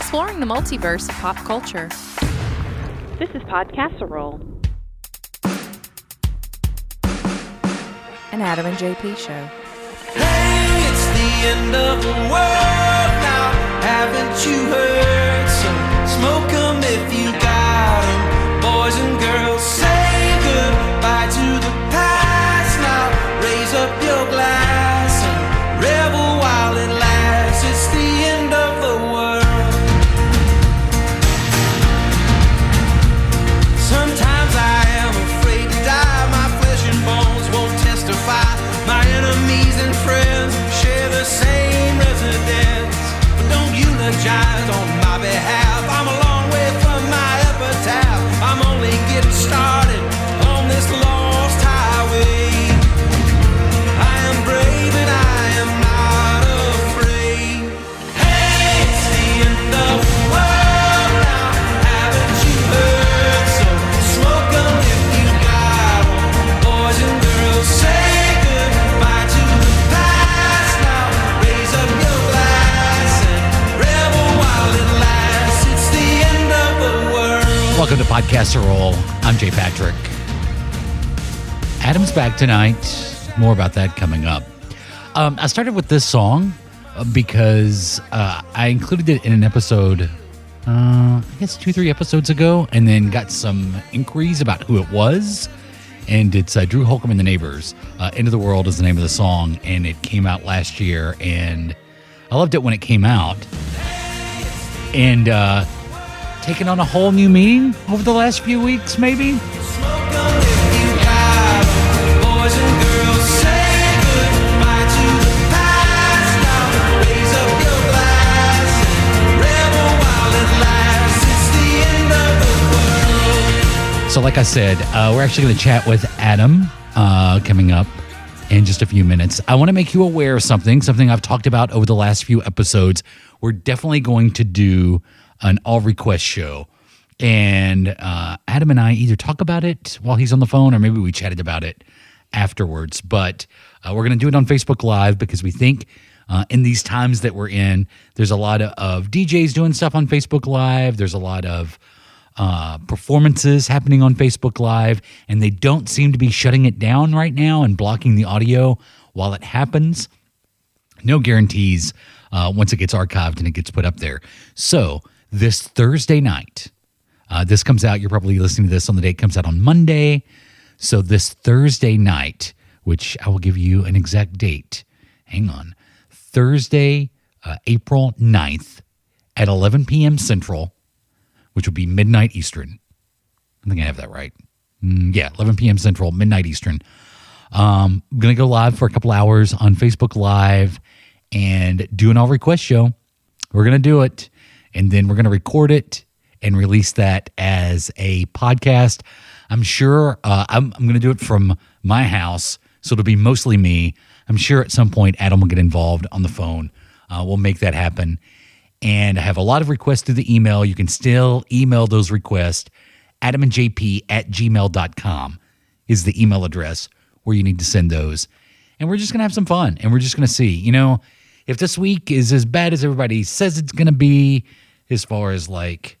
exploring the multiverse of pop culture. This is Podcasserole, an Adam and JP show. Hey, it's the end of the world now. Haven't you heard? So smoke 'em if you got 'em. Boys and girls, say goodbye to the past now. Raise up your glass and revel while it lasts. It's the end of the world. Sometimes I am afraid to die. My flesh and bones won't testify. My enemies and friends share the same residence. But don't eulogize on my behalf. I'm a long way from my epitaph. I'm only getting started on this lost highway. I am brave and I am not afraid. Hey, it's the end of the world now. Haven't you heard? So smoke 'em if you got 'em. Boys and girls, say goodbye to the past now. Raise up your glass and revel while it lasts. It's the end of the world. Welcome to Podcasserole. I'm Jay Patrick. Adam's back tonight. More about that coming up. I started with this song because I included it in an episode, I guess 2-3 episodes ago, and then got some inquiries about who it was. And it's Drew Holcomb and the Neighbors. End of the World is the name of the song, and it came out last year, and I loved it when it came out. And taken on a whole new meaning over the last few weeks, maybe. Smoke 'em if you got 'em. Boys and girls, say goodbye to the past now. Raise up your glass and revel while it lasts. It's the end of the world. So like I said, we're actually going to chat with Adam coming up in just a few minutes. I want to make you aware of something I've talked about over the last few episodes. We're definitely going to do an all-request show. And Adam and I either talk about it while he's on the phone or maybe we chatted about it afterwards. But we're going to do it on Facebook Live because we think in these times that we're in, there's a lot of DJs doing stuff on Facebook Live. There's a lot of performances happening on Facebook Live, and they don't seem to be shutting it down right now and blocking the audio while it happens. No guarantees once it gets archived and it gets put up there. So this Thursday night, this comes out, you're probably listening to this on the day it comes out on Monday. So this Thursday night, which I will give you an exact date. Hang on. Thursday, April 9th at 11 p.m. Central, which will be midnight Eastern. I think I have that right. 11 p.m. Central, midnight Eastern. I'm going to go live for a couple hours on Facebook Live and do an all-request show. We're going to do it, and then we're going to record it and release that as a podcast. I'm sure I'm going to do it from my house, so it'll be mostly me. I'm sure at some point Adam will get involved on the phone. We'll make that happen. And I have a lot of requests through the email. You can still email those requests. adamandjp@gmail.com is the email address where you need to send those. And we're just going to have some fun. And we're just going to see, if this week is as bad as everybody says it's going to be, as far as like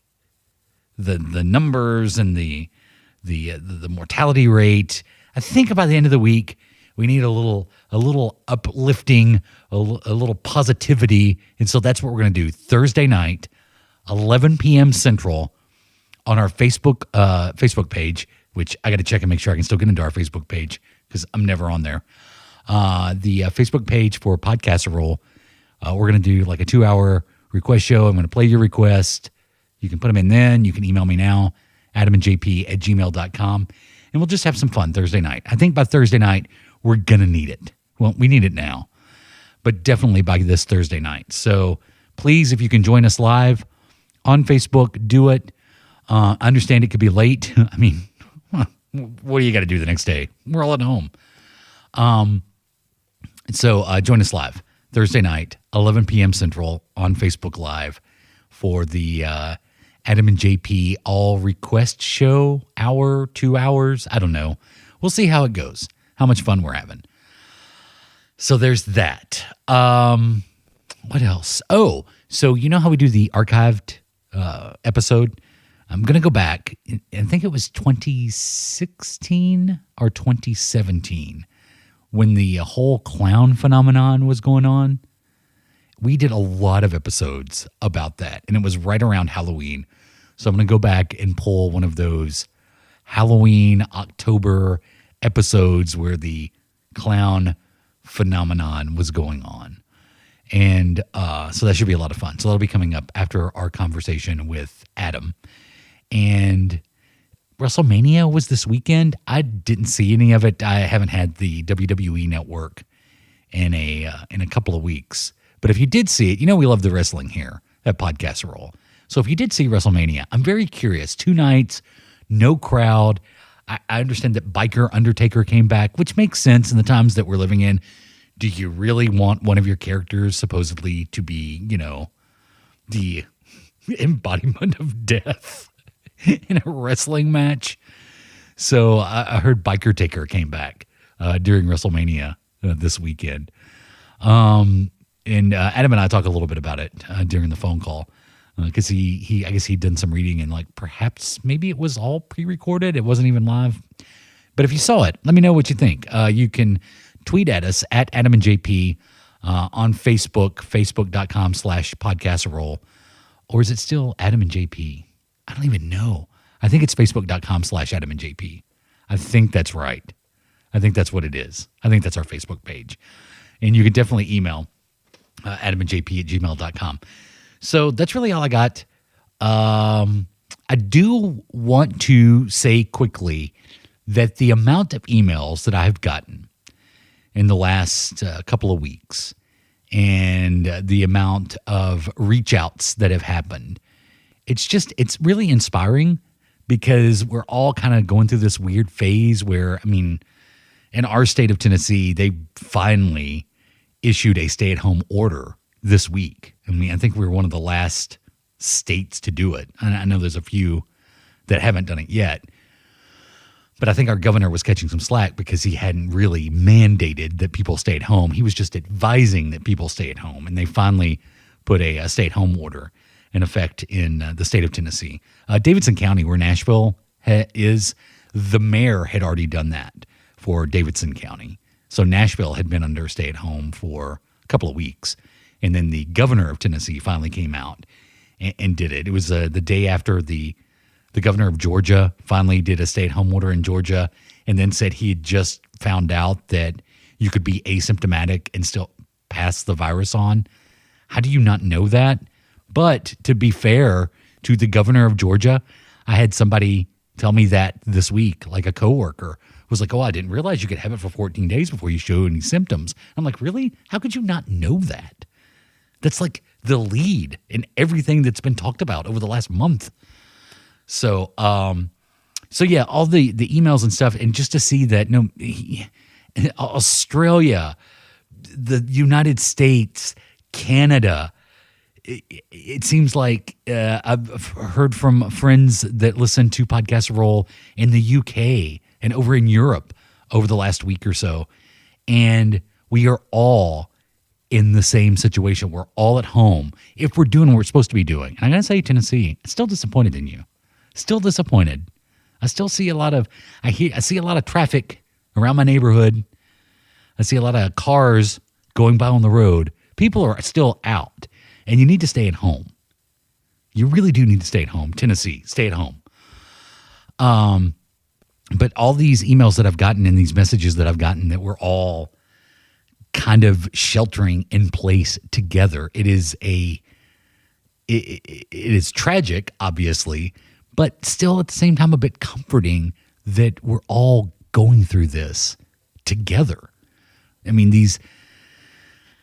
the numbers and the mortality rate, I think by the end of the week, we need a little uplifting, a little positivity. And so that's what we're going to do Thursday night, 11 p.m. Central on our Facebook page, which I got to check and make sure I can still get into our Facebook page because I'm never on there. The Facebook page for Podcasserole, we're going to do like a 2-hour request show. I'm going to play your request. You can put them in then. You can email me now, adamandjp@gmail.com. And we'll just have some fun Thursday night. I think by Thursday night, we're going to need it. Well, we need it now, but definitely by this Thursday night. So please, if you can join us live on Facebook, do it. I understand it could be late. I mean, what do you got to do the next day? We're all at home. So join us live Thursday night, 11 p.m. Central on Facebook Live for the Adam and JP all request show, hour, 2 hours. I don't know. We'll see how it goes, how much fun we're having. So there's that. What else? Oh, so you know how we do the archived episode? I'm going to go back. I think it was 2016 or 2017 when the whole clown phenomenon was going on. We did a lot of episodes about that, and it was right around Halloween. So I'm going to go back and pull one of those Halloween October episodes where the clown phenomenon was going on. And so that should be a lot of fun. So that'll be coming up after our conversation with Adam. And WrestleMania was this weekend. I didn't see any of it. I haven't had the WWE Network in a couple of weeks. But if you did see it, you know we love the wrestling here at Podcast Roll. So if you did see WrestleMania, I'm very curious. 2 nights, no crowd. I understand that Biker Undertaker came back, which makes sense in the times that we're living in. Do you really want one of your characters supposedly to be, you know, the embodiment of death in a wrestling match? So I heard Biker Taker came back during WrestleMania this weekend. And Adam and I talk a little bit about it during the phone call because I guess he'd done some reading and like perhaps maybe it was all pre-recorded. It wasn't even live. But if you saw it, let me know what you think. You can tweet at us at Adam and JP on Facebook, facebook.com/podcastroll. Or is it still Adam and JP? I don't even know. I think it's facebook.com/Adam and JP. I think that's right. I think that's what it is. I think that's our Facebook page. And you can definitely email adamandjp@gmail.com. So that's really all I got. I do want to say quickly that the amount of emails that I've gotten in the last couple of weeks and the amount of reach outs that have happened, it's really inspiring because we're all kind of going through this weird phase where, I mean, in our state of Tennessee, they finally issued a stay-at-home order this week. I mean, I think we were one of the last states to do it. And I know there's a few that haven't done it yet. But I think our governor was catching some slack because he hadn't really mandated that people stay at home. He was just advising that people stay at home. And they finally put a stay-at-home order in effect in the state of Tennessee. Davidson County, where Nashville is, the mayor had already done that for Davidson County. So Nashville had been under stay-at-home for a couple of weeks. And then the governor of Tennessee finally came out and did it. It was the day after the governor of Georgia finally did a stay-at-home order in Georgia and then said he had just found out that you could be asymptomatic and still pass the virus on. How do you not know that? But to be fair to the governor of Georgia, I had somebody tell me that this week, like a coworker was like, oh, I didn't realize you could have it for 14 days before you show any symptoms. I'm like, really? How could you not know that? That's like the lead in everything that's been talked about over the last month. So yeah, all the emails and stuff, and just to see that Australia, the United States, Canada, it seems like I've heard from friends that listen to Podcast Roll in the UK and over in Europe over the last week or so, and we are all in the same situation. We're all at home if we're doing what we're supposed to be doing. And I'm going to say, Tennessee, I'm still disappointed in you. Still disappointed. I still see I see a lot of traffic around my neighborhood. I see a lot of cars going by on the road. People are still out, and you need to stay at home. You really do need to stay at home. Tennessee, stay at home. But all these emails that I've gotten and these messages that I've gotten that we're all kind of sheltering in place together. It is tragic, obviously, but still at the same time a bit comforting that we're all going through this together. I mean,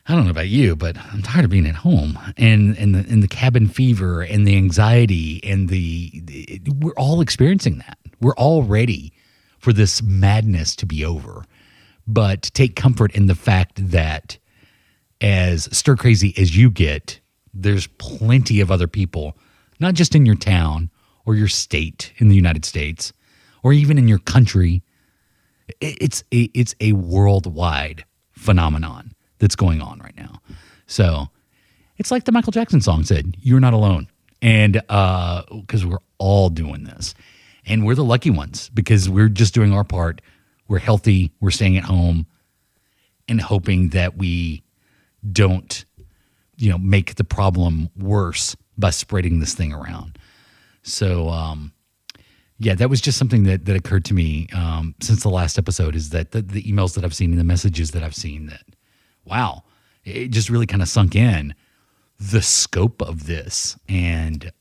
I don't know about you, but I'm tired of being at home and the cabin fever and the anxiety and we're all experiencing that. We're all ready for this madness to be over. But take comfort in the fact that as stir crazy as you get, there's plenty of other people, not just in your town or your state in the United States, or even in your country. It's a worldwide phenomenon that's going on right now. So it's like the Michael Jackson song said, "You're not alone." And because we're all doing this, and we're the lucky ones because we're just doing our part. We're healthy. We're staying at home, and hoping that we don't, make the problem worse by spreading this thing around. So, that was just something that occurred to me since the last episode. Is that the emails that I've seen and the messages that I've seen that, wow, it just really kind of sunk in the scope of this, and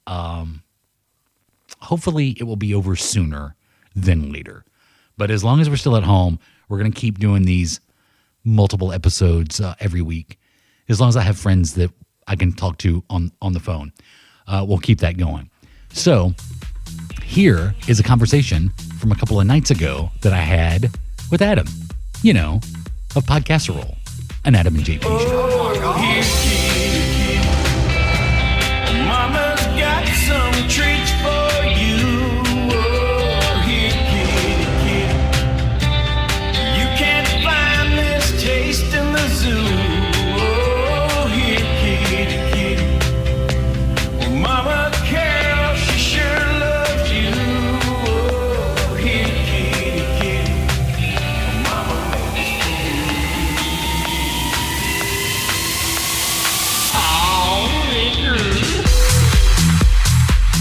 hopefully it will be over sooner than later. But as long as we're still at home, we're going to keep doing these multiple episodes every week. As long as I have friends that I can talk to on the phone, we'll keep that going. So here is a conversation from a couple of nights ago that I had with Adam, of Podcasserole, an Adam and JP show. Mama's got some treats for you. Oh, here, kitty, kitty. You can't find this taste in the zoo. Oh, here, kitty, kitty. Well, Mama Carol, she sure loves you. Oh, here, kitty, kitty. Mama made this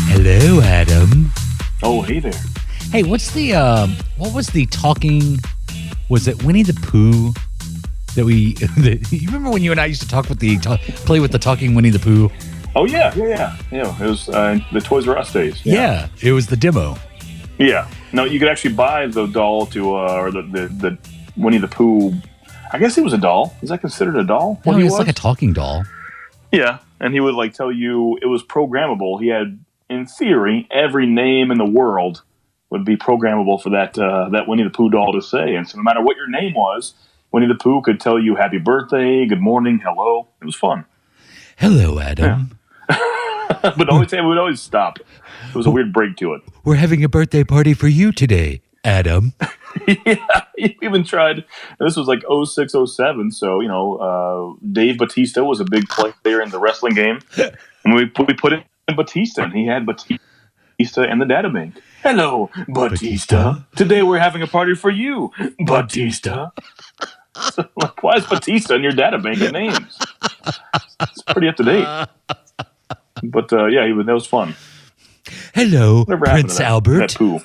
Hello, Adam. Oh, hey there. Hey, what was the talking? Was it Winnie the Pooh that you remember when you and I used to talk with play with the talking Winnie the Pooh? Oh, yeah. It was the Toys R Us days. Yeah, it was the demo. Yeah. No, you could actually buy the doll or the Winnie the Pooh. I guess he was a doll. Is that considered a doll? No, it's like a talking doll. Yeah, and he would tell you it was programmable. He had, in theory, every name in the world would be programmable for that Winnie the Pooh doll to say. And so no matter what your name was, Winnie the Pooh could tell you happy birthday, good morning, hello. It was fun. Hello, Adam. Yeah. But it would always stop. It was a weird break to it. We're having a birthday party for you today, Adam. Yeah, he even tried. This was like 06, 07, so Dave Bautista was a big player in the wrestling game, and we put in Bautista, and he had Bautista in the data bank. Hello, Bautista. Today we're having a party for you, Bautista. So, why is Bautista in your data bank of names? It's pretty up to date. But that was fun. Hello, Whatever Prince Albert. That Pooh.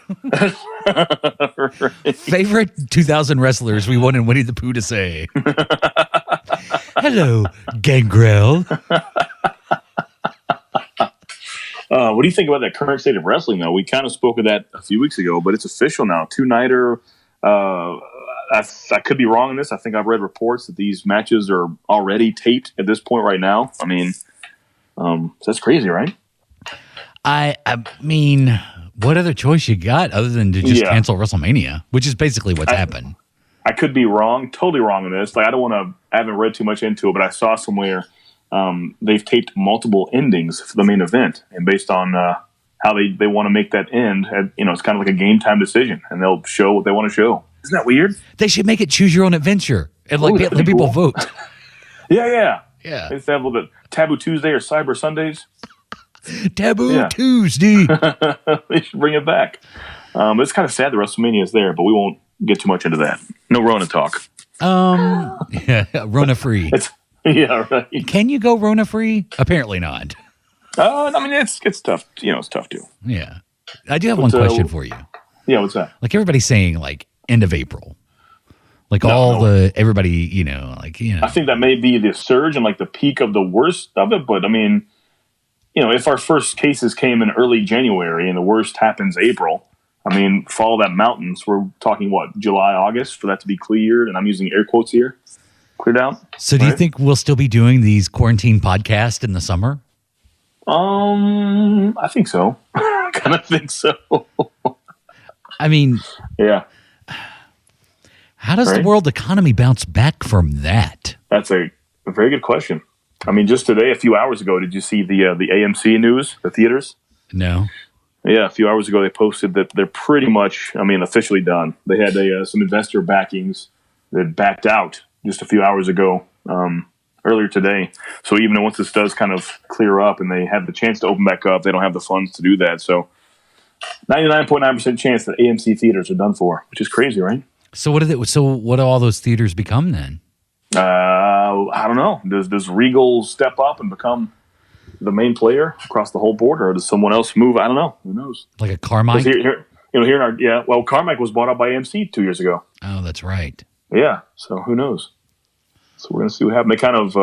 Right. Favorite 2000 wrestlers we wanted Winnie the Pooh to say. Hello, Gangrel. What do you think about that current state of wrestling, though? We kind of spoke of that a few weeks ago, but it's official now. Two-nighter. I could be wrong in this. I think I've read reports that these matches are already taped at this point right now. I mean, that's crazy, right? I mean, what other choice you got other than to just cancel WrestleMania, which is basically what's happened? I could be wrong, totally wrong in this. I haven't read too much into it, but I saw somewhere they've taped multiple endings for the main event, and based on how they want to make that end, it's kind of like a game time decision, and they'll show what they want to show. Isn't that weird? They should make it choose your own adventure and let people vote. Yeah. Yeah. They have a little bit Taboo Tuesday or Cyber Sundays. Taboo Tuesday. They should bring it back. It's kind of sad that WrestleMania is there, but we won't get too much into that. No Rona talk. Rona free. Yeah, right. Can you go Rona free? Apparently not. I mean, it's tough. It's tough too. Yeah. I do have one question for you. Yeah, what's that? Like everybody's saying, like end of April. Like everybody, I think that may be the surge and like the peak of the worst of it. But I mean, if our first cases came in early January and the worst happens April, I mean, follow that mountains. We're talking July, August for that to be cleared. And I'm using air quotes here. Cleared out. So do you think we'll still be doing these quarantine podcasts in the summer? I think so. Kind of think so. I mean, yeah. How does the world economy bounce back from that? That's a very good question. I mean, just today, a few hours ago, did you see the AMC news, the theaters? No. Yeah, a few hours ago, they posted that they're pretty much, officially done. They had some investor backings that backed out just a few hours ago, or earlier today. So even once this does kind of clear up and they have the chance to open back up, they don't have the funds to do that. So 99.9% chance that AMC theaters are done for, which is crazy, right? So what do all those theaters become then? I don't know. Does Regal step up and become the main player across the whole board, or does someone else move? I don't know. Who knows? Like a Carmike? Here in our Carmike was bought out by AMC 2 years ago. Oh, that's right. Yeah, so who knows? So we're going to see what happens. They kind of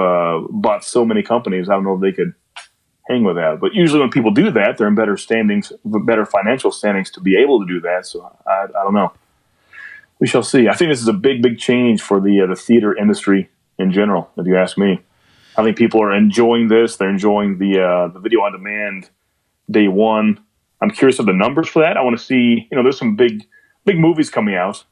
bought so many companies. I don't know if they could hang with that. But usually when people do that, they're in better standings, better financial standings to be able to do that. So I don't know. We shall see. I think this is a big, big change for the theater industry in general, if you ask me. I think people are enjoying this. They're enjoying the video on demand day one. I'm curious of the numbers for that. I want to see, there's some big movies coming out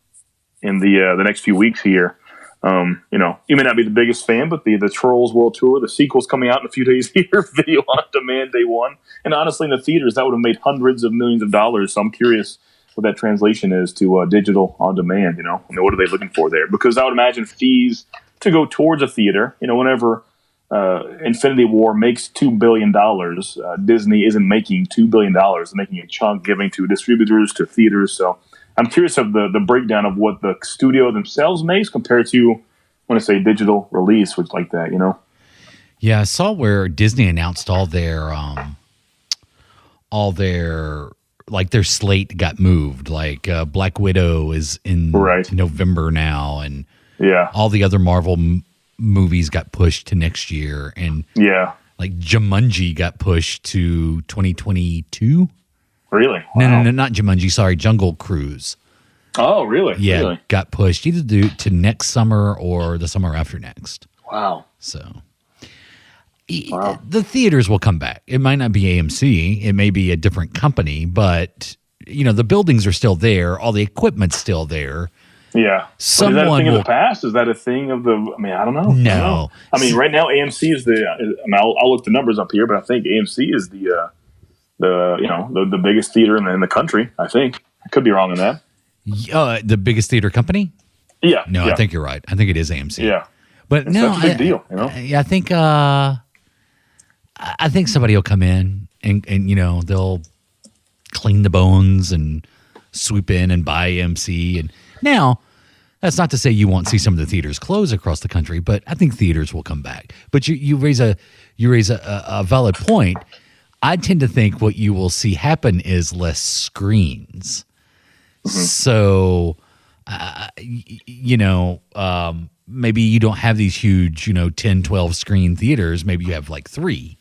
in the next few weeks here. You may not be the biggest fan, but the Trolls World Tour, the sequel's coming out in a few days here, video on demand day one. And honestly, in the theaters, that would have made hundreds of millions of dollars. So I'm curious what that translation is to digital on demand. What are they looking for there? Because I would imagine fees to go towards a theater, whenever Infinity War makes $2 billion, Disney isn't making $2 billion. They're making a chunk giving to distributors, to theaters. So I'm curious of the breakdown of what the studio themselves makes compared to, when I say digital release, which like that, Yeah, I saw where Disney announced all their their slate got moved. Like Black Widow is in November now, and all the other Marvel movies got pushed to next year, and like Jumanji got pushed to 2022. Really? No, not Jumanji. Sorry, Jungle Cruise. Oh, really? Yeah, really? Got pushed either to next summer or the summer after next. Wow. So the theaters will come back. It might not be AMC. It may be a different company, but the buildings are still there. All the equipment's still there. Yeah. Someone is that a thing of the past? Is that a thing of the? I don't know. No. I mean, right now AMC is I'll look the numbers up here, but I think AMC is the biggest theater in the country. I think I could be wrong on that. The biggest theater company? Yeah. No, yeah. I think you're right. I think it is AMC. Yeah. But it's such a big deal. I think somebody will come in and they'll clean the bones and swoop in and buy AMC. And now, that's not to say you won't see some of the theaters close across the country, but I think theaters will come back. But you raise a valid point. I tend to think what you will see happen is less screens. Mm-hmm. So, maybe you don't have these huge, 10, 12 screen theaters. Maybe you have like 3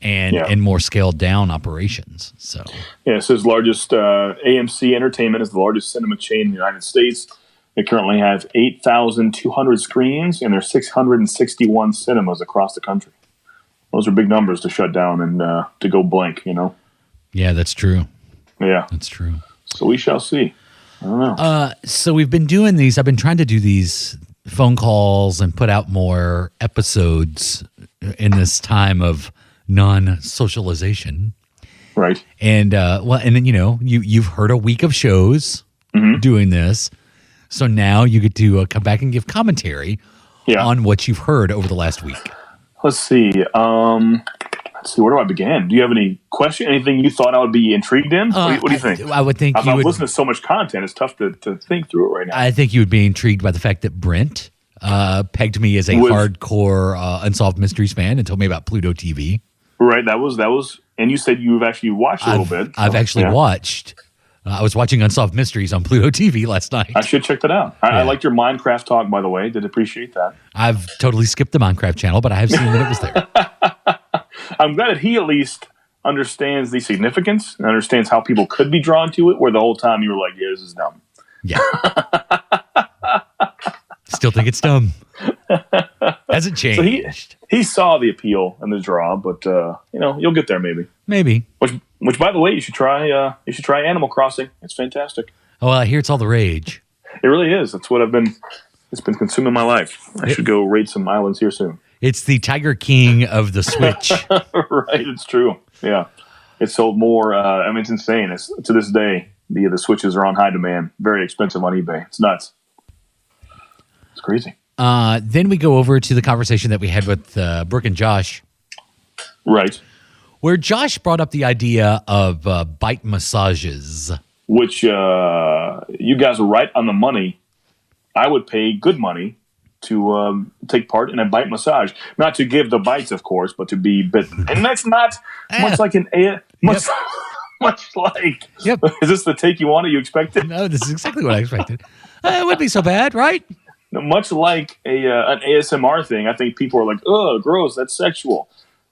and more scaled down operations. So, it says largest AMC Entertainment is the largest cinema chain in the United States. They currently have 8,200 screens, and there's 661 cinemas across the country. Those are big numbers to shut down and to go blank, Yeah, that's true. Yeah. That's true. So we shall see. I don't know. So we've been doing these. I've been trying to do these phone calls and put out more episodes in this time of non-socialization. Right. And and then you've heard a week of shows doing this, so now you get to come back and give commentary on what you've heard over the last week. Let's see. Where do I begin? Do you have any question? Anything you thought I would be intrigued in? What do you think? I would think I've listened to so much content. It's tough to think through it right now. I think you would be intrigued by the fact that Brent pegged me as a hardcore Unsolved Mysteries fan and told me about Pluto TV. Right. That was, and you said you've actually watched a little bit. I've actually watched. I was watching Unsolved Mysteries on Pluto TV last night. I should check that out. I liked your Minecraft talk, by the way. Did appreciate that. I've totally skipped the Minecraft channel, but I have seen that it was there. I'm glad that he at least understands the significance and understands how people could be drawn to it, where the whole time you were like, yeah, this is dumb. Yeah. Still think it's dumb. Hasn't changed. So he saw the appeal and the draw, but you'll get there maybe. Maybe. Which by the way, you should try Animal Crossing. It's fantastic. Oh, well, I hear it's all the rage. It really is. That's what it's been consuming my life. I should go raid some islands here soon. It's the Tiger King of the Switch. Right, it's true. Yeah. It's sold more. It's insane. To this day, the Switches are on high demand. Very expensive on eBay. It's nuts. It's crazy. Then we go over to the conversation that we had with Brooke and Josh, Right. where Josh brought up the idea of bite massages. Which you guys are right on the money. I would pay good money to take part in a bite massage. Not to give the bites, of course, but to be bitten. And that's not much like much like. Yep. Is this the take you wanted? You expected? No, this is exactly what I expected. It wouldn't be so bad, right? Much like an ASMR thing, I think people are like, "Ugh, gross. That's sexual."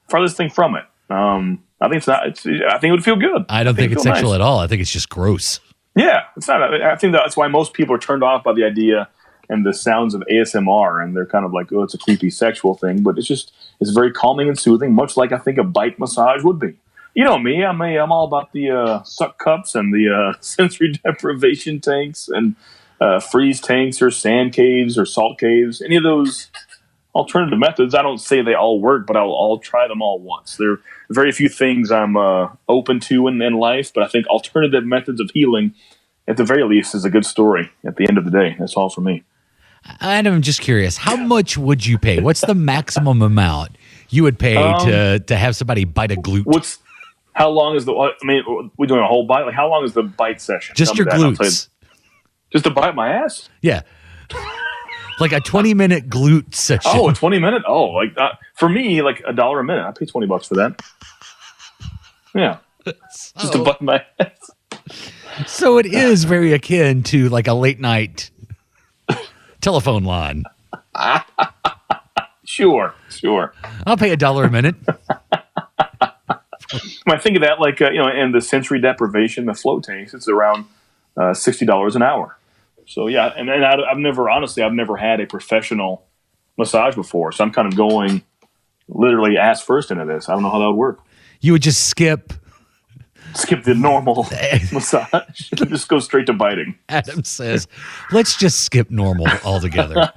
Farthest thing from it. I think it's not. I think it would feel good. I don't think it's sexual nice. At all. I think it's just gross. Yeah, it's not. I think that's why most people are turned off by the idea and the sounds of ASMR, and they're kind of like, "Oh, it's a creepy sexual thing," but it's very calming and soothing, much like I think a bite massage would be. You know me, I'm all about the suck cups and the sensory deprivation tanks and freeze tanks or sand caves or salt caves. Any of those alternative methods, I don't say they all work, but I'll try them all once. There are very few things I'm open to in life, but I think alternative methods of healing, at the very least, is a good story at the end of the day. That's all for me. And I'm just curious, how much would you pay? What's the maximum amount you would pay to have somebody bite a glute? How long is we're doing a whole bite? Like, how long is the bite session? Just your glutes. Just to bite my ass? Yeah. Like a 20-minute glute session. Oh, a 20-minute? Oh, for me, like $1 a minute. I pay $20 for that. Yeah. Just to bite my ass. So it is very akin to like a late night telephone line. Sure. I'll pay $1 a minute. When I think of that, like, and the sensory deprivation, the float tanks, it's around $60 an hour. So, yeah, and I've never had a professional massage before. So I'm kind of going literally ass first into this. I don't know how that would work. You would just skip the normal massage. Just go straight to biting. Adam says, let's just skip normal altogether.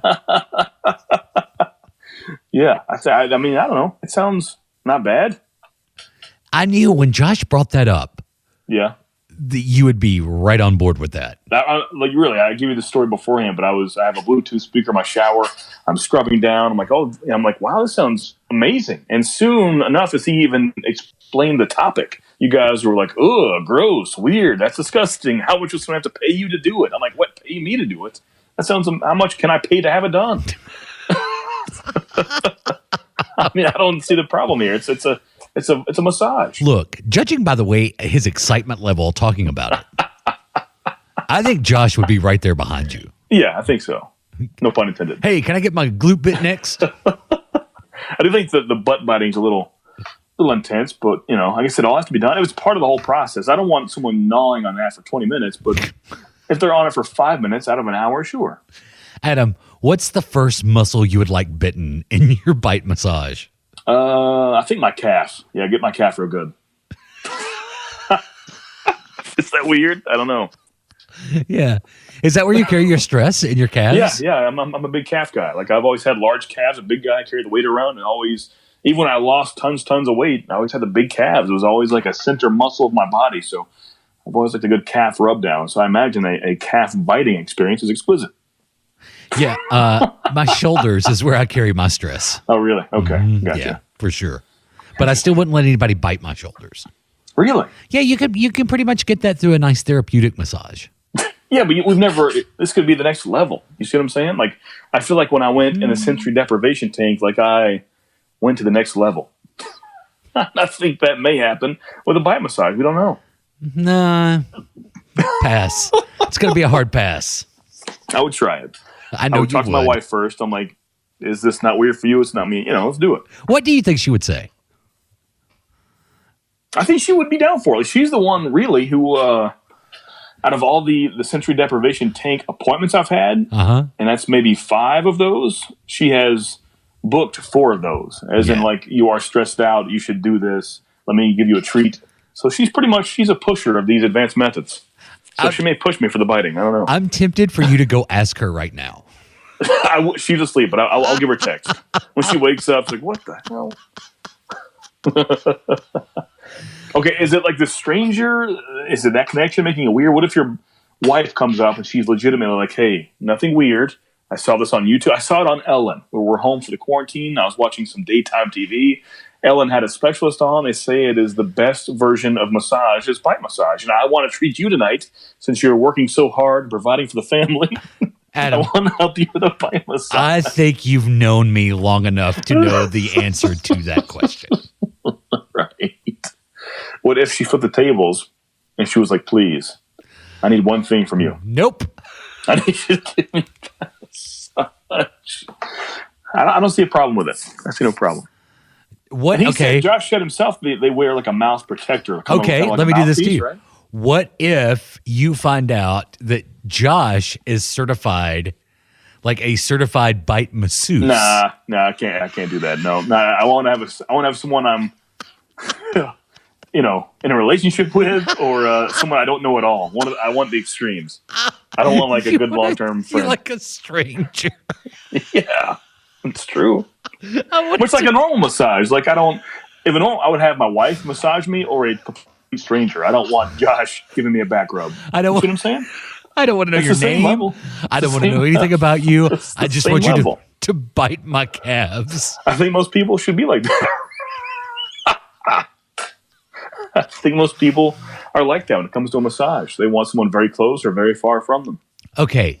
Yeah. I don't know. It sounds not bad. I knew when Josh brought that up. Yeah. You would be right on board with that. I gave you the story beforehand, but I have a Bluetooth speaker in my shower. I'm scrubbing down. I'm like, wow, this sounds amazing. And soon enough, as he even explained the topic, you guys were like, ugh, gross, weird, that's disgusting. How much is someone have to pay you to do it? I'm like, what, pay me to do it? That sounds, how much can I pay to have it done? I don't see the problem here. It's a massage. Look, judging by the way his excitement level talking about it, I think Josh would be right there behind you. Yeah, I think so. No pun intended. Hey, can I get my glute bit next? I do think that the butt biting is a little intense, but like I said, it all has to be done. It was part of the whole process. I don't want someone gnawing on that for 20 minutes, but if they're on it for 5 minutes out of an hour, sure. Adam, what's the first muscle you would like bitten in your bite massage? I think my calf. Yeah, get my calf real good. Is that weird? I don't know. Yeah. Is that where you carry your stress in your calves? Yeah. I'm a big calf guy. Like, I've always had large calves, a big guy, carried the weight around, and always, even when I lost tons of weight, I always had the big calves. It was always like a center muscle of my body. So I've always liked a good calf rub down. So I imagine a calf biting experience is exquisite. Yeah. My shoulders is where I carry my stress. Oh, really? Okay. Gotcha. Yeah, for sure. But I still wouldn't let anybody bite my shoulders. Really? Yeah, you can pretty much get that through a nice therapeutic massage. Yeah, but we've never. This could be the next level. You see what I'm saying? Like, I feel like when I went in the sensory deprivation tank, like I went to the next level. I think that may happen with a bite massage. We don't know. Nah, pass. It's going to be a hard pass. I would try it. I know. I would talk to my wife first. I'm like, "Is this not weird for you? It's not me. Let's do it." What do you think she would say? I think she would be down for it. She's the one really who. Out of all the sensory deprivation tank appointments I've had, and that's maybe 5 of those, she has booked 4 of those. As in, like, you are stressed out, you should do this. Let me give you a treat. So she's a pusher of these advanced methods. So she may push me for the biting. I don't know. I'm tempted for you to go ask her right now. She's asleep, but I'll give her a text. When she wakes up, she's like, what the hell? Okay, is it like the stranger? Is it that connection making it weird? What if your wife comes up and she's legitimately like, hey, nothing weird. I saw this on YouTube. I saw it on Ellen. We were home for the quarantine. I was watching some daytime TV. Ellen had a specialist on. They say it is the best version of massage is bite massage. And I want to treat you tonight, since you're working so hard, providing for the family. Adam, I want to help you with a bite massage. I think you've known me long enough to know the answer to that question. Right. What if she flipped the tables and she was like, please, I need one thing from you. Nope. I need you to give me a massage. I don't see a problem with it. I see no problem. What? And he Okay. said, Josh said himself, they wear like a mouth protector. Okay, Kind of let like me a do this to mouthpiece, you. right? What if you find out that Josh is certified, like a certified bite masseuse? Nah, I can't do that. No, I won't have someone I'm, in a relationship with, or someone I don't know at all. I want the extremes. I don't want like a good long-term You're friend. like a stranger. Yeah, it's true. I want It's like a normal massage. Like I would have my wife massage me or a complete stranger. I don't want Josh giving me a back rub. I don't You see want. what I'm saying? I don't want to know It's your the same name. level. I It's don't the want to same know anything about you. It's the I just same want you level. to bite my calves. I think most people should be like that. I think most people are like that when it comes to a massage. They want someone very close or very far from them. Okay,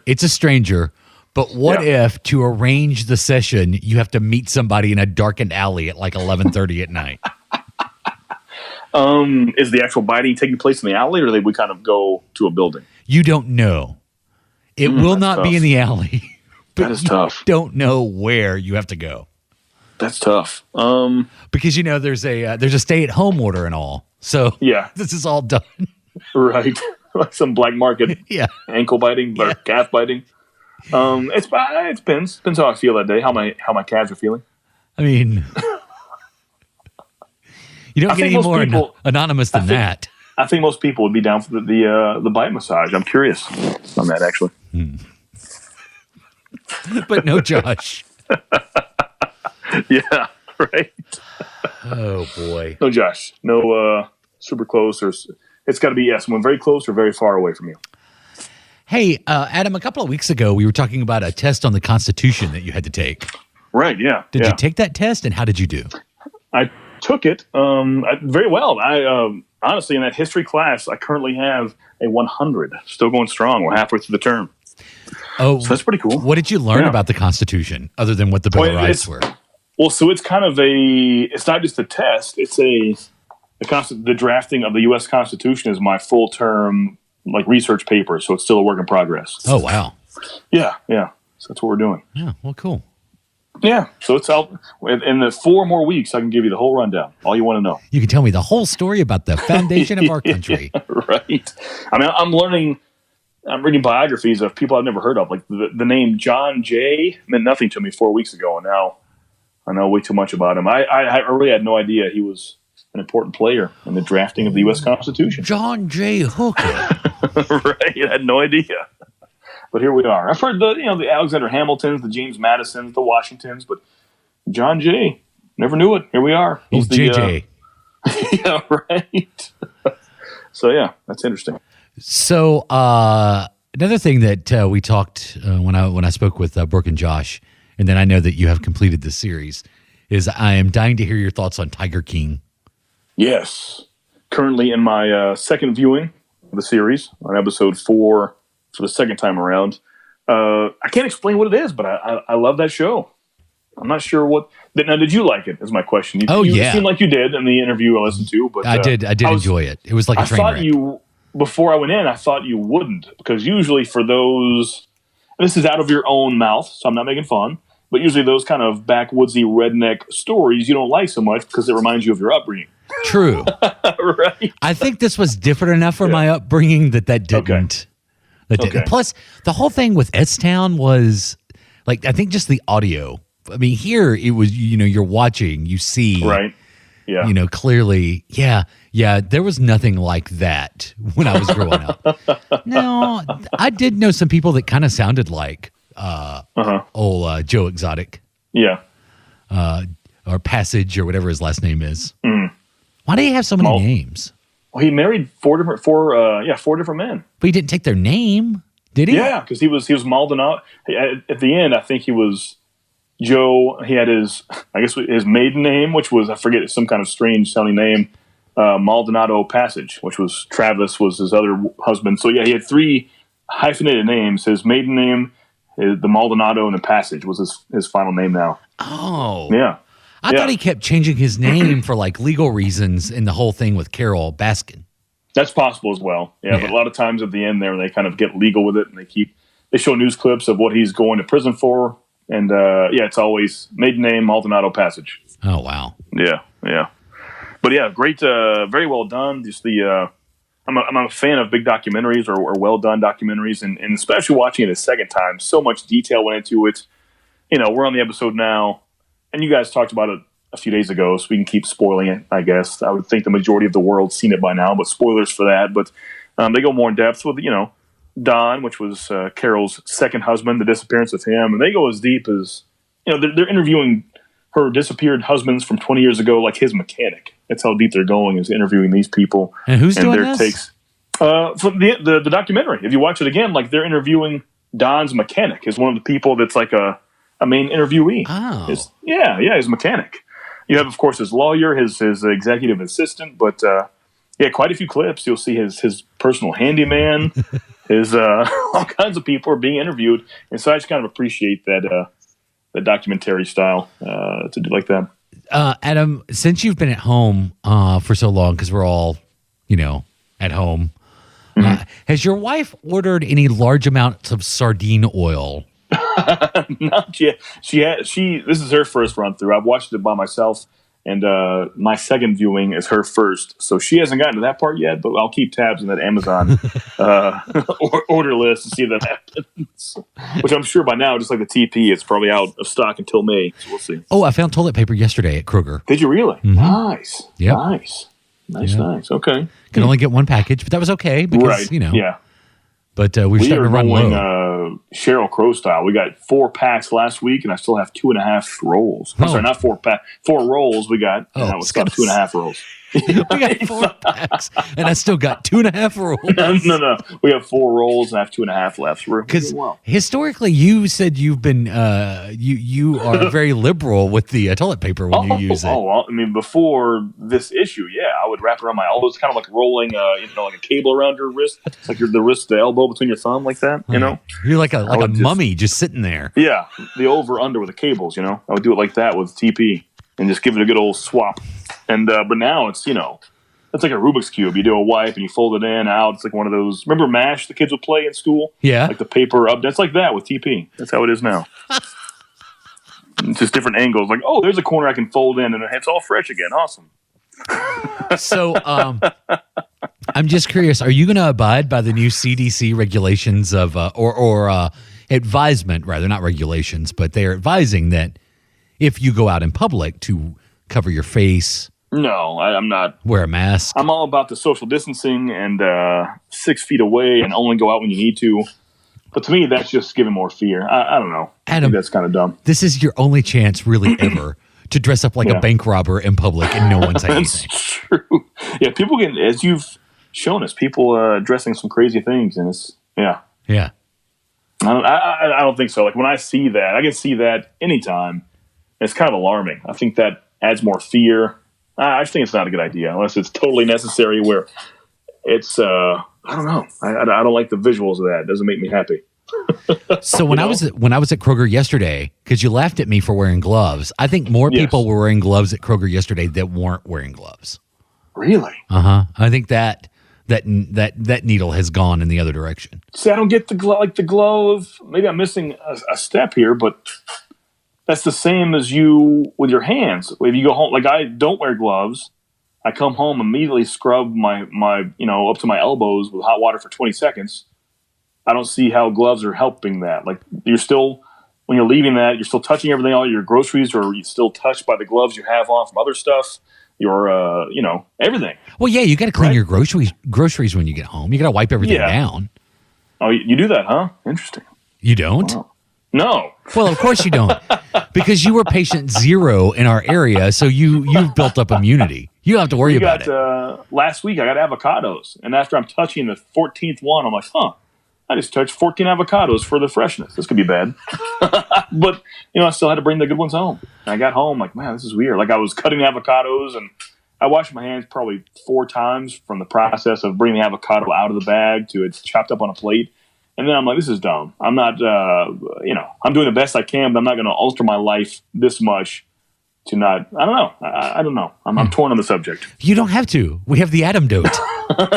it's a stranger. But what if to arrange the session, you have to meet somebody in a darkened alley at like 11:30 at night? Is the actual biting taking place in the alley, or we kind of go to a building? You don't know. It will not be tough. in the alley. But That is you tough. don't know where you have to go. That's tough. Because there's a stay-at-home order and all. So Yeah. this is all done. Right. Like some black market Yeah. ankle biting or calf biting. It depends how I feel that day, how my calves are feeling. I mean, you don't I get think any most more people- anonymous than that. I think most people would be down for the bite massage. I'm curious on that, actually. But no Josh. Yeah, right. Oh, boy. No, Josh. No, super close, or it's got to be someone very close or very far away from you. Hey, Adam, a couple of weeks ago, we were talking about a test on the Constitution that you had to take. Right. Yeah. Did yeah. you take that test, and how did you do? I took it very well. I honestly, in that history class, I currently have a 100. Still going strong. We're halfway through the term. Oh, So that's pretty cool. What did you learn Yeah. about the Constitution, other than what the Bill of Well, Rights it's- were? Well, so it's kind of it's not just a test. It's the drafting of the U.S. Constitution is my full term like research paper. So it's still a work in progress. Oh, wow. Yeah. So that's what we're doing. Yeah, well, cool. Yeah. So it's out in the 4 more weeks. I can give you the whole rundown. All you want to know. You can tell me the whole story about the foundation of our country. Right. I mean, I'm reading biographies of people I've never heard of. Like the name John Jay meant nothing to me 4 weeks ago, and now I know way too much about him. I really had no idea he was an important player in the drafting of the U.S. Constitution. John J. Hooker. Right. I had no idea. But here we are. I've heard the Alexander Hamiltons, the James Madisons, the Washingtons, but John Jay, never knew it. Here we are. Oh, JJ. Yeah, right. So yeah, that's interesting. So another thing that we talked when I spoke with Brooke and Josh, and then I know that you have completed the series, is I am dying to hear your thoughts on Tiger King. Yes. Currently in my second viewing of the series on episode 4 for the second time around. I can't explain what it is, but I love that show. I'm not sure what. Now, did you like it? Is my question. You Yeah. seemed like you did in the interview I listened to, but I did enjoy it. It was like a I train thought wreck. before I went in, I thought you wouldn't, because usually for those, this is out of your own mouth, so I'm not making fun, but usually those kind of backwoodsy redneck stories you don't like so much because it reminds you of your upbringing. True. Right? I think this was different enough for my upbringing that didn't. Okay. That didn't. Okay. Plus, the whole thing with S-Town was, like, I think just the audio. I mean, here it was, you're watching, you see. Right. Yeah. Clearly, yeah, there was nothing like that when I was growing up. No, I did know some people that kind of sounded like old Joe Exotic. Yeah. Or Passage or whatever his last name is. Why do you have so many names? Well, he married four different men. But he didn't take their name. Did he? Yeah, because he was Maldonado. At the end, I think he was Joe. He had his maiden name, which was, I forget, some kind of strange sounding name, Maldonado Passage, which was Travis was his other husband. So yeah, he had 3 hyphenated names. His maiden name, the Maldonado, and the Passage was his final name now. Oh. Yeah. I thought he kept changing his name for like legal reasons in the whole thing with Carol Baskin. That's possible as well. Yeah, but a lot of times at the end there, they kind of get legal with it, and they show news clips of what he's going to prison for, and it's always maiden name Maldonado Passage. Oh wow. Yeah. But yeah, great, very well done. Just I'm a fan of big documentaries or well done documentaries, and especially watching it a second time. So much detail went into it. We're on the episode now, and you guys talked about it a few days ago, so we can keep spoiling it, I guess. I would think the majority of the world's seen it by now, but spoilers for that. But they go more in depth with, Don, which was Carol's second husband, the disappearance of him. And they go as deep as, they're interviewing her disappeared husbands from 20 years ago, like his mechanic. That's how deep they're going, is interviewing these people. And who's doing their this? Takes. From the documentary. If you watch it again, like they're interviewing Don's mechanic, is one of the people that's like a main interviewee. Oh. His mechanic. You have, of course, his lawyer, his executive assistant, but quite a few clips. You'll see his personal handyman, his all kinds of people are being interviewed, and so I just kind of appreciate that documentary style to do like that. Adam, since you've been at home for so long, because we're all, at home, has your wife ordered any large amounts of sardine oil? Not yet. This is her first run through. I've watched it by myself, and my second viewing is her first. So she hasn't gotten to that part yet, but I'll keep tabs on that Amazon order list to see if that happens. Which I'm sure by now, just like the TP, it's probably out of stock until May. So we'll see. Oh, I found toilet paper yesterday at Kroger. Did you really? Mm-hmm. Nice. Yep. Nice. Okay. Could only get one package, but that was okay because, Yeah. But we're starting to run low. Sheryl Crow style. We got 4 packs last week, and I still have 2.5 rolls. I'm sorry, not 4 packs. 4 rolls we got. And I was got 2.5 rolls. We got 4 packs, and I still got 2.5 rolls. No. We have 4 rolls, and I have 2.5 left. Because historically, you said you've been you are very liberal with the toilet paper when you use it. Oh, well, I mean, before this issue, I would wrap it around my elbows, kind of like rolling, like a cable around your wrist, like the elbow between your thumb, like that. You're like a mummy just sitting there. Yeah, the over under with the cables. I would do it like that with TP and just give it a good old swap. And but now it's it's like a Rubik's Cube. You do a wipe and you fold it in, out. It's like one of those. Remember MASH the kids would play in school? Yeah. Like the paper up. That's like that with TP. That's how it is now. It's just different angles. Like, oh, there's a corner I can fold in and it's all fresh again. Awesome. So I'm just curious, are you going to abide by the new CDC regulations of or advisement, rather, not regulations, but they're advising that if you go out in public to cover your face. No, I'm not. Wear a mask. I'm all about the social distancing and 6 feet away and only go out when you need to. But to me, that's just giving more fear. I don't know. Adam, I think that's kind of dumb. This is your only chance, really, ever, to dress up like a bank robber in public and no one say anything. That's true. Yeah, people get, as you've shown us, people dressing some crazy things, and it's, Yeah. I don't think so. Like, when I see that, I can see that anytime. It's kind of alarming. I think that adds more fear. I just think it's not a good idea unless it's totally necessary where it's, I don't know. I don't like the visuals of that. It doesn't make me happy. So when I was at Kroger yesterday, because you laughed at me for wearing gloves, I think more people were wearing gloves at Kroger yesterday that weren't wearing gloves. Really? I think that needle has gone in the other direction. See, I don't get the glove. Maybe I'm missing a step here, but that's the same as you with your hands. If you go home, like I don't wear gloves. I come home, immediately scrub my up to my elbows with hot water for 20 seconds. I don't see how gloves are helping that. Like, you're still, when you're leaving that, you're still touching everything, all your groceries, or you're still touched by the gloves you have on from other stuff. Your, everything. Well, yeah, you got to clean your groceries when you get home. You got to wipe everything down. Oh, you do that, huh? Interesting. You don't? Wow. No. Well, of course you don't, because you were patient 0 in our area, so you've built up immunity. You don't have to worry about it. Last week I got avocados, and after I'm touching the 14th one, I'm like, I just touched 14 avocados for the freshness. This could be bad. But, I still had to bring the good ones home. And I got home like, man, this is weird. Like I was cutting the avocados and I washed my hands probably 4 times from the process of bringing the avocado out of the bag to it's chopped up on a plate. And then I'm like, this is dumb. I'm not, I'm doing the best I can, but I'm not going to alter my life this much to not, I don't know. I don't know. I'm torn on the subject. You don't have to. We have the antidote.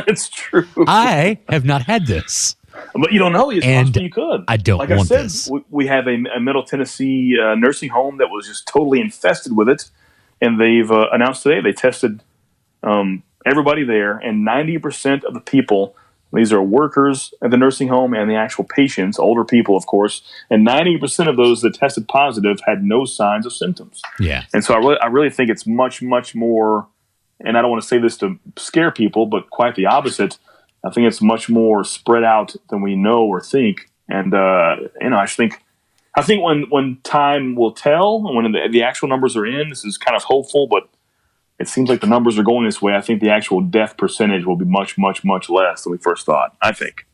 It's true. I have not had this. But you don't know. It's possible you could. I don't like want I said, this. We have a Middle Tennessee nursing home that was just totally infested with it. And they've announced today they tested everybody there. And 90% of the people, these are workers at the nursing home and the actual patients, older people, of course. And 90% of those that tested positive had no signs of symptoms. Yeah. And so I really think it's much, much more, and I don't want to say this to scare people, but quite the opposite. I think it's much more spread out than we know or think. And, I think when time will tell, when the actual numbers are in, this is kind of hopeful, but it seems like the numbers are going this way. I think the actual death percentage will be much, much, much less than we first thought, I think.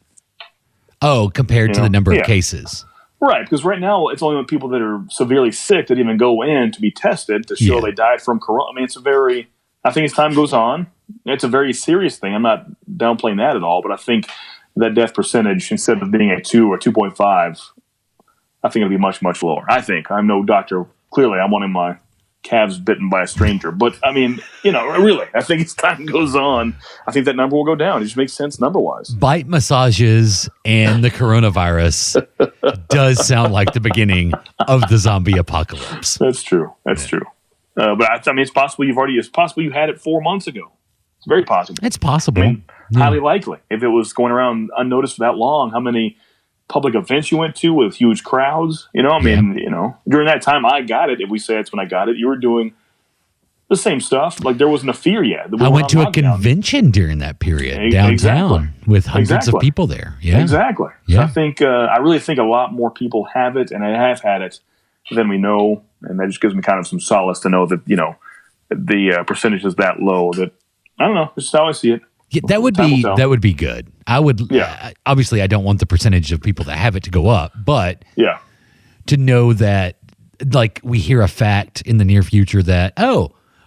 Oh, compared to the number of cases. Right, because right now it's only when people that are severely sick that even go in to be tested to show they died from corona. I mean, I think as time goes on, it's a very serious thing. I'm not downplaying that at all, but I think that death percentage, instead of being a 2 or 2.5, I think it'll be much, much lower. I think. I'm no doctor. Clearly, I'm wanting my calves bitten by a stranger. But, I mean, really, I think as time goes on, I think that number will go down. It just makes sense number-wise. Bite massages and the coronavirus does sound like the beginning of the zombie apocalypse. That's true. That's true. But it's possible you had it 4 months ago. It's very possible. It's possible. Highly likely. If it was going around unnoticed for that long, how many public events you went to with huge crowds? During that time I got it, if we say it's when I got it, you were doing the same stuff. Like there wasn't a fear yet. I went to a convention during that period downtown with hundreds of people there. Yeah, exactly. Yeah. So I really think a lot more people have it and have had it than we know. And that just gives me kind of some solace to know that, the percentage is that low that, I don't know, this is how I see it. Yeah, that would be good. I would, obviously I don't want the percentage of people that have it to go up, but to know that, like, we hear a fact in the near future that,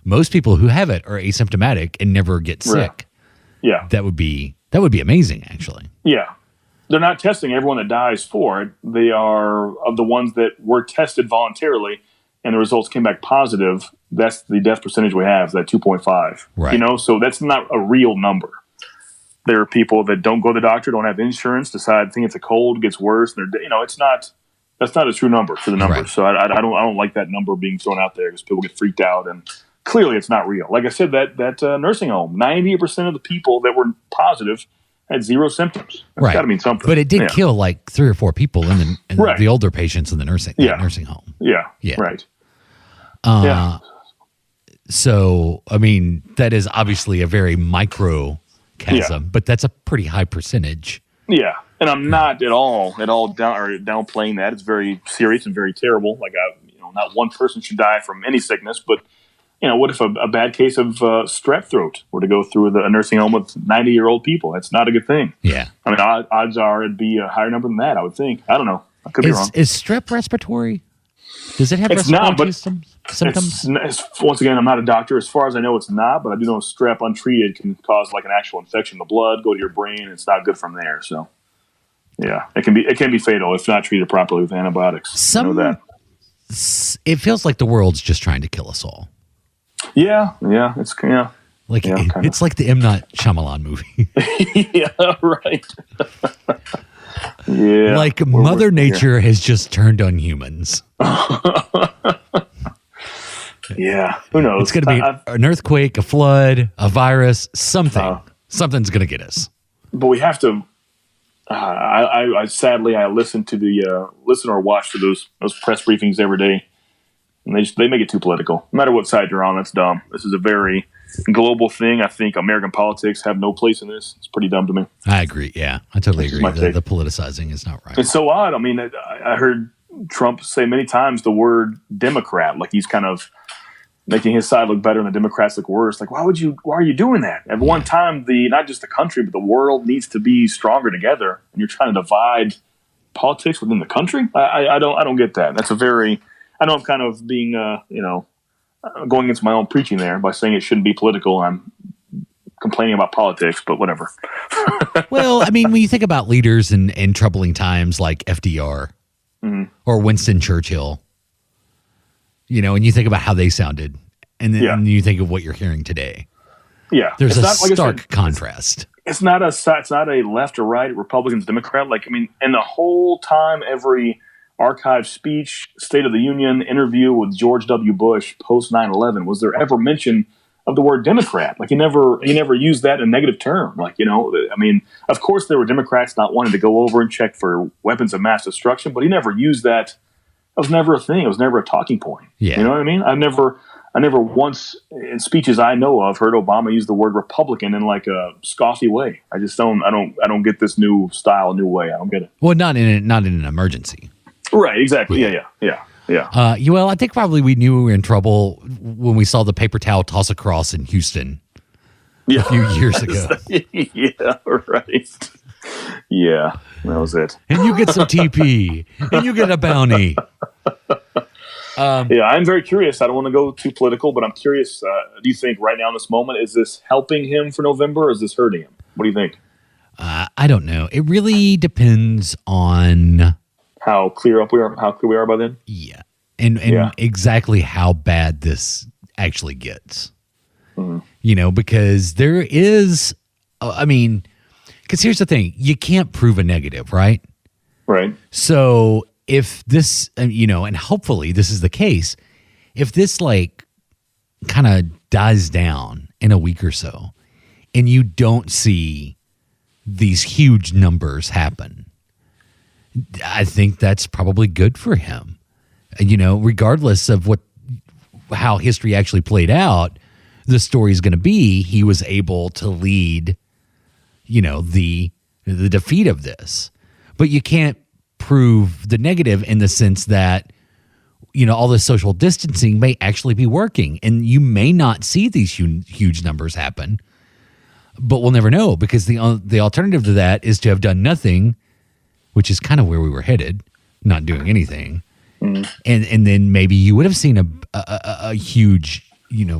most people who have it are asymptomatic and never get sick. Yeah. That would be amazing, actually. Yeah. They're not testing everyone that dies for it. They are of the ones that were tested voluntarily and the results came back positive. That's the death percentage we have, that 2.5. Right. So that's not a real number. There are people that don't go to the doctor, don't have insurance, think it's a cold, gets worse. That's not a true number for the numbers. Right. So I don't like that number being thrown out there because people get freaked out and clearly it's not real. Like I said, that nursing home, 90% of the people that were positive had zero symptoms. That's got to mean something. But it did kill like 3 or 4 people in the older patients in the nursing home. Yeah. Right. So, I mean, that is obviously a very micro chasm, but that's a pretty high percentage. Yeah. And I'm not at all downplaying that. It's very serious and very terrible. Like, not one person should die from any sickness, but what if a bad case of strep throat were to go through a nursing home with 90-year-old people? That's not a good thing. Yeah. I mean, odds are it'd be a higher number than that, I would think. I don't know. I could be wrong. Is strep respiratory? Does it have respiratory symptoms? Once again, I'm not a doctor. As far as I know, it's not, but I do know strep untreated can cause like an actual infection in the blood, go to your brain, and it's not good from there. So, yeah, it can be fatal if not treated properly with antibiotics. I know that. It feels like the world's just trying to kill us all. Yeah, it's it's like the M. Night Shyamalan movie. Yeah, right. Yeah, like Mother Nature has just turned on humans. Yeah, who knows? It's going to be an earthquake, a flood, a virus, something. Something's going to get us. But we have to. I sadly listen to listen or watch to those press briefings every day. And they make it too political. No matter what side you're on, that's dumb. This is a very global thing. I think American politics have no place in this. It's pretty dumb to me. I agree. Yeah, I totally agree. The politicizing is not right. It's so odd. I mean, I heard Trump say many times the word Democrat, like he's kind of making his side look better and the Democrats look worse. Like, why are you doing that? At one time, not just the country, but the world needs to be stronger together, and you're trying to divide politics within the country. I don't get that. That's I know I'm kind of being, going against my own preaching there by saying it shouldn't be political. I'm complaining about politics, but whatever. Well, I mean, when you think about leaders in troubling times like FDR or Winston Churchill, and you think about how they sounded, and then you think of what you're hearing today. Yeah, there's a stark contrast. It's not a left or right, Republicans, Democrat. And the whole time, every archived speech, State of the Union interview with George W. Bush post 9/11, was there ever mention of the word Democrat? He never used that in a negative term. Of course there were Democrats not wanting to go over and check for weapons of mass destruction, but he never used that. That was never a thing. It was never a talking point. Yeah. You know what I mean? I never once in speeches I know of heard Obama use the word Republican in like a scoffy way. I don't get this new style, new way. I don't get it. Well, not in an emergency. Right, exactly. Yeah. Well, I think probably we knew we were in trouble when we saw the paper towel toss across in Houston a few years ago. Yeah, right. Yeah, that was it. And you get some TP, and you get a bounty. I'm very curious. I don't want to go too political, but I'm curious. Do you think right now in this moment, is this helping him for November, or is this hurting him? What do you think? I don't know. It really depends on how clear we are by then. Yeah. And exactly how bad this actually gets. Because there is, because here's the thing, you can't prove a negative, right? Right. So if this, and hopefully this is the case, if this kind of dies down in a week or so, and you don't see these huge numbers happen, I think that's probably good for him. Regardless of how history actually played out, the story is going to be he was able to lead, the defeat of this. But you can't prove the negative in the sense that, all this social distancing may actually be working, and you may not see these huge numbers happen. But we'll never know, because the alternative to that is to have done nothing, which is kind of where we were headed, not doing anything. And then maybe you would have seen a huge,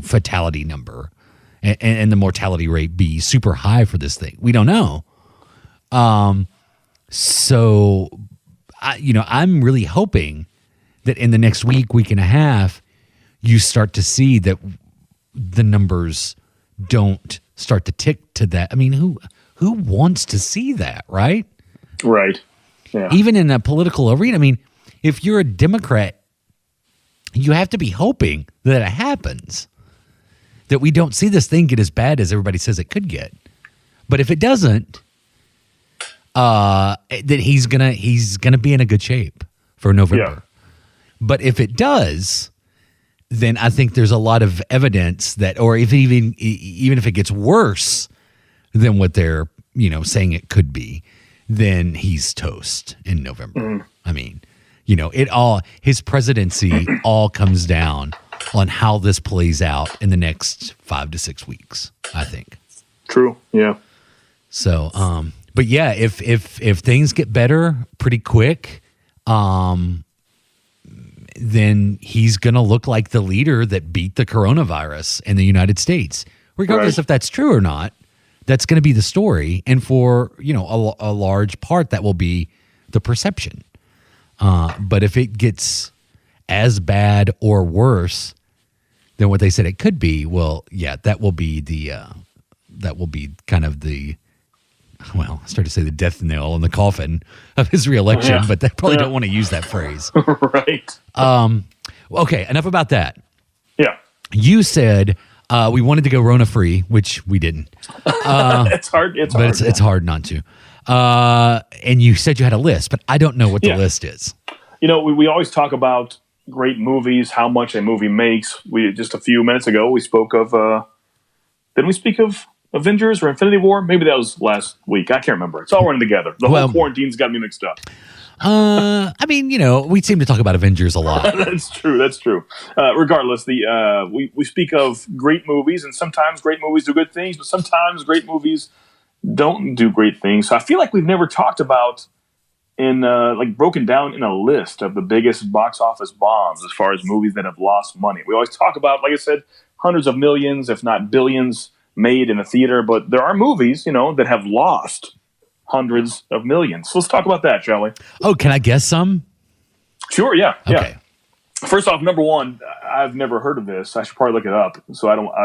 fatality number and the mortality rate be super high for this thing. We don't know. So, I'm really hoping that in the next week and a half, you start to see that the numbers don't start to tick to that. Who wants to see that, right? Right. Yeah. Even in a political arena, if you're a Democrat, you have to be hoping that it happens, that we don't see this thing get as bad as everybody says it could get. But if it doesn't, then he's gonna be in a good shape for November. Yeah. But if it does, then I think there's a lot of evidence that, or if even if it gets worse than what they're saying it could be, then he's toast in November. His presidency all comes down on how this plays out in the next 5 to 6 weeks, I think. True. Yeah. So, but yeah, if things get better pretty quick, then he's going to look like the leader that beat the coronavirus in the United States, regardless if that's true or not. That's going to be the story. And for, a large part, that will be the perception. But if it gets as bad or worse than what they said it could be, well, yeah, that will be kind of the, well, I started to say the death nail in the coffin of his reelection, but they probably don't want to use that phrase. Right. Okay, enough about that. Yeah. You said we wanted to go Rona free, which we didn't. It's hard. It's hard not to. And you said you had a list, but I don't know what the list is. We always talk about great movies, how much a movie makes. Just a few minutes ago, we spoke of, didn't we speak of Avengers or Infinity War? Maybe that was last week. I can't remember. It's all running together. The whole quarantine's got me mixed up. I mean, we seem to talk about Avengers a lot. That's true. Regardless, we speak of great movies, and sometimes great movies do good things, but sometimes great movies don't do great things. So I feel like we've never talked about broken down in a list of the biggest box office bombs as far as movies that have lost money. We always talk about, like I said, hundreds of millions, if not billions, made in a theater, but there are movies, that have lost hundreds of millions. So let's talk about that, shall we? Oh, can I guess some? Sure, yeah. Okay. Yeah. First off, number one, I've never heard of this. I should probably look it up. So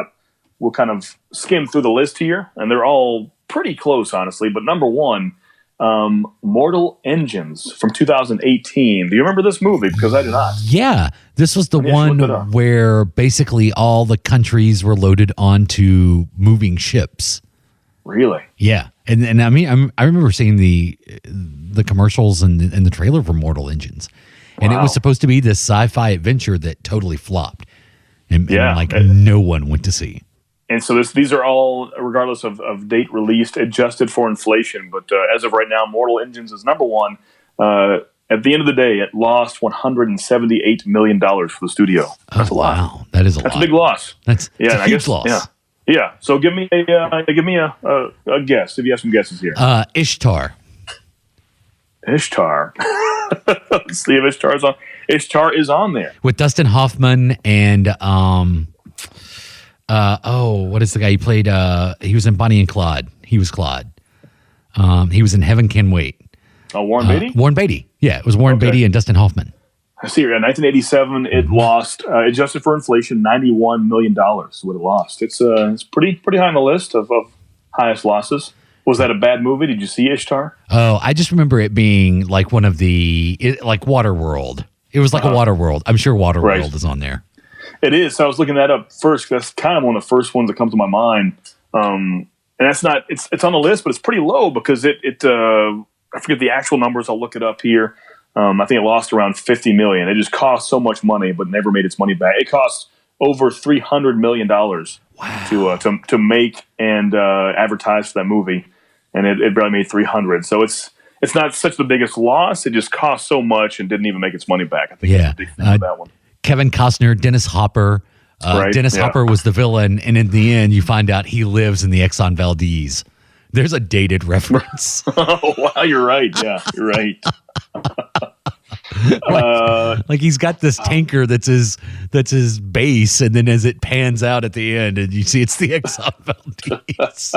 we'll kind of skim through the list here, and they're all pretty close, honestly. But number one, Mortal Engines from 2018. Do you remember this movie? Because I do not. Yeah, this was the one where basically all the countries were loaded onto moving ships. Really? Yeah, and I mean, I remember seeing the commercials and the trailer for Mortal Engines, and it was supposed to be this sci-fi adventure that totally flopped, and no one went to see. And so these are all, regardless of date released, adjusted for inflation. But as of right now, Mortal Engines is number one. At the end of the day, it lost $178 million for the studio. That's a lot. Wow, that is a lot. That's a big loss. That's a huge loss. Yeah. So give me a guess if you have some guesses here. Ishtar. Ishtar. Let's see if Ishtar's on. Ishtar is on there With Dustin Hoffman and what is the guy he played? He was in Bonnie and Clyde. He was Clyde. He was in Heaven Can Wait. Oh, Warren Beatty? Warren Beatty. Yeah, it was Warren Beatty and Dustin Hoffman. I see here. In 1987, it lost, adjusted for inflation, $91 million is what it lost. It's pretty high on the list of highest losses. Was that a bad movie? Did you see Ishtar? Oh, I just remember it being like one of like Waterworld. It was like a Waterworld. I'm sure Waterworld is on there. It is. So I was looking that up first. That's kind of one of the first ones that comes to my mind. And that's not. It's on the list, but it's pretty low because it. I forget the actual numbers. I'll look it up here. I think it lost around $50 million. It just cost so much money, but never made its money back. It cost over $300 million to make and advertise for that movie, and it barely made 300. So it's not such the biggest loss. It just cost so much and didn't even make its money back. I think that's the big thing with that one. Kevin Costner, Dennis Hopper. Dennis Hopper was the villain, and in the end, you find out he lives in the Exxon Valdez. There's a dated reference. Oh, wow, you're right. Yeah, you're right. like he's got this tanker that's his base, and then as it pans out at the end, and you see it's the Exxon Valdez.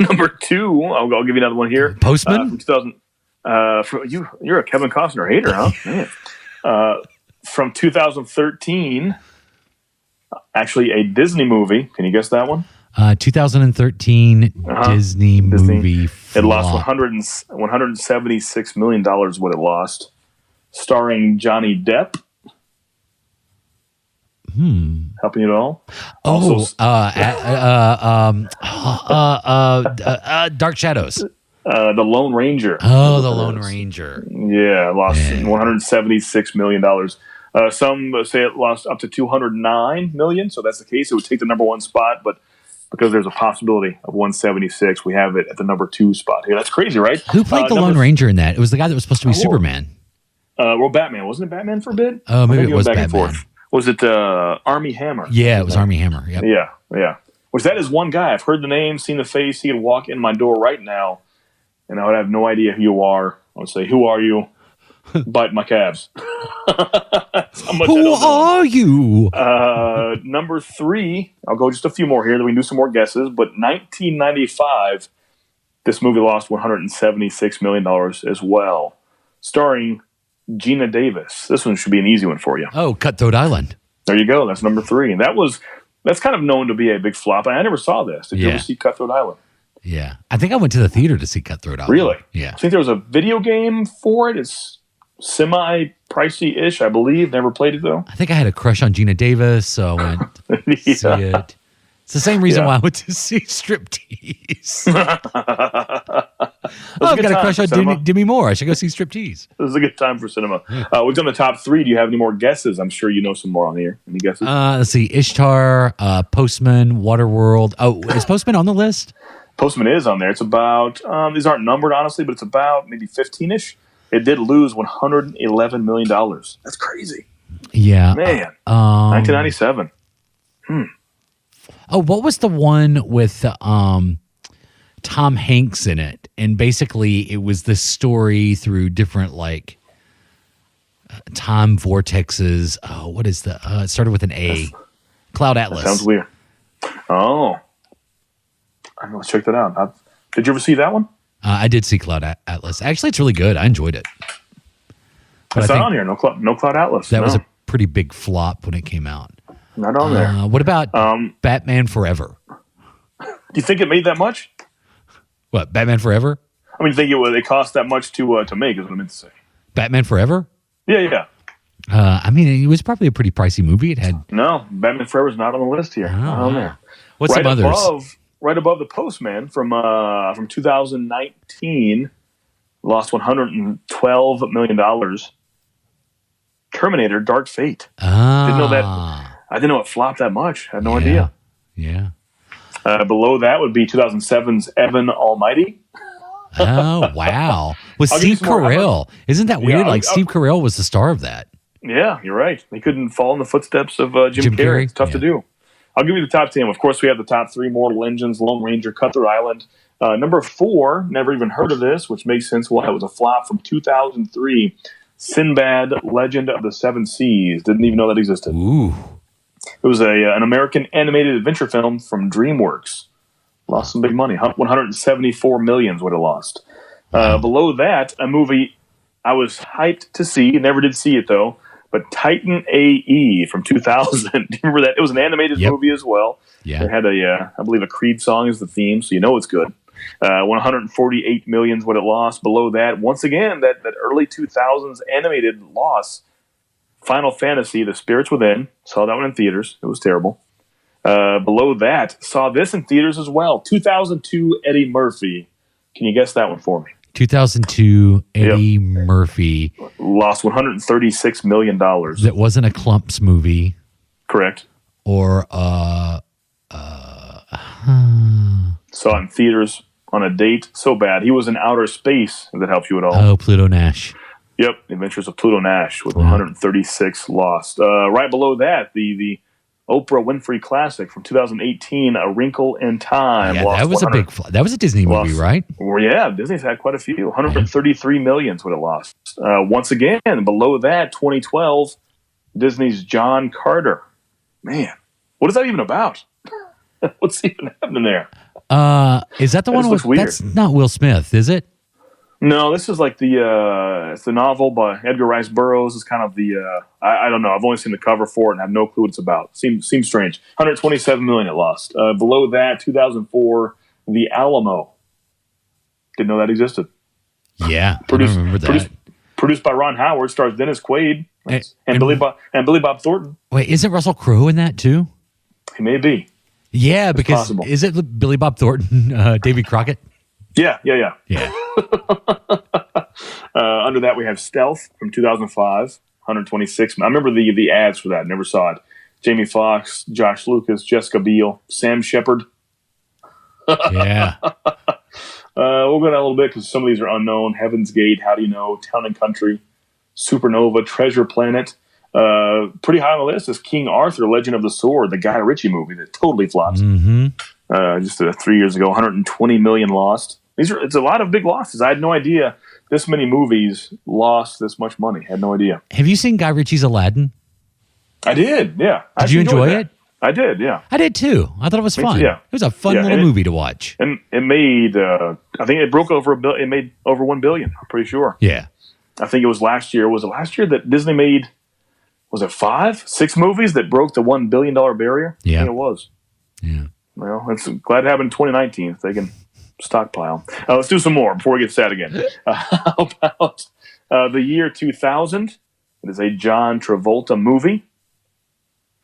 Number two, I'll give you another one here. Postman? From 2000. You're a Kevin Costner hater, huh? Man. From 2013, actually a Disney movie. Can you guess that one? 2013 Disney movie. It lost $176 million. What it lost, starring Johnny Depp. Helping you at all? Dark Shadows. The Lone Ranger. Oh, the Lone Ranger. Yeah, lost $176 million. Some say it lost up to $209 million. So that's the case. It would take the number one spot, but because there's a possibility of 176, we have it at the number two spot here. That's crazy, right? Who played the Lone Ranger in that? It was the guy that was supposed to be Superman. Well, Batman. Wasn't it Batman for a bit? Oh, maybe it was Batman. Was it Armie Hammer? Yeah, it was Armie Hammer. Yep. Yeah. Which that is one guy. I've heard the name, seen the face. He could walk in my door right now, and I would have no idea who you are. I would say, "Who are you?" Bite my calves. Who are you? Number three. I'll go just a few more here. Then we can do some more guesses. But 1995, this movie lost $176 million as well, starring Gina Davis. This one should be an easy one for you. Oh, Cutthroat Island. There you go. That's number three, and that's kind of known to be a big flop. I never saw this. Did you ever see Cutthroat Island? Yeah, I think I went to the theater to see Cutthroat Island. Really? Yeah. I think there was a video game for it. It's semi-pricey-ish, I believe. Never played it, though. I think I had a crush on Gina Davis, so I went to see it. It's the same reason why I went to see Striptease. I've got a crush on Demi Moore. I should go see Striptease. This is a good time for cinema. We've done the top three. Do you have any more guesses? I'm sure you know some more on here. Any guesses? Let's see. Ishtar, Postman, Waterworld. Oh, is Postman on the list? Postman is on there. It's about, these aren't numbered, honestly, but it's about maybe 15-ish. It did lose $111 million. That's crazy. Yeah. Man. 1997. Oh, what was the one with Tom Hanks in it? And basically it was this story through different like time vortexes. Oh, what is the it started with an A. Cloud Atlas. That sounds weird. Oh. Let's check that out. Did you ever see that one? I did see Cloud Atlas. Actually, it's really good. I enjoyed it. But It's not on here. No Cloud Atlas. That was a pretty big flop when it came out. Not on there. What about Batman Forever? Do you think it made that much? What, Batman Forever? I mean, you think it cost that much to make, is what I meant to say. Batman Forever? Yeah. I mean, it was probably a pretty pricey movie. It had Batman Forever is not on the list here. Not on there. What's some others? Right above the Postman from 2019, lost $112 million. Terminator: Dark Fate. Didn't know that. I didn't know it flopped that much. I had no idea. Yeah. Below that would be 2007's Evan Almighty. Oh, wow. With Steve Carell. Isn't that weird? Steve Carell was the star of that. Yeah, you're right. They couldn't follow in the footsteps of Jim Carrey. It's tough to do. I'll give you the top 10. Of course, we have the top 3: Mortal Engines, Lone Ranger, Cutthroat Island. Number 4, never even heard of this, which makes sense why it was a flop, from 2003. Sinbad, Legend of the Seven Seas. Didn't even know that existed. Ooh. It was an American animated adventure film from DreamWorks. Lost some big money. $174 million is what it lost. Below that, a movie I was hyped to see. Never did see it, though. But Titan A.E. from 2000. Do you remember that? It was an animated movie as well. Yeah. It had I believe, a Creed song as the theme, so you know it's good. $148 million is what it lost. Below that, once again, that early 2000s animated loss, Final Fantasy: The Spirits Within. Saw that one in theaters. It was terrible. Below that, saw this in theaters as well. 2002, Eddie Murphy. Can you guess that one for me? 2002, Eddie Murphy. Lost $136 million. That wasn't a Clumps movie. Correct. Or, saw it in theaters on a date. So bad. He was in outer space, if that helps you at all. Oh, Pluto Nash. Yep, The Adventures of Pluto Nash with 136 lost. Right below that, the Oprah Winfrey classic from 2018, A Wrinkle in Time. Yeah, that was that was a Disney movie, right? Well, yeah, Disney's had quite a few. $133 million is what it lost. Once again, below that, 2012, Disney's John Carter. Man, what is that even about? What's even happening there? Is that the one with? That's not Will Smith, is it? No, this is like it's the novel by Edgar Rice Burroughs. It's kind of the I don't know. I've only seen the cover for it and have no clue what it's about. Seems strange. $127 million it lost. Below that, 2004, The Alamo. Didn't know that existed. Yeah, I remember that. Produced by Ron Howard, stars Dennis Quaid and Billy Bob Thornton. Wait, isn't Russell Crowe in that too? He may be. Yeah, because is it Billy Bob Thornton, Davy Crockett? Yeah. Under that, we have Stealth from 2005, 126. I remember the ads for that. Never saw it. Jamie Foxx, Josh Lucas, Jessica Biel, Sam Shepard. Yeah. We'll go down a little bit because some of these are unknown. Heaven's Gate, How Do You Know, Town and Country, Supernova, Treasure Planet. Pretty high on the list is King Arthur, Legend of the Sword, the Guy Ritchie movie that totally flopped. Just 3 years ago, $120 million lost. It's a lot of big losses. I had no idea this many movies lost this much money. Had no idea. Have you seen Guy Ritchie's Aladdin? I did, yeah. Did you enjoy it? I did, yeah. I did too. I thought it was fun. Yeah. It was a fun little movie to watch. And it made, I think it broke over it made over $1 billion, I'm pretty sure. Yeah. I think it was last year. Was it last year that Disney made, was it 6 movies that broke the $1 billion barrier? Yeah. I think it was. Yeah. Well, it's glad it happened in 2019 if they can stockpile. Let's do some more before we get sad again. How about the year 2000? It is a John Travolta movie.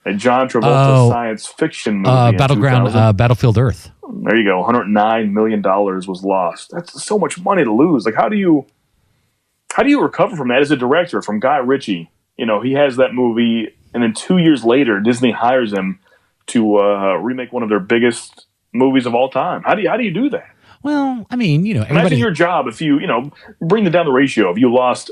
A John Travolta science fiction movie. Battlefield Earth. There you go. $109 million was lost. That's so much money to lose. Like, how do you recover from that as a director, from Guy Ritchie? You know, he has that movie, and then 2 years later, Disney hires him to remake one of their biggest movies of all time. How do you do that? Well, I mean, Imagine everybody. your job if you bring down the ratio. If you lost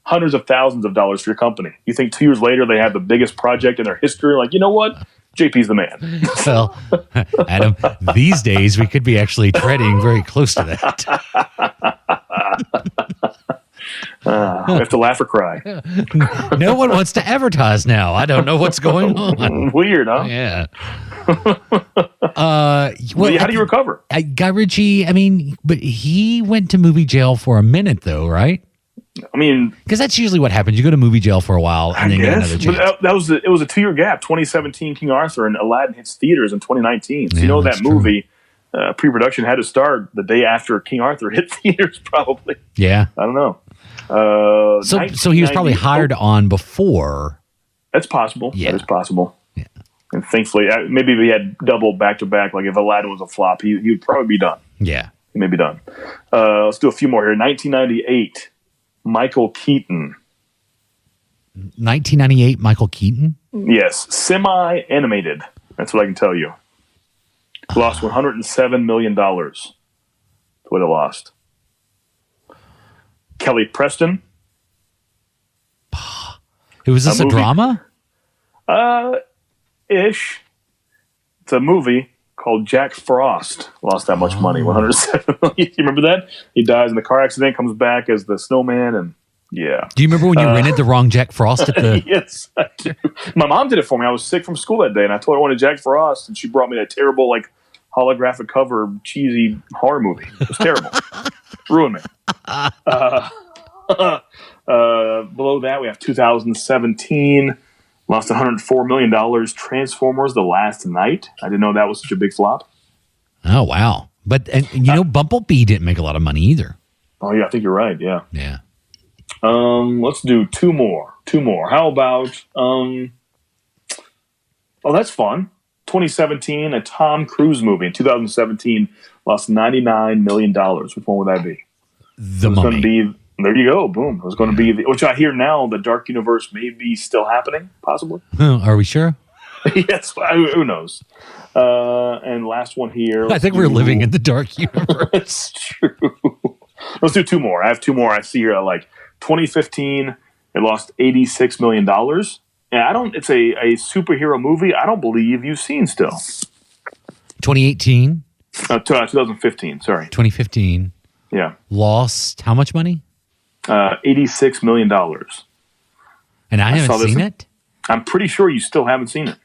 hundreds of thousands of dollars for your company, you think 2 years later they have the biggest project in their history? Like, you know what? JP's the man. Well, Adam, these days we could be actually treading very close to that. We have to laugh or cry. No one wants to advertise now. I don't know what's going on. Weird, huh? Yeah. Well, how do you recover? Guy Ritchie, I mean, but he went to movie jail for a minute, though, right? I mean, Because that's usually what happens. You go to movie jail for a while and then get another chance. But it was a 2-year gap. 2017 King Arthur and Aladdin hits theaters in 2019. So Yeah, that that's true. movie pre-production had to start the day after King Arthur hit theaters. Probably. Yeah. I don't know. So he was probably hired on before. That's possible. Yeah. That is possible. Yeah. And thankfully, maybe if he had double back-to-back, like if Aladdin was a flop, he would probably be done. Yeah. He may be done. Let's do a few more here. 1998, Michael Keaton. 1998, Michael Keaton. Yes, semi-animated. That's what I can tell you. Lost $107 million. That's what it lost. Kelly Preston. Was this a movie. drama? Ish. It's a movie called Jack Frost. Lost that much money, $107 million. You remember that? He dies in a car accident, comes back as the snowman, and yeah. Do you remember when you rented the wrong Jack Frost at the... Yes, I do. My mom did it for me. I was sick from school that day, and I told her I wanted Jack Frost, and she brought me that terrible, holographic cover, cheesy horror movie. It was terrible. Ruined me. Below that, we have 2017. Lost $104 million. Transformers: The Last Night. I didn't know that was such a big flop. Oh, wow. But, Bumblebee didn't make a lot of money either. Oh, yeah, I think you're right. Yeah. Yeah. Let's do two more. How about, that's fun. 2017, a Tom Cruise movie. In 2017, lost $99 million. Which one would that be? The It was going Mummy. to be, there you go, boom. It was going to be, which I hear now, the Dark Universe may be still happening, possibly. Are we sure? Yes, who knows? And last one here. I think we're living in the dark universe. That's true. Let's do two more. I have two more. I see here, 2015, it lost $86 million. And it's a superhero movie I don't believe you've seen still. 2018, 2015, sorry. 2015, Yeah. lost how much money? $86 million. And I saw haven't this seen in- it? I'm pretty sure you still haven't seen it.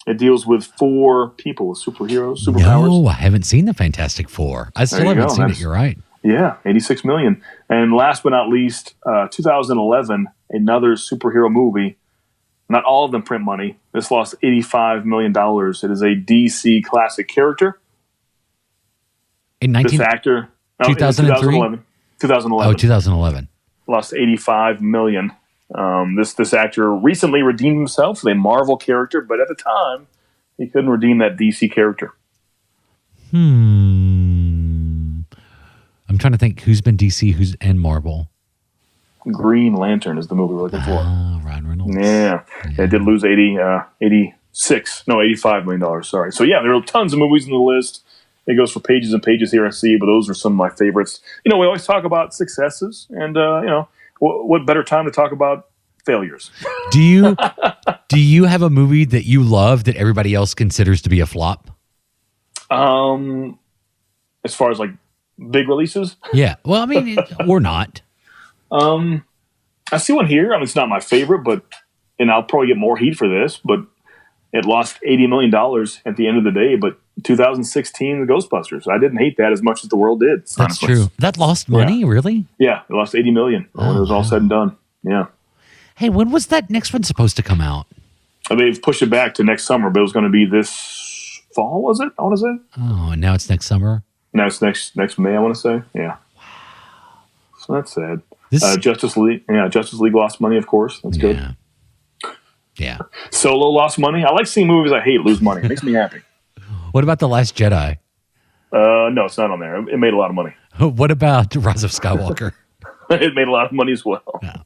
It deals with 4 people with superpowers. No, I haven't seen the Fantastic Four. I still There you haven't go. seen it. That's- You're right. Yeah, $86 million. And last but not least, 2011, another superhero movie. Not all of them print money. This lost $85 million. It is a DC classic character. In This actor, 2003? 2011. 2011. Lost $85 million. This actor recently redeemed himself with a Marvel character, but at the time, he couldn't redeem that DC character. I'm trying to think who's been DC, and Marvel. Green Lantern is the movie we're looking for. Ryan Reynolds. Yeah. It did lose $85 million. Sorry. So, yeah, there are tons of movies on the list. It goes for pages and pages here, I see, but those are some of my favorites. We always talk about successes, and, what better time to talk about failures? Do you have a movie that you love that everybody else considers to be a flop? As far as, big releases? Yeah. Well, I mean, or not. I see one here. It's not my favorite, and I'll probably get more heat for this, but it lost $80 million at the end of the day. But 2016, the Ghostbusters. I didn't hate that as much as the world did. That's honestly. true. That lost money, really? Yeah, it lost $80 million when it was all said and done. Yeah. Hey, when was that next one supposed to come out? They've pushed it back to next summer, but it was going to be this fall, was it? I want to say. Oh, and now it's next summer? Now it's next May, I want to say. Yeah. Wow. So that's sad. This, Justice League. Yeah, Justice League lost money, of course. That's good. Yeah. Solo lost money. I like seeing movies I hate lose money. It makes me happy. What about The Last Jedi? No, it's not on there. It made a lot of money. What about Rise of Skywalker? It made a lot of money as well. Yeah.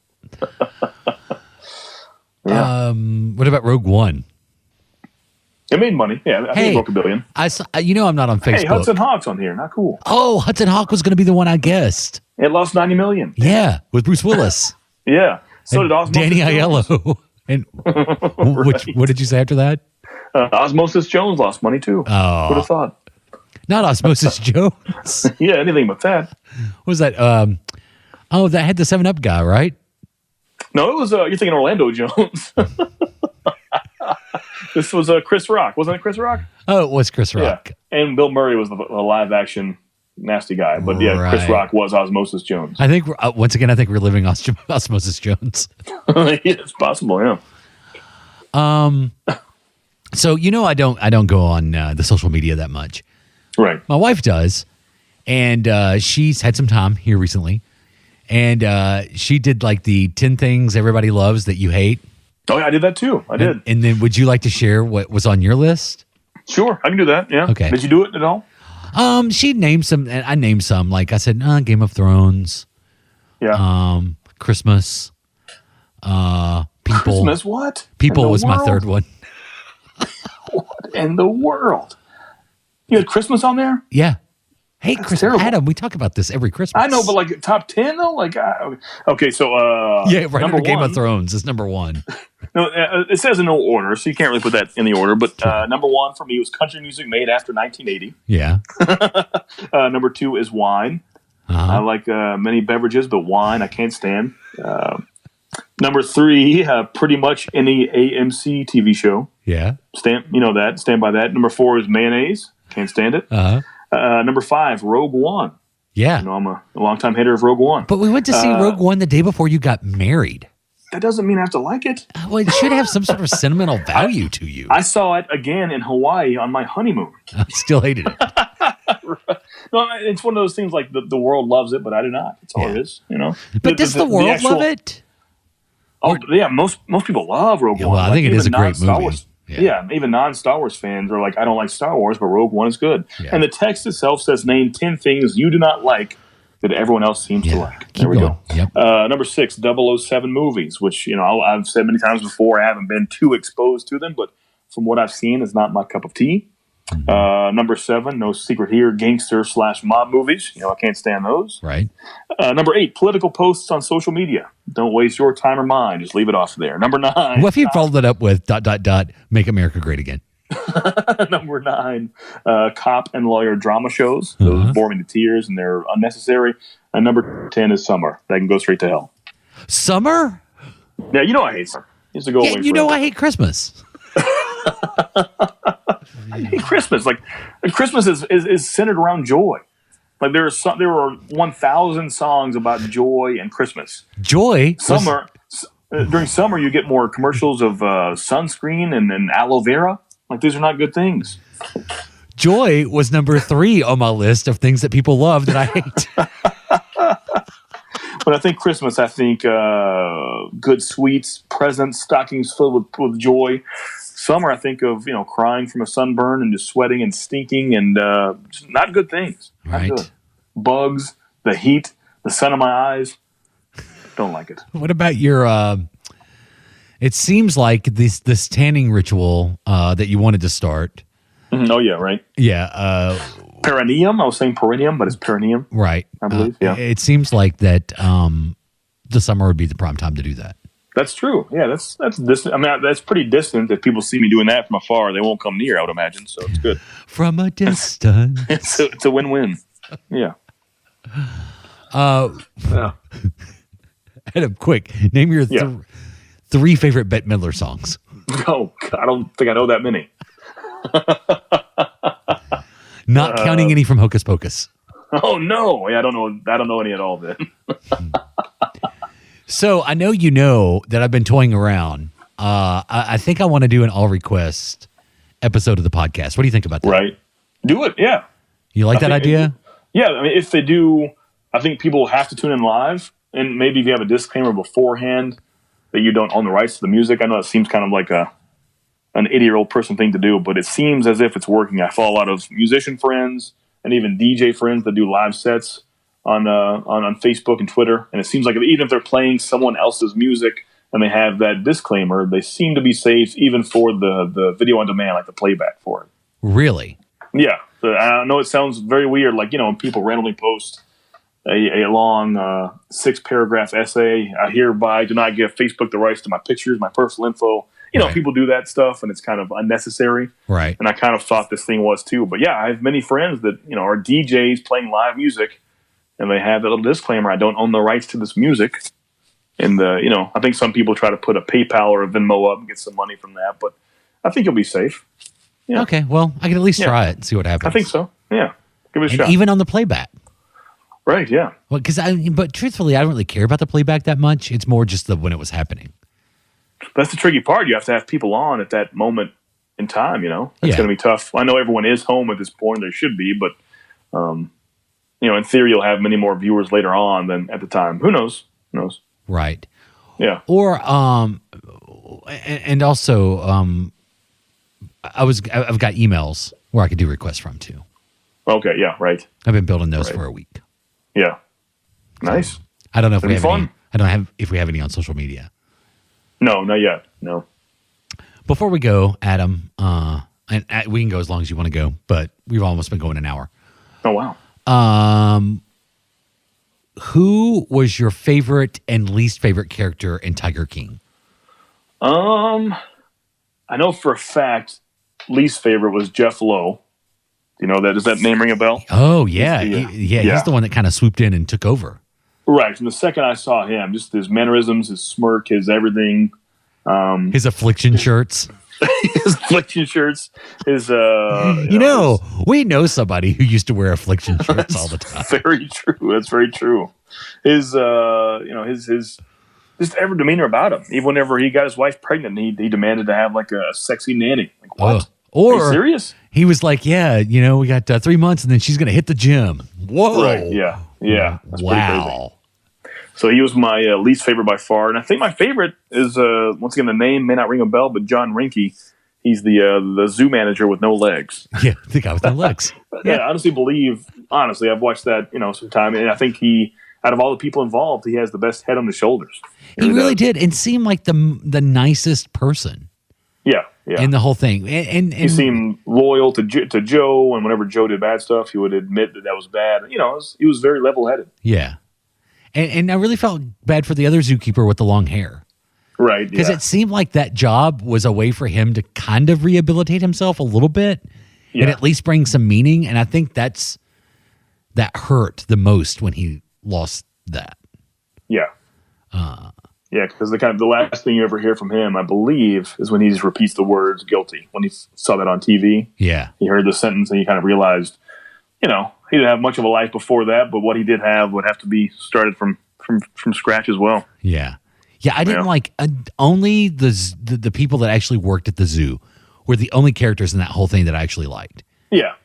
What about Rogue One? It made money. Yeah, I think it broke $1 billion. I'm not on Facebook. Hey, Hudson Hawk's on here. Not cool. Oh, Hudson Hawk was going to be the one I guessed. It lost $90 million. Yeah, with Bruce Willis. Yeah. So did Osmosis Danny Jones. Aiello. And what did you say after that? Osmosis Jones lost money too. Oh. Would have thought. Not Osmosis Jones. Yeah, anything but that. What was that? That had the 7-Up guy, right? No, it was, you're thinking Orlando Jones. This was Chris Rock. Wasn't it Chris Rock? Oh, it was Chris Rock. Yeah. And Bill Murray was the live action nasty guy. But yeah, Chris Rock was Osmosis Jones. I think, once again, we're living Osmosis Jones. Yeah, it's possible, yeah. So, I don't go on the social media that much. Right. My wife does. And she's had some time here recently. And she did like the 10 things everybody loves that you hate. Oh, yeah, I did that too. I did. And then would you like to share what was on your list? Sure, I can do that. Yeah. Okay. Did you do it at all? She named some, and I named some. Like I said, Game of Thrones. Yeah. Christmas. People. Christmas, what? People was my third one. What in the world? You had Christmas on there? Yeah. Hey, Chris, terrible. Adam, we talk about this every Christmas. I know, but like top 10 though? Like, okay, so yeah, right under Game one, of Thrones is number one. No, it says in no order, so you can't really put that in the order. But number one for me was country music made after 1980. Yeah. Number two is wine. I like many beverages, but wine I can't stand. Number three, pretty much any AMC TV show. Yeah. Stand by that. Number four is mayonnaise. Can't stand it. Number five, Rogue One. Yeah. I'm a longtime hater of Rogue One. But we went to see Rogue One the day before you got married. That doesn't mean I have to like it. Well, it should have some sort of sentimental value to you. I saw it again in Hawaii on my honeymoon. I still hated it. No, it's one of those things like the world loves it, but I do not. That's all it is, But does the world love it? Oh, yeah, most people love Rogue One. Well, I think it is a great movie. Wars, yeah, even non-Star Wars fans are like, I don't like Star Wars, but Rogue One is good. Yeah. And the text itself says, name 10 things you do not like that everyone else seems to like. There we go. Yep. Number 6, 007 movies, which, I've said many times before, I haven't been too exposed to them, but from what I've seen, is not my cup of tea. Mm-hmm. Number 7, no secret here, gangster/mob movies. I can't stand those. Right. Number 8, political posts on social media. Don't waste your time or mine. Just leave it off there. Number 9. What if you followed it up with ... Make America Great Again? Number 9, cop and lawyer drama shows. Those bore me to tears and they're unnecessary. And number 10 is summer. That can go straight to hell. Summer? Yeah, I hate summer. It used to go away forever. I hate Christmas. I hate Christmas. Like, Christmas is centered around joy. Like there were 1,000 songs about joy and Christmas. Joy. During summer, you get more commercials of sunscreen and aloe vera. Like these are not good things. Joy was number 3 on my list of things that people love that I hate. But I think Christmas. I think good sweets, presents, stockings filled with joy. Summer, I think of crying from a sunburn and just sweating and stinking and just not good things. Right. Not good. Bugs, the heat, the sun in my eyes. Don't like it. What about your? It seems like this tanning ritual that you wanted to start. Mm-hmm. Oh yeah, right. Yeah. Perineum. I was saying perineum, but it's perineum. Right. I believe. Yeah. It seems like that the summer would be the prime time to do that. That's true. Yeah, that's distant. I mean, that's pretty distant. If people see me doing that from afar, they won't come near, I would imagine. So it's good. From a distance. It's a win-win. Yeah. Adam, quick, name your 3 favorite Bette Midler songs. Oh, I don't think I know that many. Not counting any from Hocus Pocus. Oh no! Yeah, I don't know any at all. Then. So I know that I've been toying around. I think I want to do an all request episode of the podcast. What do you think about that? Right. Do it. Yeah. You like that idea? Yeah. I mean, if they do, I think people have to tune in live. And maybe if you have a disclaimer beforehand that you don't own the rights to the music. I know it seems kind of like an 80-year-old person thing to do, but it seems as if it's working. I follow a lot of musician friends and even DJ friends that do live sets on Facebook and Twitter, and it seems like even if they're playing someone else's music and they have that disclaimer, they seem to be safe even for the video on demand, like the playback for it. Really? Yeah. So I know it sounds very weird, like, when people randomly post a long 6-paragraph essay, I hereby do not give Facebook the rights to my pictures, my personal info. Right. People do that stuff, and it's kind of unnecessary. Right. And I kind of thought this thing was too. But yeah, I have many friends that, are DJs playing live music, and they have that little disclaimer, I don't own the rights to this music. And, I think some people try to put a PayPal or a Venmo up and get some money from that, but I think you'll be safe. Yeah. Okay, well, I can at least try it and see what happens. I think so. Yeah. Give it a and shot. even on the playback. Right, yeah. Well, but truthfully, I don't really care about the playback that much. It's more just when it was happening. That's the tricky part. You have to have people on at that moment in time, It's Yeah. going to be tough. I know everyone is home at this point. They should be, but, in theory, you'll have many more viewers later on than at the time. Who knows? Who knows? Right. Yeah. Or, and also, I've got emails where I could do requests from too. Okay, yeah, right. I've been building those for a week. Yeah. Nice. I don't know if That'd we be have any. fun. I don't have if we have any on social media. No, not yet. No. Before we go, Adam, and we can go as long as you want to go, but we've almost been going an hour. Oh, wow. Who was your favorite and least favorite character in Tiger King? I know for a fact, least favorite was Jeff Lowe. Do you know that? Does that name ring a bell? Oh yeah, Yeah. He's the one that kind of swooped in and took over. Right. From the second I saw him, just his mannerisms, his smirk, his everything. His affliction shirts. His affliction shirts. His We know somebody who used to wear affliction shirts all the time. very true. That's very true. His his just every demeanor about him. Even whenever he got his wife pregnant, he demanded to have like a sexy nanny. Like what? Or are you serious? He was like, "Yeah, we got 3 months, and then she's going to hit the gym." Whoa! Right? Yeah. That's pretty crazy. Wow. So he was my least favorite by far, and I think my favorite is once again the name may not ring a bell, but John Rinke. He's the zoo manager with no legs. Yeah, the guy with no legs. Yeah, I honestly, I've watched that some time, and I think out of all the people involved, he has the best head on the shoulders. He really did, and seemed like the nicest person. Yeah. In the whole thing, and he seemed loyal to Joe, and whenever Joe did bad stuff, he would admit that was bad. He was very level-headed. Yeah, and I really felt bad for the other zookeeper with the long hair. Right, because it seemed like that job was a way for him to kind of rehabilitate himself a little bit, and at least bring some meaning. And I think that hurt the most when he lost that. Yeah. Because the last thing you ever hear from him, I believe, is when he just repeats the words "guilty." When he saw that on TV, he heard the sentence and he kind of realized, he didn't have much of a life before that, but what he did have would have to be started from scratch as well. Yeah. I didn't like only the people that actually worked at the zoo were the only characters in that whole thing that I actually liked. Yeah.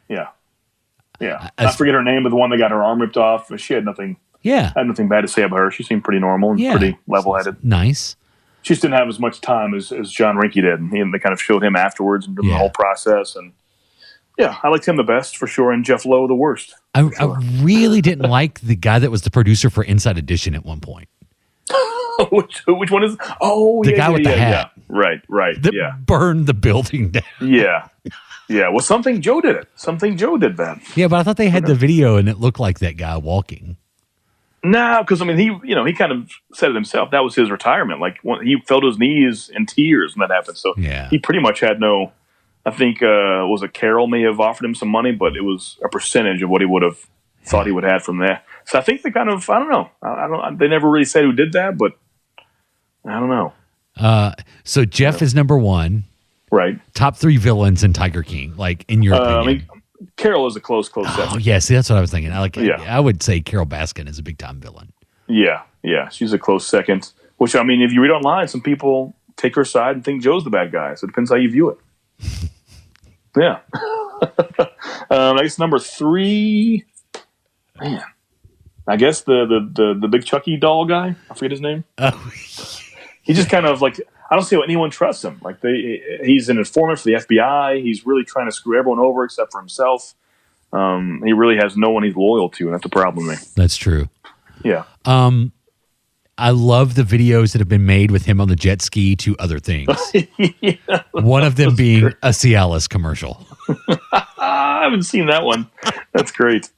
I forget her name, but the one that got her arm ripped off, she had nothing. Yeah. I had nothing bad to say about her. She seemed pretty normal and pretty level-headed. Nice. She just didn't have as much time as John Rinke did. And they kind of showed him afterwards and the whole process. And I liked him the best for sure, and Jeff Lowe the worst. I really didn't like the guy that was the producer for Inside Edition at one point. Which one is? Oh, the guy with the hat. Yeah. Right. That burned the building down. Yeah. Well, Something Joe did it. Something Joe did that. Yeah, but I thought they had the video and it looked like that guy walking. No, because he kind of said it himself. That was his retirement. Like he fell to his knees in tears when that happened. So he pretty much had no. I think was it Carol may have offered him some money, but it was a percentage of what he would have thought he would have from there. So I think they kind of I don't know. They never really said who did that, but I don't know. So Jeff is number one. Right. Top 3 villains in Tiger King, like in your opinion. I mean, Carol is a close second. Oh, yeah. See, that's what I was thinking. I would say Carol Baskin is a big time villain. Yeah. She's a close second. Which, I mean, if you read online, some people take her side and think Joe's the bad guy. So it depends how you view it. Yeah. I guess number 3, man. I guess the big Chucky doll guy. I forget his name. Oh. He just kind of like, I don't see how anyone trusts him. Like he's an informant for the FBI. He's really trying to screw everyone over except for himself. He really has no one he's loyal to, and that's a problem there. That's true. Yeah. I love the videos that have been made with him on the jet ski to other things. Yeah, One of them being a Cialis commercial. I haven't seen that one. That's great.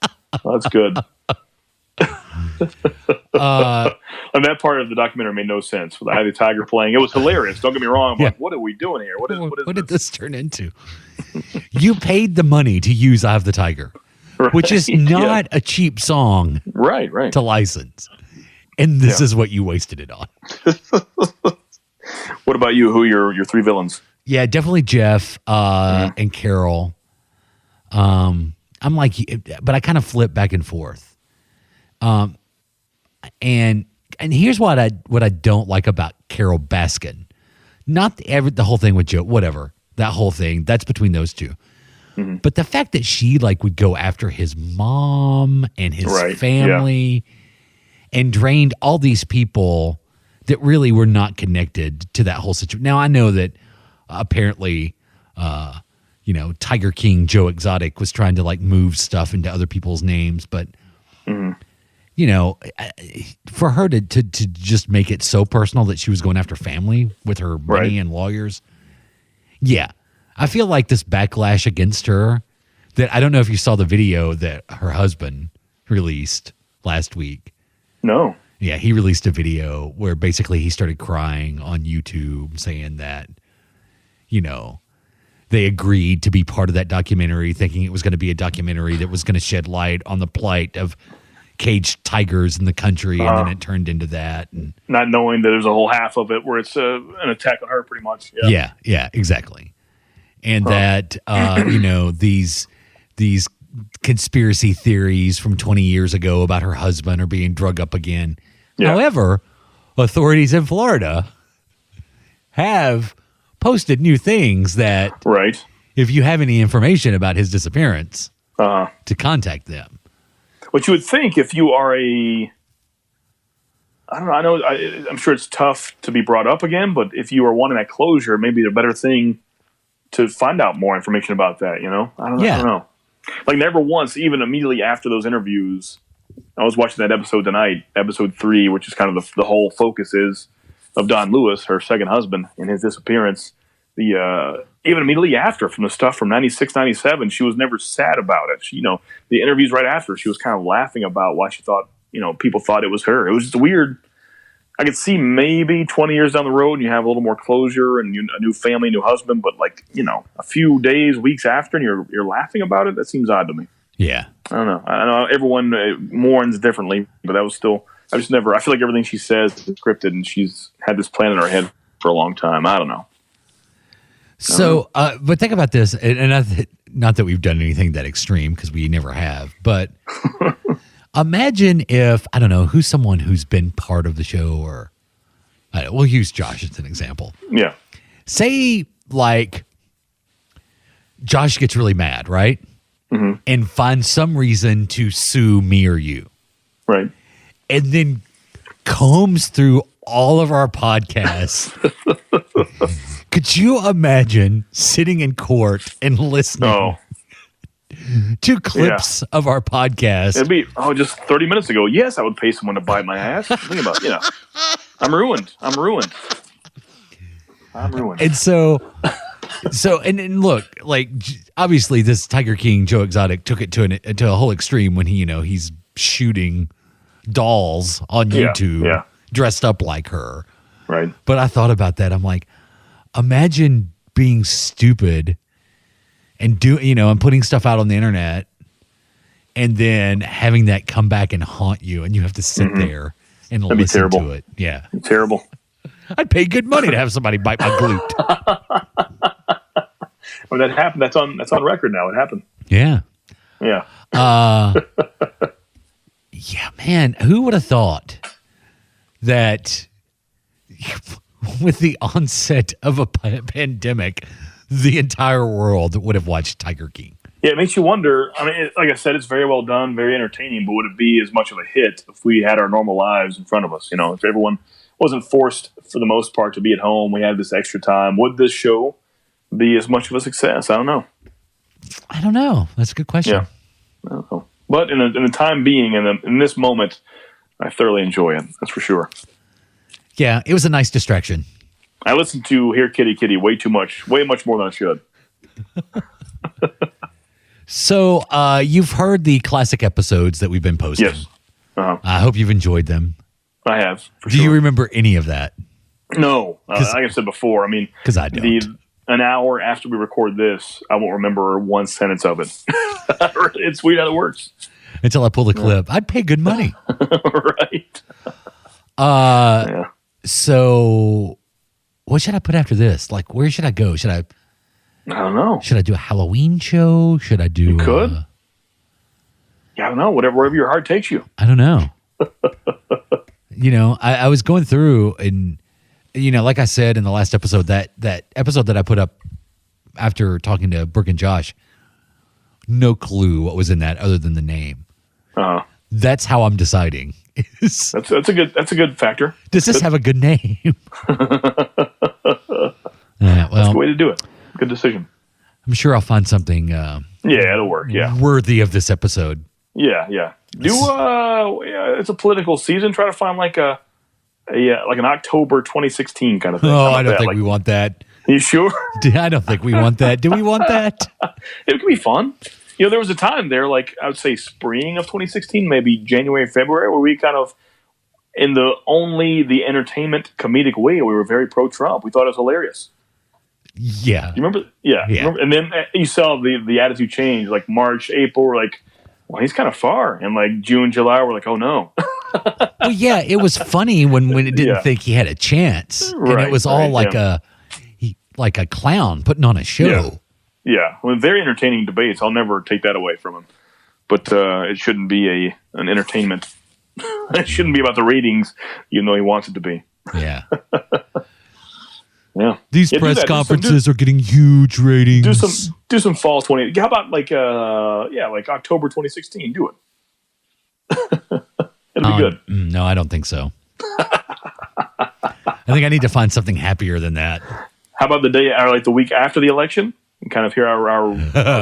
That's good. And that part of the documentary made no sense. With the tiger playing, it was hilarious. Don't get me wrong. I'm like, what are we doing here? What did this turn into? You paid the money to use "I Have the Tiger," which is not a cheap song, right? To license, and this is what you wasted it on. What about you? Who are your three villains? Yeah, definitely Jeff and Carol. I'm like, but I kind of flip back and forth. And here's what I don't like about Carol Baskin. Not the whole thing with Joe, whatever. That whole thing, that's between those two. Mm-hmm. But the fact that she would go after his mom and his family and drained all these people that really were not connected to that whole situation. Now, I know that apparently, Tiger King Joe Exotic was trying to move stuff into other people's names, but for her to just make it so personal that she was going after family with her money and lawyers. Yeah. I feel like this backlash against her that I don't know if you saw the video that her husband released last week. No. Yeah, he released a video where basically he started crying on YouTube saying that, they agreed to be part of that documentary, thinking it was going to be a documentary that was going to shed light on the plight of caged tigers in the country, and then it turned into that. And not knowing that there's a whole half of it where it's an attack on her pretty much. Yeah, exactly. And that, these conspiracy theories from 20 years ago about her husband are being drug up again. Yeah. However, authorities in Florida have posted new things that if you have any information about his disappearance, to contact them. What you would think if you are I'm sure it's tough to be brought up again, but if you are wanting that closure, maybe the better thing to find out more information about that, I don't know. Never once, even immediately after those interviews, I was watching that episode tonight, episode 3, which is kind of the whole focus is of Don Lewis, her second husband, and his disappearance. Even immediately after, from the stuff from 96, 97, she was never sad about it. She, the interviews right after, she was kind of laughing about why she thought, people thought it was her. It was just weird. I could see maybe 20 years down the road and you have a little more closure and a new family, new husband, but a few days, weeks after, and you're laughing about it. That seems odd to me. Yeah. I don't know. I know everyone mourns differently, but that was still, I feel like everything she says is scripted and she's had this plan in her head for a long time. I don't know. So, but think about this, and not that we've done anything that extreme because we never have, but imagine if, I don't know, who's someone who's been part of the show, or we'll use Josh as an example. Yeah. Say, Josh gets really mad, right? Mm-hmm. And finds some reason to sue me or you. Right. And then combs through all of our podcasts. Could you imagine sitting in court and listening to clips of our podcast? It'd be, just 30 minutes ago. Yes, I would pay someone to bite my ass. Think about I'm ruined. And so and look, obviously this Tiger King, Joe Exotic, took it to a whole extreme when he's shooting dolls on YouTube dressed up like her. Right. But I thought about that. I'm like, imagine being stupid and and putting stuff out on the internet and then having that come back and haunt you and you have to sit there and listen to it. Yeah. Terrible. I'd pay good money to have somebody bite my glute. When that happened, that's on record now. It happened. Yeah. Yeah. Yeah, man. Who would have thought that with the onset of a pandemic, the entire world would have watched Tiger King? Yeah, it makes you wonder. I mean, like I said, it's very well done, very entertaining, but would it be as much of a hit if we had our normal lives in front of us? If everyone wasn't forced, for the most part, to be at home, we had this extra time, would this show be as much of a success? I don't know. That's a good question. Yeah. I don't know. But in the time being, in this moment, I thoroughly enjoy it. That's for sure. Yeah, it was a nice distraction. I listen to Here Kitty Kitty way much more than I should. So you've heard the classic episodes that we've been posting. Yes. Uh-huh. I hope you've enjoyed them. I have. Do you remember any of that? No. Like I said before, I mean, because I don't. An hour after we record this, I won't remember one sentence of it. It's weird how it works. Until I pull the clip. I'd pay good money. Right. Yeah. So what should I put after this? Like, where should I go? I don't know. Should I do a Halloween show? Should I do... You could. Yeah, I don't know. Wherever your heart takes you. I don't know. I was going through and, like I said in the last episode, that episode that I put up after talking to Brooke and Josh, no clue what was in that other than the name. That's how I'm deciding. That's a good factor. Does this have a good name? Yeah, well, that's the way to do it. Good decision. I'm sure I'll find something. It'll work. Yeah, worthy of this episode. Yeah. It's a political season. Try to find like an October 2016 kind of thing. Oh, I don't think we want that. You sure? I don't think we want that. Do we want that? It could be fun. There was a time there, like I would say spring of 2016, maybe January, February, where we kind of, in the entertainment comedic way, we were very pro-Trump. We thought it was hilarious. Yeah. You remember? Yeah. Remember? And then you saw the attitude change, like March, April, we're like, well, he's kind of far. And like June, July, we're like, oh no. Well, yeah, it was funny when it didn't think he had a chance. And it was all like a clown putting on a show. Yeah. Well, very entertaining debates. I'll never take that away from him. But it shouldn't be an entertainment. It shouldn't be about the ratings, even though he wants it to be. Yeah. Yeah. These press conferences are getting huge ratings. Do some fall 20. How about like October 2016? Do it. It'll be good. No, I don't think so. I think I need to find something happier than that. How about the day or like the week after the election? And kind of hear our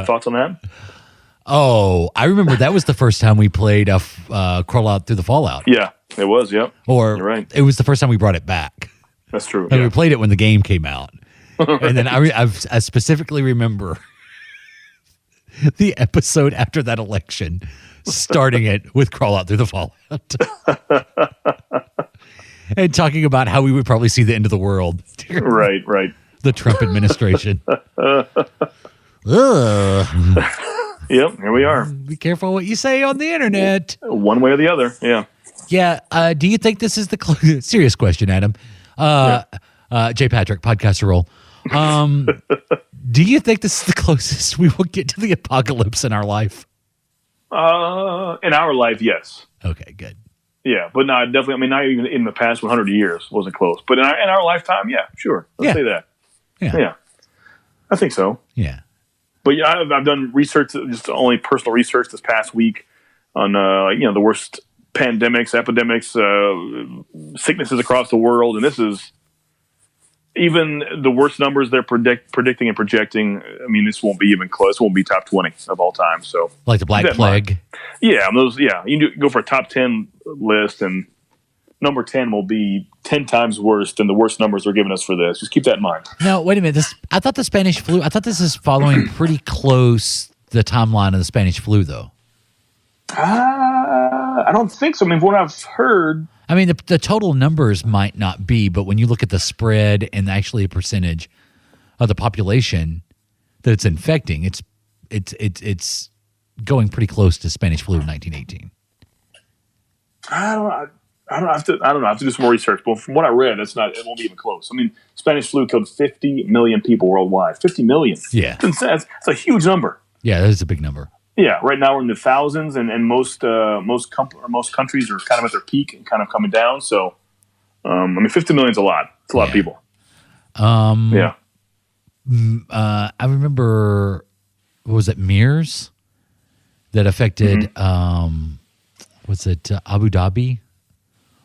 thoughts on that. Oh, I remember that was the first time we played Crawl Out Through the Fallout. Yeah, it was. Yep. Or you're right. It was the first time we brought it back. That's true. And we played it when the game came out. And then I specifically remember the episode after that election, starting it with Crawl Out Through the Fallout. And talking about how we would probably see the end of the world. Right. The Trump administration. Yep, here we are. Be careful what you say on the internet. One way or the other, yeah. Yeah, do you think this is the serious question, Adam? J. Patrick, podcaster role. Do you think this is the closest we will get to the apocalypse in our life? In our life, yes. Okay, good. Yeah, but no, definitely. I mean, not even in the past 100 years wasn't close. But in our lifetime, yeah, sure. Let's say that. Yeah, I think so. Yeah. But yeah, I've done research, just only personal research this past week on the worst pandemics, epidemics, sicknesses across the world, and this is even the worst numbers they're predicting and projecting. I mean, this won't be even close. It won't be top 20 of all time. So, like the Black Plague. Yeah, those. Yeah, you can go for a top 10 list, and number 10 will be 10 times worse than the worst numbers they're giving us for this. Just keep that in mind. No, wait a minute. I thought the Spanish flu. I thought this is following pretty close the timeline of the Spanish flu, though. I don't think so. I mean, from what I've heard, I mean, the total numbers might not be, but when you look at the spread and actually a percentage of the population that it's infecting, it's going pretty close to Spanish flu in 1918. I don't know. I have to do some more research, but from what I read, it won't be even close. I mean, Spanish flu killed 50 million people worldwide. 50 million. Yeah, that's a huge number. Yeah, that is a big number. Yeah, right now we're in the thousands, and most countries are kind of at their peak and kind of coming down. So, I mean, 50 million is a lot. It's a lot of people. Yeah. I remember, what was it, MERS that affected? Was it Abu Dhabi,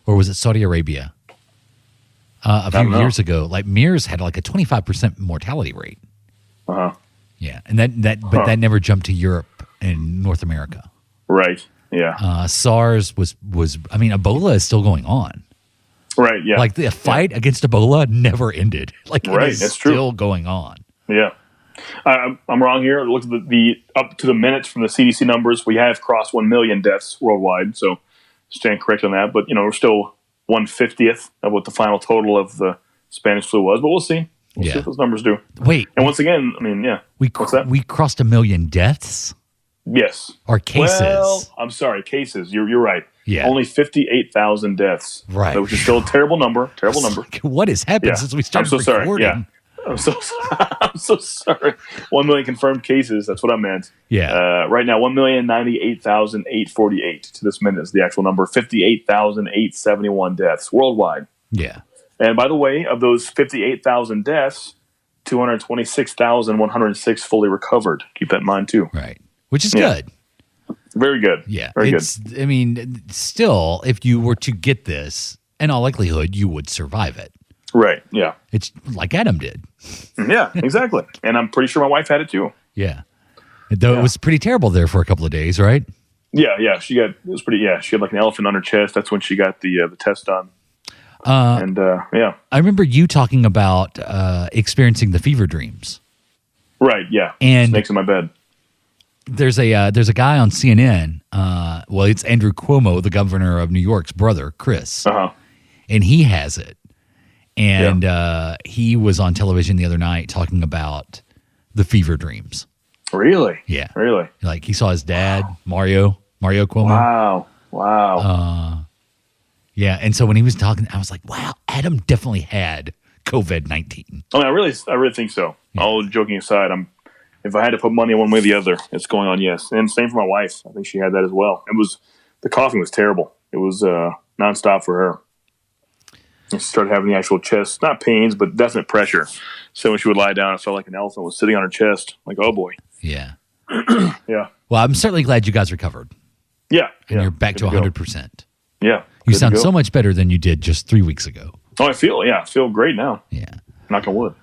or was it Saudi Arabia? A few years ago, like MERS had like a 25% mortality rate. Yeah, and that never jumped to Europe and North America. Right. Yeah. SARS was. I mean, Ebola is still going on. Right. Yeah. Like the fight against Ebola never ended. Like Right, it is that's true. still going on. Yeah. I'm wrong here. Look at the up to the minutes from the CDC numbers. We have crossed 1 million deaths worldwide. So stand correct on that. But, we're still 1/50th of what the final total of the Spanish flu was. But we'll see. We'll see what those numbers do. Wait. And once again, what's that? We crossed 1 million deaths? Yes. Or cases? Well, I'm sorry. Cases. You're right. Yeah. Only 58,000 deaths. Right. Which is still a terrible number. Terrible number. What has happened since we started I'm so recording? sorry. Yeah. I'm so sorry. 1 million confirmed cases. That's what I meant. Yeah. Right now, 1,098,848 to this minute is the actual number. 58,871 deaths worldwide. Yeah. And by the way, of those 58,000 deaths, 226,106 fully recovered. Keep that in mind too. Right. Which is good. Very good. Yeah. Very good. I mean, still, if you were to get this, in all likelihood, you would survive it. Right. Yeah. It's like Adam did. Yeah, exactly. And I'm pretty sure my wife had it too. Yeah. Though it was pretty terrible there for a couple of days, right? Yeah. She had like an elephant on her chest. That's when she got the test done. I remember you talking about experiencing the fever dreams. Right. Yeah. And snakes in my bed. There's a guy on CNN. It's Andrew Cuomo, the governor of New York's brother, Chris, and he has it. And he was on television the other night talking about the fever dreams. Really? Yeah. Really? Like he saw his dad, Mario Cuomo. Wow. Yeah. And so when he was talking, I was like, wow, Adam definitely had COVID-19. I mean, I really think so. Yeah. All joking aside, if I had to put money one way or the other, it's going on yes. And same for my wife. I think she had that as well. The coughing was terrible. It was nonstop for her. She started having the actual chest, not pains, but definite pressure. So when she would lie down, it felt like an elephant was sitting on her chest. Like, oh boy. Yeah. Yeah. Well, I'm certainly glad you guys recovered. Yeah. And you're back to 100%. Yeah. You sound so much better than you did just 3 weeks ago. Oh, I feel great now. Yeah. Knock on wood.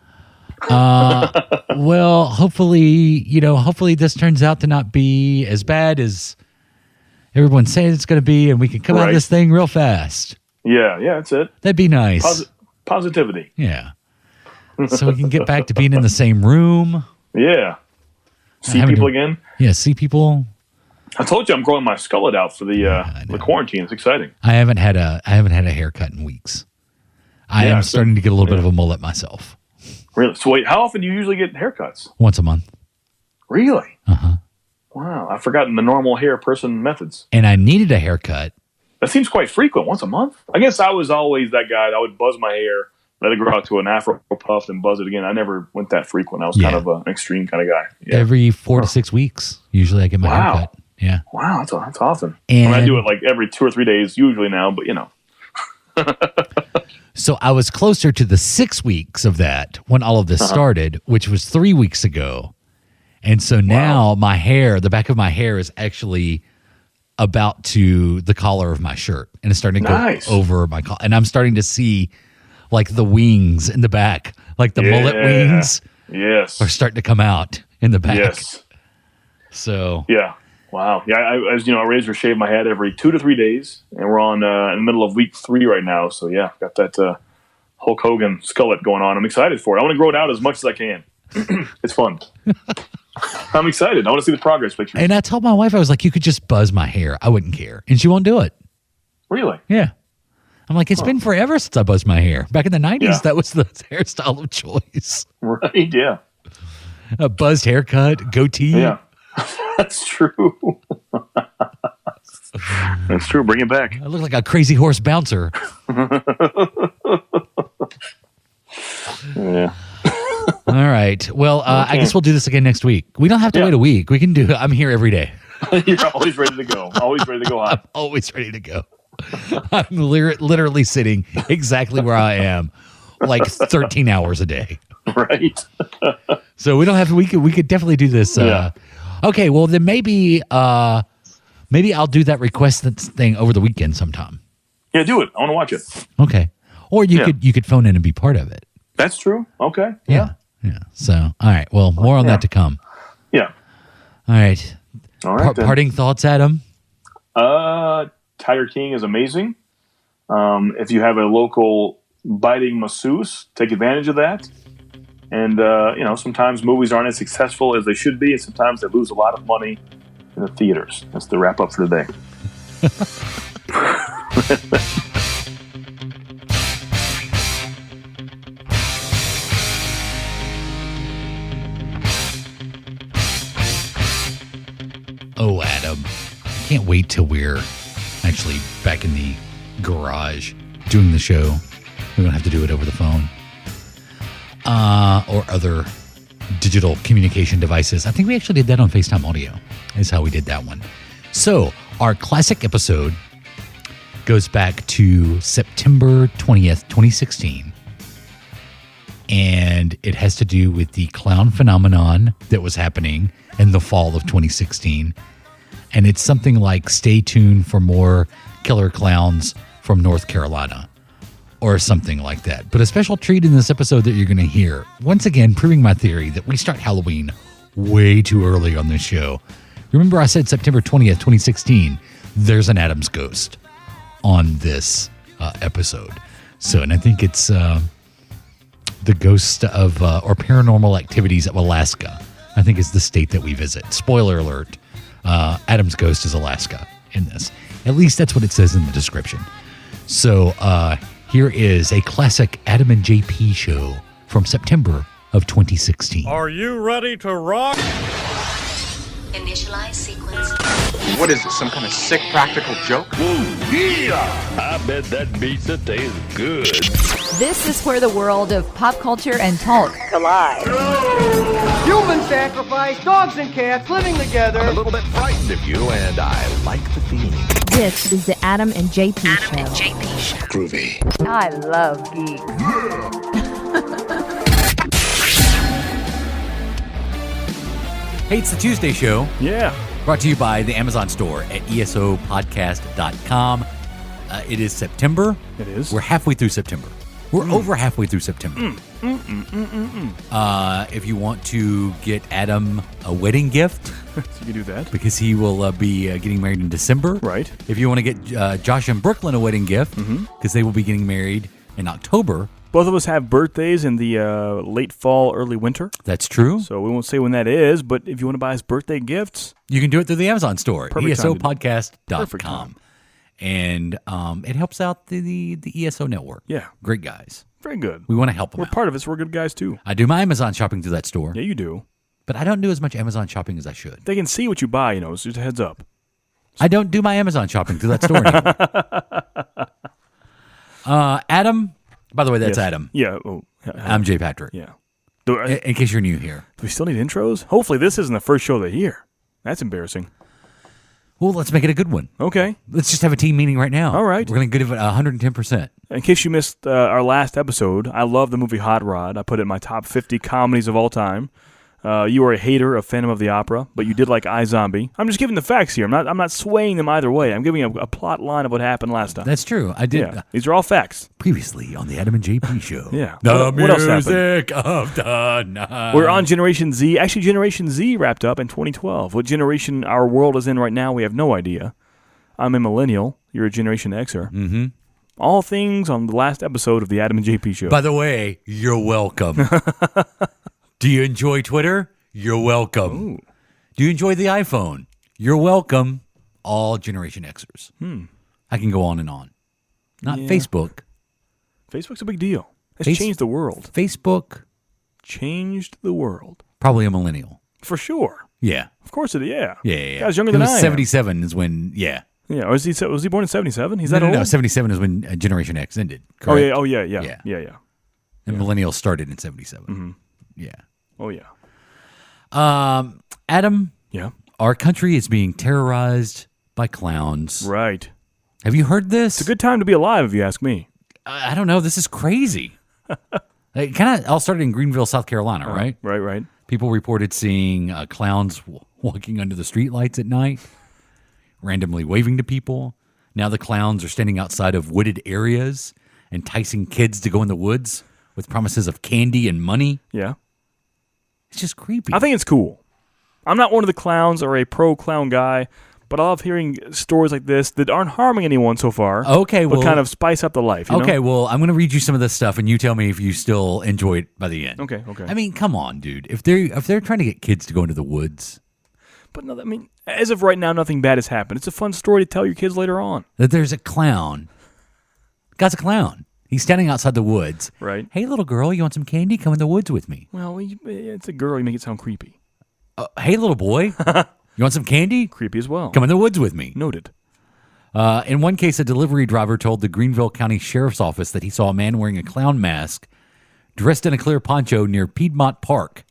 Well, hopefully this turns out to not be as bad as everyone's saying it's going to be, and we can come out of this thing real fast. Yeah, that's it. That'd be nice. Positivity. Yeah. So we can get back to being in the same room. Yeah. See people again. Yeah, see people. I told you I'm growing my skullet out for the quarantine. It's exciting. I haven't had a haircut in weeks. I am starting to get a little bit of a mullet myself. Really? So wait, how often do you usually get haircuts? Once a month. Really? Uh-huh. Wow, I've forgotten the normal hair person methods. And I needed a haircut. That seems quite frequent, once a month. I guess I was always that guy that would buzz my hair, let it grow out to an afro puff, and buzz it again. I never went that frequent. I was kind of an extreme kind of guy. Yeah. Every 4 to 6 weeks, usually I get my haircut. Yeah. Wow, that's awesome. And I do it like every 2 or 3 days usually now, but So I was closer to the 6 weeks of that when all of this started, which was 3 weeks ago. And so now my hair, the back of my hair is actually about to the collar of my shirt, and it's starting to go over my collar. And I'm starting to see like the wings in the back, like the mullet wings are starting to come out in the back. Yes. So. Yeah. Wow. Yeah, I razor shave my head every 2 to 3 days, and we're on in the middle of week 3 right now. So yeah, got that Hulk Hogan skullet going on. I'm excited for it. I want to grow it out as much as I can. It's fun. I'm excited. I want to see the progress pictures. And I told my wife, I was like, you could just buzz my hair. I wouldn't care. And she won't do it. Really? Yeah. I'm like, it's been forever since I buzzed my hair. Back in the 90s, that was the hairstyle of choice. Right, yeah. A buzzed haircut, goatee. Yeah. That's true. That's true. Bring it back. I look like a crazy horse bouncer. Yeah. All right. Well, I guess we'll do this again next week. We don't have to wait a week. We can do it. I'm here every day. You're always ready to go. Always ready to go hot. I'm always ready to go. I'm literally sitting exactly where I am, like 13 hours a day. Right. So we don't have. We could definitely do this. Okay. Well, then maybe I'll do that request thing over the weekend sometime. Yeah, do it. I want to watch it. Okay. Or you could phone in and be part of it. That's true. Okay. Yeah. So, all right. Well, more on that to come. Yeah. All right. All right. Parting thoughts, Adam? Tiger King is amazing. If you have a local biting masseuse, take advantage of that. And, sometimes movies aren't as successful as they should be, and sometimes they lose a lot of money in the theaters. That's the wrap up for the day. Oh, Adam. I can't wait till we're actually back in the garage doing the show. We don't have to do it over the phone. Or other digital communication devices. I think we actually did that on FaceTime audio, is how we did that one. So, our classic episode goes back to September 20th, 2016. And it has to do with the clown phenomenon that was happening in the fall of 2016. And it's something like, stay tuned for more killer clowns from North Carolina, or something like that. But a special treat in this episode that you're going to hear, once again, proving my theory that we start Halloween way too early on this show. Remember I said September 20th, 2016, there's an Adam's ghost on this episode. So, and I think it's the ghost of, or paranormal activities of Alaska. I think it's the state that we visit. Spoiler alert, Adam's ghost is Alaska in this. At least that's what it says in the description. So, here is a classic Adam and JP show from September of 2016. Are you ready to rock? Initialize sequence. What is it, some kind of sick practical joke? I bet that pizza tastes good. This is where the world of pop culture and talk collide. Human sacrifice, dogs and cats living together. I'm a little bit frightened of you, and I like the feeling. This is the Adam and JP show. Adam and JP show. Groovy. I love geeks. Hey, it's the Tuesday show. Yeah. Brought to you by the Amazon store at esopodcast.com. It is September. It is. We're halfway through September. We're over halfway through September. If you want to get Adam a wedding gift, So you can do that. because he will be getting married in December. Right. If you want to get Josh and Brooklyn a wedding gift, because they will be getting married in October. Both of us have birthdays in the late fall, early winter. That's true. So we won't say when that is, but if you want to buy us birthday gifts, You can do it through the Amazon store, Perfect time to do it. Perfect esopodcast.com. time. And it helps out the ESO network. Yeah. Great guys. very good. We want to help them We're out. part of it, so we're good guys too. I do my Amazon shopping through that store, Yeah, you do. but I don't do as much Amazon shopping as I should. They can see what you buy, so just a heads up. I don't do my Amazon shopping through that store anymore. Adam, by the way, that's Yes. Adam. Yeah. I'm Jay Patrick. Yeah. Do, In case you're new here. do we still need intros? Hopefully this isn't the first show of the year. That's embarrassing. Well, let's make it a good one. Okay. Let's just have a team meeting right now. All right. We're going to give it 110%. In case you missed our last episode, I love the movie Hot Rod. I put it in my top 50 comedies of all time. You are a hater of Phantom of the Opera, but you did like iZombie. I'm just giving the facts here. I'm not swaying them either way. I'm giving a plot line of what happened last time. That's true. I did. Yeah. These are all facts. Previously on the Adam and JP show. Yeah. The What else happened? music of the night. We're on Generation Z. Actually, Generation Z wrapped up in 2012. What generation our world is in right now, we have no idea. I'm a millennial. You're a Generation Xer. Mm-hmm. All things on the last episode of the Adam and JP show. By the way, you're welcome. Do you enjoy Twitter? You're welcome. Ooh. Do you enjoy the iPhone? You're welcome. All Generation Xers. I can go on and on. Not Yeah. Facebook. Facebook's a big deal. It's changed the world. Facebook, Changed the world. probably a millennial. For sure. Yeah. Of course it is. Yeah. Yeah. Guy's younger It than was I am. 77 is when, yeah. Yeah. Was he born in 77? He's that No, old? no, 77 is when Generation X ended. Oh, Correct? yeah. Oh, yeah. Yeah. Yeah. Yeah. Yeah. And millennials started in 77. Mm-hmm. Yeah. Oh, yeah. Adam, Yeah. our country is being terrorized by clowns. Right. Have you heard this? It's a good time to be alive, if you ask me. I don't know. This is crazy. It kind of all started in Greenville, South Carolina, right? Right, right. People reported seeing clowns walking under the streetlights at night, randomly waving to people. Now the clowns are standing outside of wooded areas, enticing kids to go in the woods with promises of candy and money. Yeah. It's just creepy. I think it's cool. I'm not one of the clowns or a pro-clown guy, but I love hearing stories like this that aren't harming anyone so far. Okay, but kind of spice up the life. You know? Well, I'm going to read you some of this stuff, and you tell me if you still enjoy it by the end. Okay. I mean, come on, dude. If they're trying to get kids to go into the woods, but no, I mean, as of right now, nothing bad has happened. It's a fun story to tell your kids later on. that there's a clown. Guy's a clown. He's standing outside the woods. Right. Hey, little girl, you want some candy? Come in the woods with me. Well, it's a girl. You make it sound creepy. Hey, little boy, you want some candy? Creepy as well. Come in the woods with me. Noted. In one case, a delivery driver told the Greenville County Sheriff's Office that he saw a man wearing a clown mask, dressed in a clear poncho near Piedmont Park.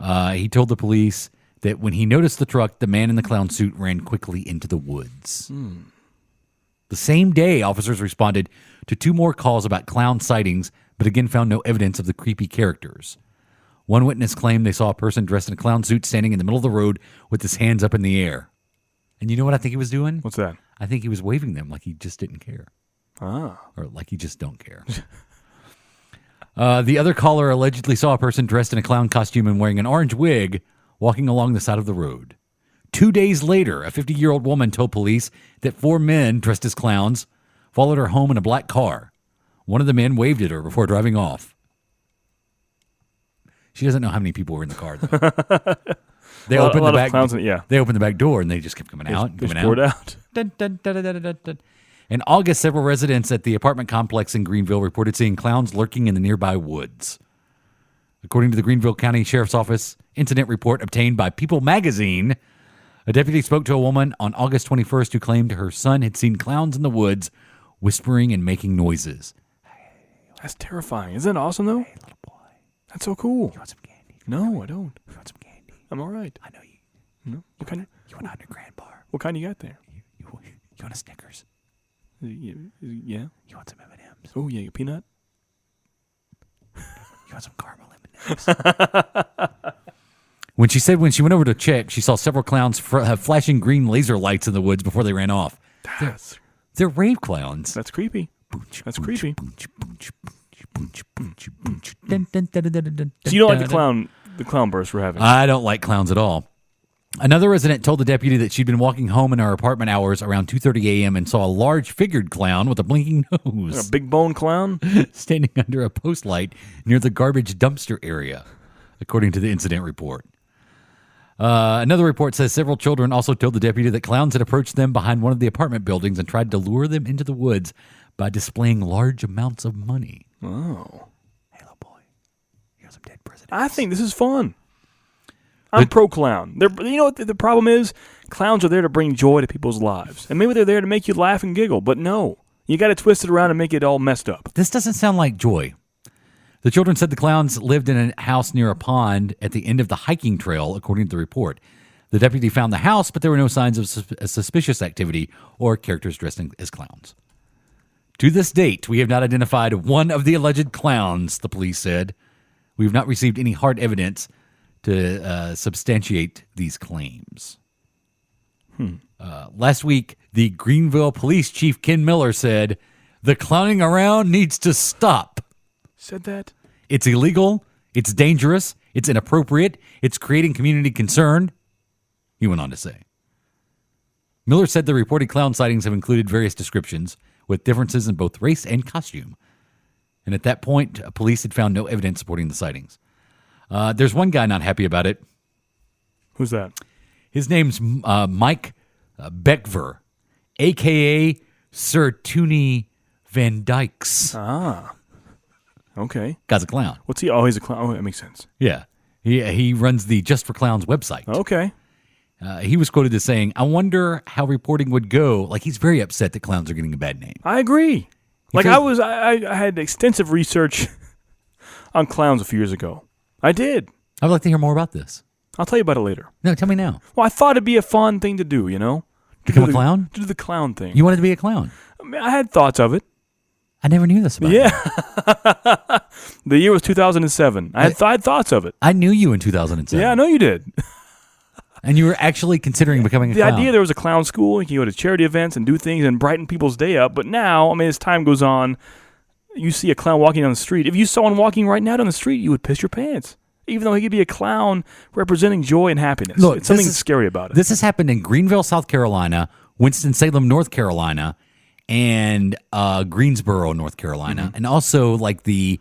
He told the police that when he noticed the truck, the man in the clown suit ran quickly into the woods. The same day, officers responded to 2 more calls about clown sightings, but again found no evidence of the creepy characters. One witness claimed they saw a person dressed in a clown suit standing in the middle of the road with his hands up in the air. And you know what I think he was doing? What's that? I think he was waving them like he just didn't care. Ah. Or like he just don't care. The other caller allegedly saw a person dressed in a clown costume and wearing an orange wig walking along the side of the road. 2 days later, a 50-year-old woman told police that 4 men dressed as clowns followed her home in a black car. One of the men waved at her before driving off. She doesn't know how many people were in the car, though. They opened the back. They opened the back door, and they just kept coming out. Out. Dun, dun, dun, dun, dun, dun, dun. In August, several residents at the apartment complex in Greenville reported seeing clowns lurking in the nearby woods. According to the Greenville County Sheriff's Office incident report obtained by People magazine, a deputy spoke to a woman on August 21st who claimed her son had seen clowns in the woods whispering and making noises. That's terrifying. Isn't that awesome, though? Hey, little boy. That's so cool. You want some candy? No, I don't. You want some candy? I'm all right. I know you. No. What kind? You want a 100-gram bar? What kind you got there? You want a Snickers? Yeah. You want some M&Ms? Oh, yeah, peanut? You want some caramel M&Ms? When she went over to check, she saw several clowns have flashing green laser lights in the woods before they ran off. They're rave clowns. That's creepy. That's creepy. So you don't like the clown burst we're having? I don't like clowns at all. Another resident told the deputy that she'd been walking home in her apartment hours around 2:30 a.m. and saw a large figured clown with a blinking nose. Like a big bone clown? Standing under a post light near the garbage dumpster area, according to the incident report. Another report says several children also told the deputy that clowns had approached them behind one of the apartment buildings and tried to lure them into the woods by displaying large amounts of money. Oh. Hey, little boy, here's some dead presidents. I think this is fun. I'm pro-clown. You know what the problem is? Clowns are there to bring joy to people's lives. And maybe they're there to make you laugh and giggle, but no. You got to twist it around and make it all messed up. This doesn't sound like joy. The children said the clowns lived in a house near a pond at the end of the hiking trail, according to the report. The deputy found the house, but there were no signs of suspicious activity or characters dressed as clowns. To this date, we have not identified one of the alleged clowns, the police said. We have not received any hard evidence to substantiate these claims. Last week, the Greenville Police Chief Ken Miller said, "The clowning around needs to stop." Said that? It's illegal. It's dangerous. It's inappropriate. It's creating community concern, he went on to say. Miller said the reported clown sightings have included various descriptions with differences in both race and costume. And at that point, police had found no evidence supporting the sightings. There's one guy not happy about it. Who's that? His name's Mike Beckver, a.k.a. Sir Toonie Van Dykes. Ah. Okay. Guy's a clown. What's he? Oh, he's a clown. Oh, that makes sense. Yeah. He runs the Just for Clowns website. Okay. He was quoted as saying, "I wonder how reporting would go." Like, he's very upset that clowns are getting a bad name. I agree. I had extensive research on clowns a few years ago. I did. I'd like to hear more about this. I'll tell you about it later. No, tell me now. Well, I thought it'd be a fun thing to do, you know? Become a clown? To do the clown thing. You wanted to be a clown? I mean, I had thoughts of it. I never knew this about you. The year was 2007. I had thoughts of it. I knew you in 2007. Yeah, I know you did. And you were actually considering becoming a clown. The idea there was a clown school. You can go to charity events and do things and brighten people's day up. But now, I mean, as time goes on, you see a clown walking down the street. If you saw one walking right now down the street, you would piss your pants. even though he could be a clown representing joy and happiness. Look, it's something scary about it. This has happened in Greenville, South Carolina, Winston-Salem, North Carolina, and Greensboro, North Carolina, and also like the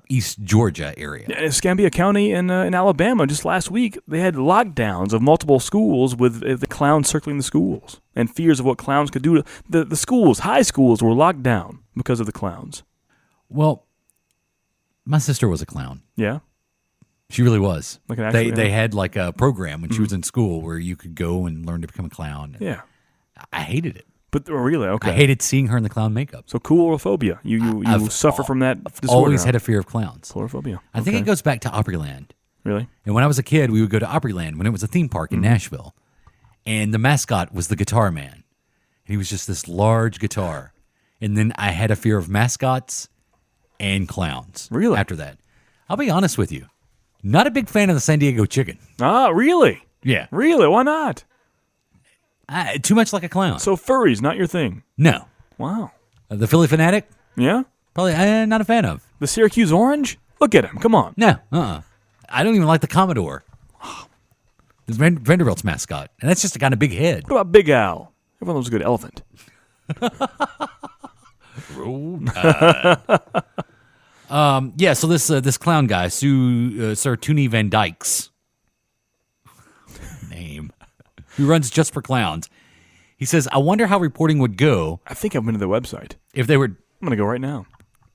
East Georgia area. Yeah, Escambia County in Alabama, just last week, they had lockdowns of multiple schools with the clowns circling the schools and fears of what clowns could do. The schools, high schools, were locked down because of the clowns. Well, my sister was a clown. Yeah? She really was. Like an actual, they had like a program when she was in school where you could go and learn to become a clown. Yeah. I hated it. But really, okay. I hated seeing her in the clown makeup. So coulrophobia. You suffer from that disorder. Always had a fear of clowns. Coulrophobia. I think it goes back to Opryland. Really? And when I was a kid, we would go to Opryland when it was a theme park in Nashville. And the mascot was the Guitar Man. And he was just this large guitar. And then I had a fear of mascots and clowns. Really? After that. I'll be honest with you. Not a big fan of the San Diego Chicken. Ah, really? Yeah. Really? Why not? Too much like a clown. So furries, not your thing? No. Wow. The Philly Fanatic? Yeah? Probably not a fan of. The Syracuse Orange? Look at him. Come on. No. I don't even like the Commodore. It's Vanderbilt's mascot. And that's just a kind of big head. What about Big Al? Everyone loves a good elephant. So this clown guy, Sir Toonie Van Dykes, name, who runs Just for Clowns. He says, I wonder how reporting would go. I think I've been to their website. If they were... I'm going to go right now.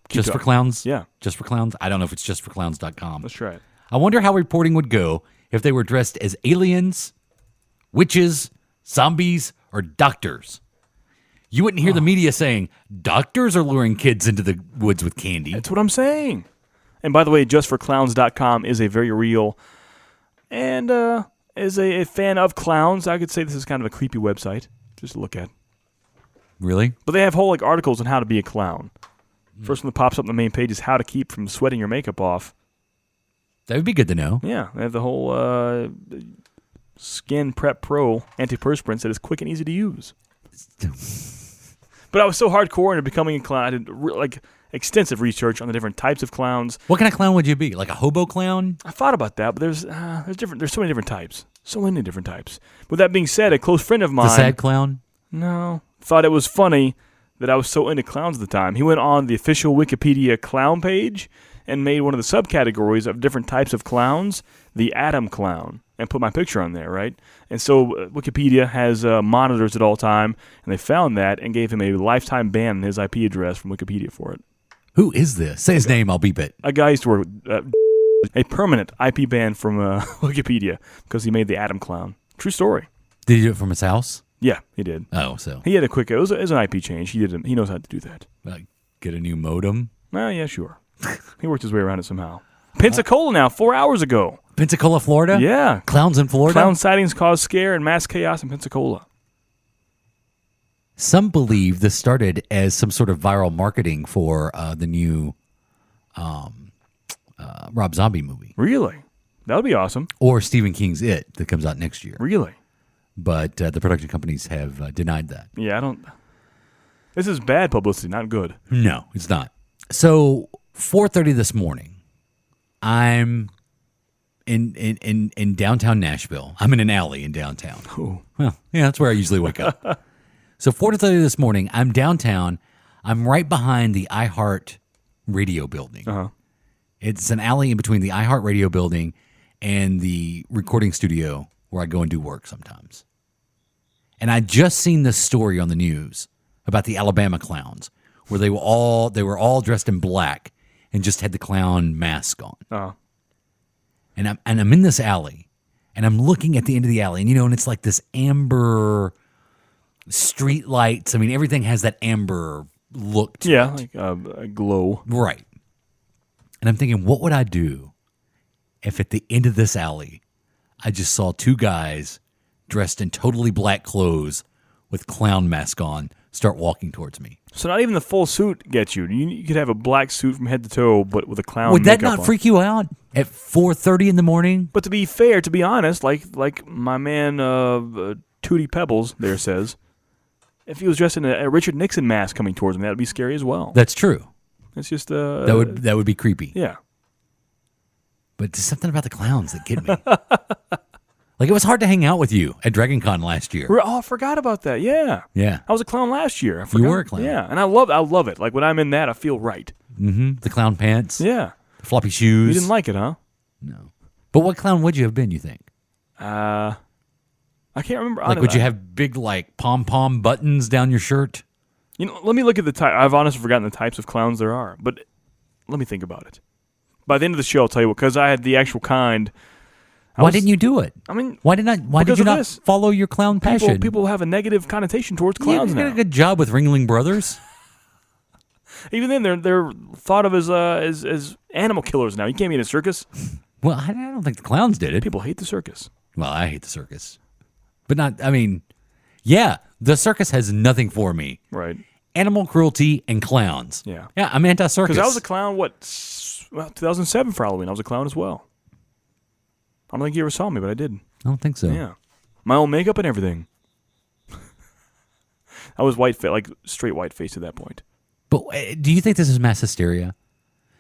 Just for Clowns? Yeah. Just for Clowns? I don't know if it's justforclowns.com. Let's try it. I wonder how reporting would go if they were dressed as aliens, witches, zombies, or doctors. You wouldn't hear the media saying, doctors are luring kids into the woods with candy. That's what I'm saying. And by the way, justforclowns.com is a very real, and as a fan of clowns, I could say this is kind of a creepy website just to look at. Really? But they have whole articles on how to be a clown. First one that pops up on the main page is how to keep from sweating your makeup off. That would be good to know. Yeah, they have the whole Skin Prep Pro antiperspirant that is quick and easy to use. But I was so hardcore into becoming a clown. I did extensive research on the different types of clowns. What kind of clown would you be? Like a hobo clown? I thought about that, but there's so many different types. So many different types. With that being said, a close friend of mine... The sad clown? No. Thought it was funny that I was so into clowns at the time. He went on the official Wikipedia clown page and made one of the subcategories of different types of clowns, the Adam clown, and put my picture on there, right? And so Wikipedia has monitors at all time, and they found that and gave him a lifetime ban on his IP address from Wikipedia for it. Who is this? Say his name, I'll beep it. A guy used to work a permanent IP ban from Wikipedia because he made the Adam clown. True story. Did he do it from his house? Yeah, he did. Oh, so. He had it was an IP change. He knows how to do that. Get a new modem? Well, yeah, sure. He worked his way around it somehow. Pensacola now, 4 hours ago. Pensacola, Florida? Yeah. Clowns in Florida? Clown sightings cause scare and mass chaos in Pensacola. Some believe this started as some sort of viral marketing for the new Rob Zombie movie. Really? That would be awesome. Or Stephen King's It that comes out next year. Really? But the production companies have denied that. Yeah, I don't... This is bad publicity, not good. No, it's not. So, 4:30 this morning, I'm in downtown Nashville. I'm in an alley in downtown. Ooh. Well, yeah, that's where I usually wake up. So 4:30 this morning, I'm downtown. I'm right behind the iHeart Radio building. Uh-huh. It's an alley in between the iHeart Radio building and the recording studio where I go and do work sometimes. And I just seen this story on the news about the Alabama clowns, where they were all dressed in black and just had the clown mask on. Uh-huh. And I'm in this alley, and I'm looking at the end of the alley, and and it's like this amber street lights. I mean, everything has that amber look to it. Yeah, like a glow. Right. And I'm thinking, what would I do if at the end of this alley, I just saw two guys dressed in totally black clothes with clown mask on start walking towards me? So not even the full suit gets you. You could have a black suit from head to toe, but with a clown Would that makeup not on. freak you out at 4:30 in the morning? But to be fair, to be honest, like my man Tootie Pebbles there says, if he was dressed in a Richard Nixon mask coming towards me, that would be scary as well. That's true. It's just That would be creepy. Yeah. But there's something about the clowns that get me. Like, it was hard to hang out with you at Dragon Con last year. I forgot about that. Yeah. Yeah. I was a clown last year. I forgot. You were a clown. Yeah, and I love it. Like, when I'm in that, I feel right. Mm-hmm. The clown pants. Yeah. The floppy shoes. You didn't like it, huh? No. But what clown would you have been, you think? I can't remember. Like, would you have big, like, pom-pom buttons down your shirt? You know, let me look at the type. I've honestly forgotten the types of clowns there are, but let me think about it. By the end of the show, I'll tell you what, because I had the actual kind. Why didn't you do it? I mean, why did you not follow your clown passion? People have a negative connotation towards clowns you now. did a good job with Ringling Brothers. Even then, they're thought of as animal killers now. You can't be in a circus. Well, I don't think the clowns did it. People hate the circus. Well, I hate the circus. But not, I mean, yeah, the circus has nothing for me. Right. Animal cruelty and clowns. Yeah. Yeah, I'm anti-circus. Because I was a clown, 2007 for Halloween. I was a clown as well. I don't think you ever saw me, but I did. I don't think so. Yeah. My own makeup and everything. I was straight white face at that point. But do you think this is mass hysteria?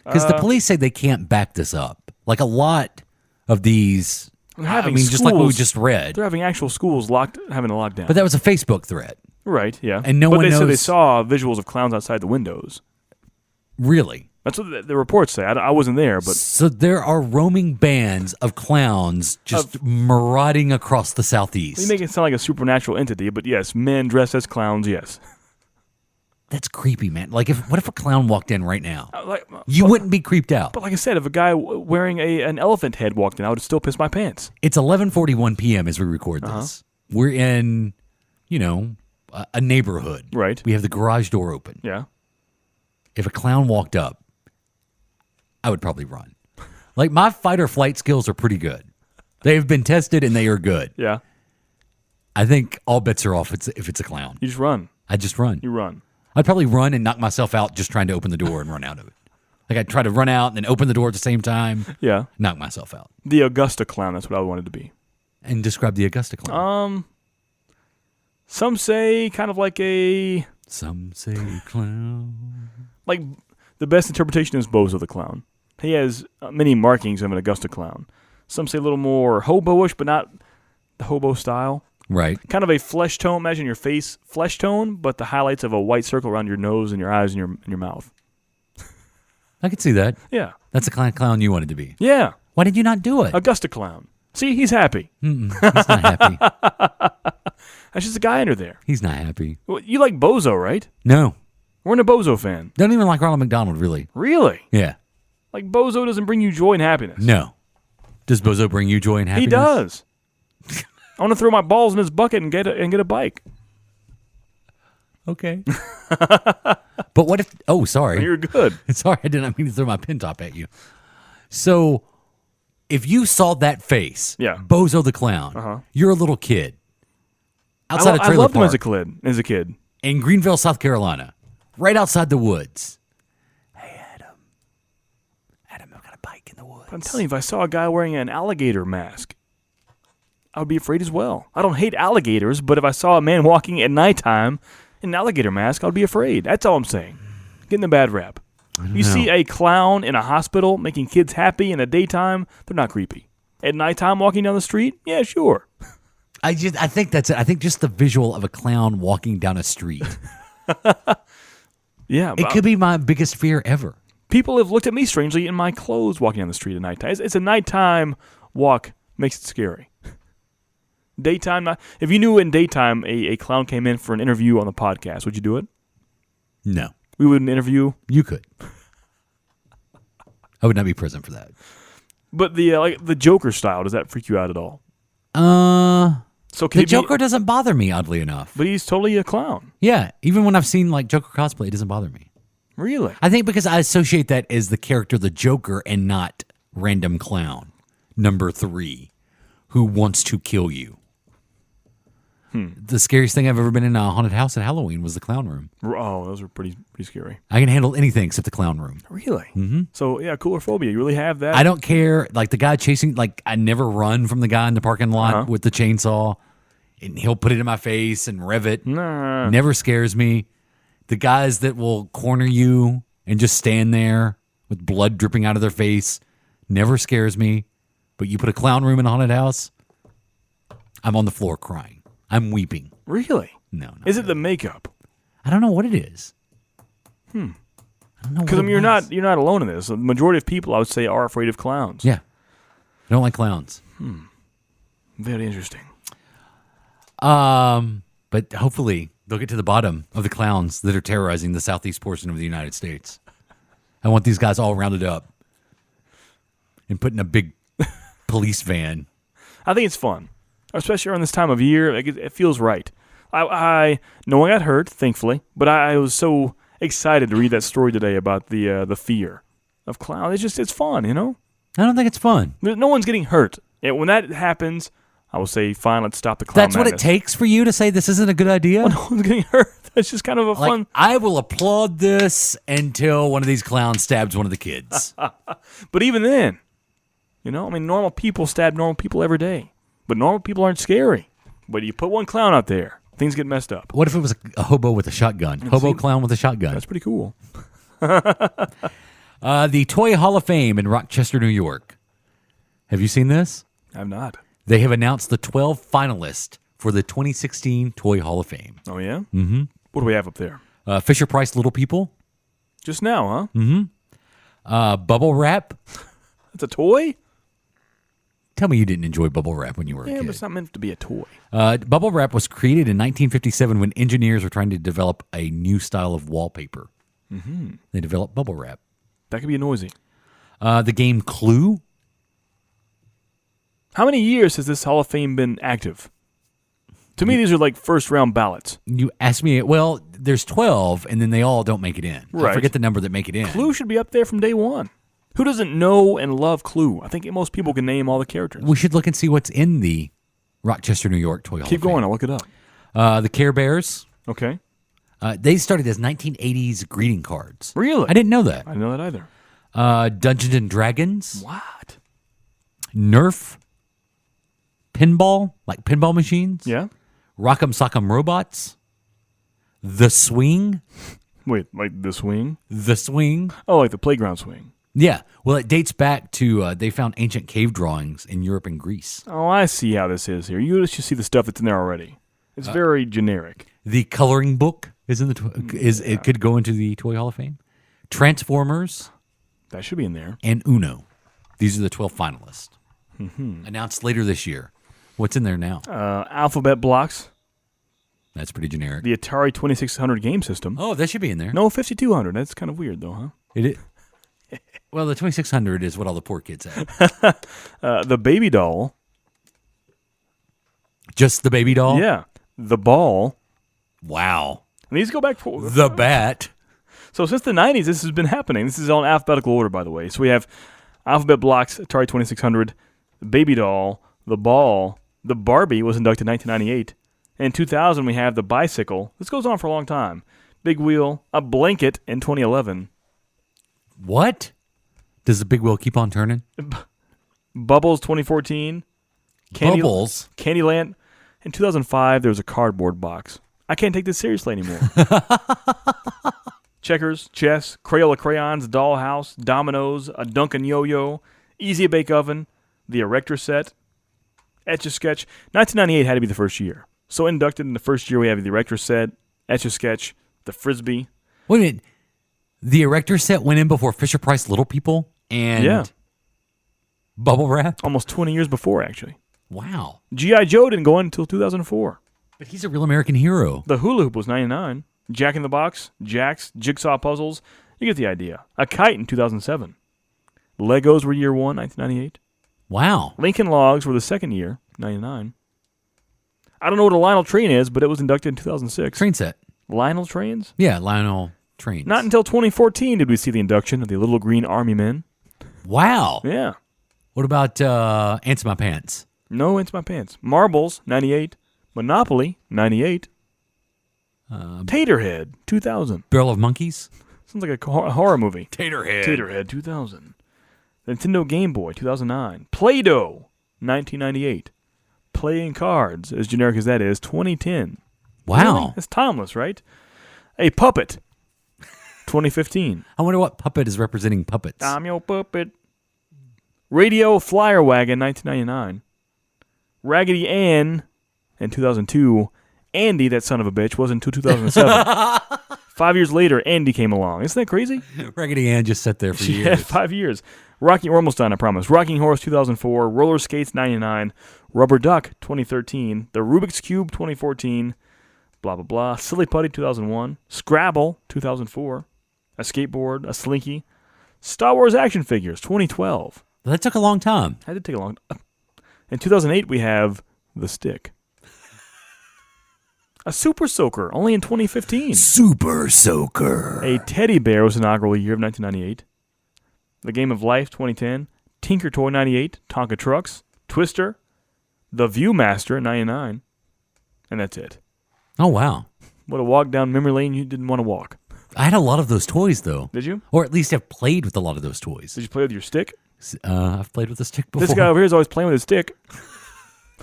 Because the police say they can't back this up. Like, a lot of these, just like what we just read. They're having actual schools having a lockdown. But that was a Facebook thread. Right, yeah. And no one knows. But they said they saw visuals of clowns outside the windows. Really? That's what the reports say. I wasn't there, but... So there are roaming bands of clowns just marauding across the Southeast. You make it sound like a supernatural entity, but yes, men dressed as clowns, yes. That's creepy, man. Like, what if a clown walked in right now? You wouldn't be creeped out. But like I said, if a guy wearing an elephant head walked in, I would still piss my pants. It's 11:41 p.m. as we record this. We're in, a neighborhood. Right. We have the garage door open. Yeah. If a clown walked up, I would probably run. Like, my fight or flight skills are pretty good. They've been tested and they are good. Yeah. I think all bets are off if it's a clown. You just run. I just run. You run. I'd probably run and knock myself out just trying to open the door and run out of it. Like, I'd try to run out and then open the door at the same time. Yeah. Knock myself out. The Augusta clown, that's what I wanted to be. And describe the Augusta clown. Some say kind of like a... Some say clown. Like, the best interpretation is Bozo the clown. He has many markings of an Augusta clown. Some say a little more hobo-ish, but not the hobo style. Right. Kind of a flesh tone. Imagine your face flesh tone, but the highlights of a white circle around your nose and your eyes and your mouth. I could see that. Yeah. That's the kind of clown you wanted to be. Yeah. Why did you not do it? Augusta clown. See, he's happy. He's not happy. That's just a guy under there. He's not happy. Well, you like Bozo, right? No. We're a Bozo fan. Don't even like Ronald McDonald, really. Really? Yeah. Like, Bozo doesn't bring you joy and happiness. No. Does Bozo bring you joy and happiness? He does. I want to throw my balls in his bucket and get a bike. Okay. But what if... Oh, sorry. You're good. Sorry, I did not mean to throw my pin top at you. So, if you saw that face, Yeah. Bozo the clown, you're a little kid. Outside a I trailer loved him park as a kid. in Greenville, South Carolina, right outside the woods. Hey, Adam, I've got a bike in the woods. I'm telling you, if I saw a guy wearing an alligator mask, I would be afraid as well. I don't hate alligators, but if I saw a man walking at nighttime in an alligator mask, I would be afraid. That's all I'm saying. Getting a bad rap. You see a clown in a hospital making kids happy in the daytime, they're not creepy. At nighttime walking down the street, yeah, sure. I think that's it. I think just the visual of a clown walking down a street. Yeah. It could be my biggest fear ever. People have looked at me strangely in my clothes walking down the street at nighttime. It's a nighttime walk, makes it scary. Daytime, if you knew in daytime a clown came in for an interview on the podcast, would you do it? No. We wouldn't interview? You could. I would not be present for that. But the Joker style, does that freak you out at all? So the Joker doesn't bother me, oddly enough. But he's totally a clown. Yeah, even when I've seen like Joker cosplay, it doesn't bother me. Really? I think because I associate that as the character, the Joker, and not random clown number 3 who wants to kill you. The scariest thing I've ever been in a haunted house at Halloween was the clown room. Oh, those were pretty scary. I can handle anything except the clown room. Really? Mm-hmm. So, yeah, coulrophobia. You really have that? I don't care. Like the guy chasing, like I never run from the guy in the parking lot with the chainsaw. And he'll put it in my face and rev it. Nah. Never scares me. The guys that will corner you and just stand there with blood dripping out of their face. never scares me. But you put a clown room in a haunted house, I'm on the floor crying. I'm weeping. Really? No. Is it the makeup? I don't know what it is. I don't know. Because you're not alone in this. The majority of people, I would say, are afraid of clowns. Yeah. I don't like clowns. Very interesting. But hopefully they'll get to the bottom of the clowns that are terrorizing the southeast portion of the United States. I want these guys all rounded up and put in a big police van. I think it's fun, especially around this time of year. Like, it feels right. I no one got hurt, thankfully, but I was so excited to read that story today about the fear of clowns. It's fun, you know? I don't think it's fun. No one's getting hurt. And when that happens, I will say, fine, let's stop the clown That's what it madness. takes for you to say this isn't a good idea? Well, no one's getting hurt. That's just kind of a fun... I will applaud this until one of these clowns stabs one of the kids. But even then, you know, I mean, normal people stab normal people every day. But normal people aren't scary. But you put one clown out there, things get messed up. What if it was a hobo with a shotgun? Hobo clown with a shotgun. That's pretty cool. The Toy Hall of Fame in Rochester, New York. Have you seen this? I've not. They have announced the 12 finalists for the 2016 Toy Hall of Fame. Oh, yeah? Mm-hmm. What do we have up there? Fisher-Price Little People. Just now, huh? Mm-hmm. Bubble Wrap. That's a toy? Tell me you didn't enjoy Bubble Wrap when you were a Yeah, kid. but it's not meant to be a toy. Bubble Wrap was created in 1957 when engineers were trying to develop a new style of wallpaper. Mm-hmm. They developed Bubble Wrap. That could be noisy. The game Clue. How many years has this Hall of Fame been active? To me, these are like first-round ballots. You asked me, well, there's 12, and then they all don't make it in. Right. I forget the number that make it in. Clue should be up there from day one. Who doesn't know and love Clue? I think most people can name all the characters. We should look and see what's in the Rochester, New York Toy Hall Keep of Fame. going. I'll look it up. The Care Bears. Okay. They started as 1980s greeting cards. Really? I didn't know that. I didn't know that either. Dungeons and Dragons. What? Nerf. Pinball, like pinball machines. Yeah? Rock'em Sock'em Robots. The Swing. Wait, like the swing? The Swing. Oh, like the playground swing. Yeah. Well, it dates back to they found ancient cave drawings in Europe and Greece. Oh, I see how this is here. You just see the stuff that's in there already. It's very generic. The coloring book is in the it could go into the Toy Hall of Fame. Transformers. That should be in there. And Uno. These are the 12 finalists. Mm-hmm. Announced later this year. What's in there now? Alphabet blocks. That's pretty generic. The Atari 2600 game system. Oh, that should be in there. No, 5200. That's kind of weird, though, huh? It is. Well, the 2600 is what all the poor kids have. The baby doll. Just the baby doll? Yeah. The ball. Wow. And these go back for The bat. So since the 90s, this has been happening. This is all in alphabetical order, by the way. So we have Alphabet Blocks, Atari 2600, the baby doll, the ball, the Barbie was inducted in 1998. And in 2000, we have the bicycle. This goes on for a long time. Big wheel, a blanket in 2011. What? Does the big wheel keep on turning? Bubbles 2014. Bubbles? Candyland. In 2005, there was a cardboard box. I can't take this seriously anymore. Checkers, chess, Crayola crayons, dollhouse, dominoes, a Duncan yo-yo, Easy-Bake Oven, the Erector set, Etch-a-Sketch. 1998 had to be the first year. So inducted in the first year, we have the Erector set, Etch-a-Sketch, the Frisbee. Wait a minute. The Erector set went in before Fisher-Price Little People and Bubble Wrap? Almost 20 years before, actually. Wow. G.I. Joe didn't go in until 2004. But he's a real American hero. The Hula Hoop was 99. Jack in the Box, Jax, Jigsaw Puzzles. You get the idea. A Kite in 2007. Legos were year one, 1998. Wow. Lincoln Logs were the second year, 99. I don't know what a Lionel train is, but it was inducted in 2006. Train set. Lionel trains? Yeah, Lionel trains. Not until 2014 did we see the induction of the Little Green Army Men. Wow. Yeah. What about Ants in My Pants? No, It's My Pants. Marbles, 98. Monopoly, 98. Taterhead, 2000. Barrel of Monkeys? Sounds like a horror movie. Taterhead. Taterhead, 2000. Nintendo Game Boy, 2009. Play-Doh, 1998. Playing Cards, as generic as that is, 2010. Wow. Really? That's timeless, right? A Puppet, 2015. I wonder what puppet is representing puppets. I'm your puppet. Radio Flyer Wagon, 1999. Raggedy Ann in 2002. Andy, that son of a bitch, was in 2007. 5 years later, Andy came along. Isn't that crazy? Raggedy Ann just sat there for years. Yeah, 5 years. We're almost done, I promise. Rocking Horse, 2004. Roller Skates, 99. Rubber Duck, 2013. The Rubik's Cube, 2014. Blah, blah, blah. Silly Putty, 2001. Scrabble, 2004. A Skateboard, a Slinky. Star Wars action figures, 2012. That took a long time. That did take a long time. In 2008, we have The Stick. A Super Soaker, only in 2015. Super Soaker. A Teddy Bear was inaugural year of 1998. The Game of Life, 2010. Tinker Toy, 98. Tonka Trucks. Twister. The Viewmaster, 99. And that's it. Oh, wow. What a walk down memory lane you didn't want to walk. I had a lot of those toys, though. Did you? Or at least I've played with a lot of those toys. Did you play with your stick? I've played with a stick before. This guy over here is always playing with his stick.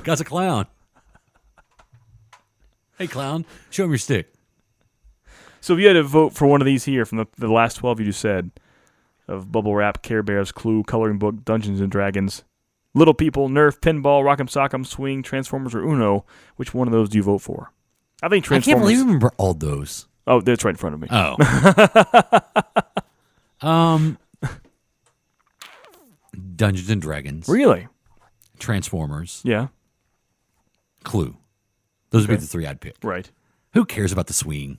Guy's a clown. Hey, clown, show him your stick. So if you had to vote for one of these here from the last 12 you just said, of Bubble Wrap, Care Bears, Clue, Coloring Book, Dungeons & Dragons, Little People, Nerf, Pinball, Rock'em Sock'em, Swing, Transformers, or Uno, which one of those do you vote for? I think Transformers. I can't believe you remember all those. Oh, that's right in front of me. Oh. Dungeons & Dragons. Really? Transformers. Yeah. Clue. Those would be the three I'd pick. Right. Who cares about the swing?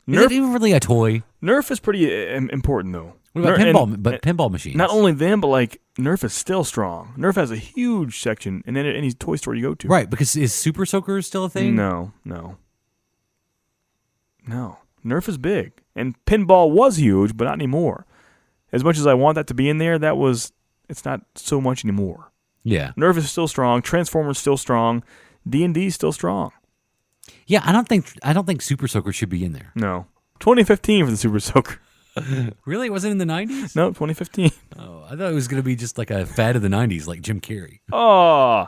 Nerf, Is it even really a toy? Nerf is pretty important, though. What about pinball machines? Not only them, but like Nerf is still strong. Nerf has a huge section in any toy store you go to. Right, because is Super Soaker still a thing? No. Nerf is big. And pinball was huge, but not anymore. As much as I want that to be in there, it's not so much anymore. Yeah. Nerf is still strong. Transformers still strong. D&D is still strong. Yeah, I don't think Super Soaker should be in there. No. 2015 for the Super Soaker. Really? It wasn't in the 90s? No, 2015. Oh, I thought it was going to be just like a fad of the 90s, like Jim Carrey. Oh.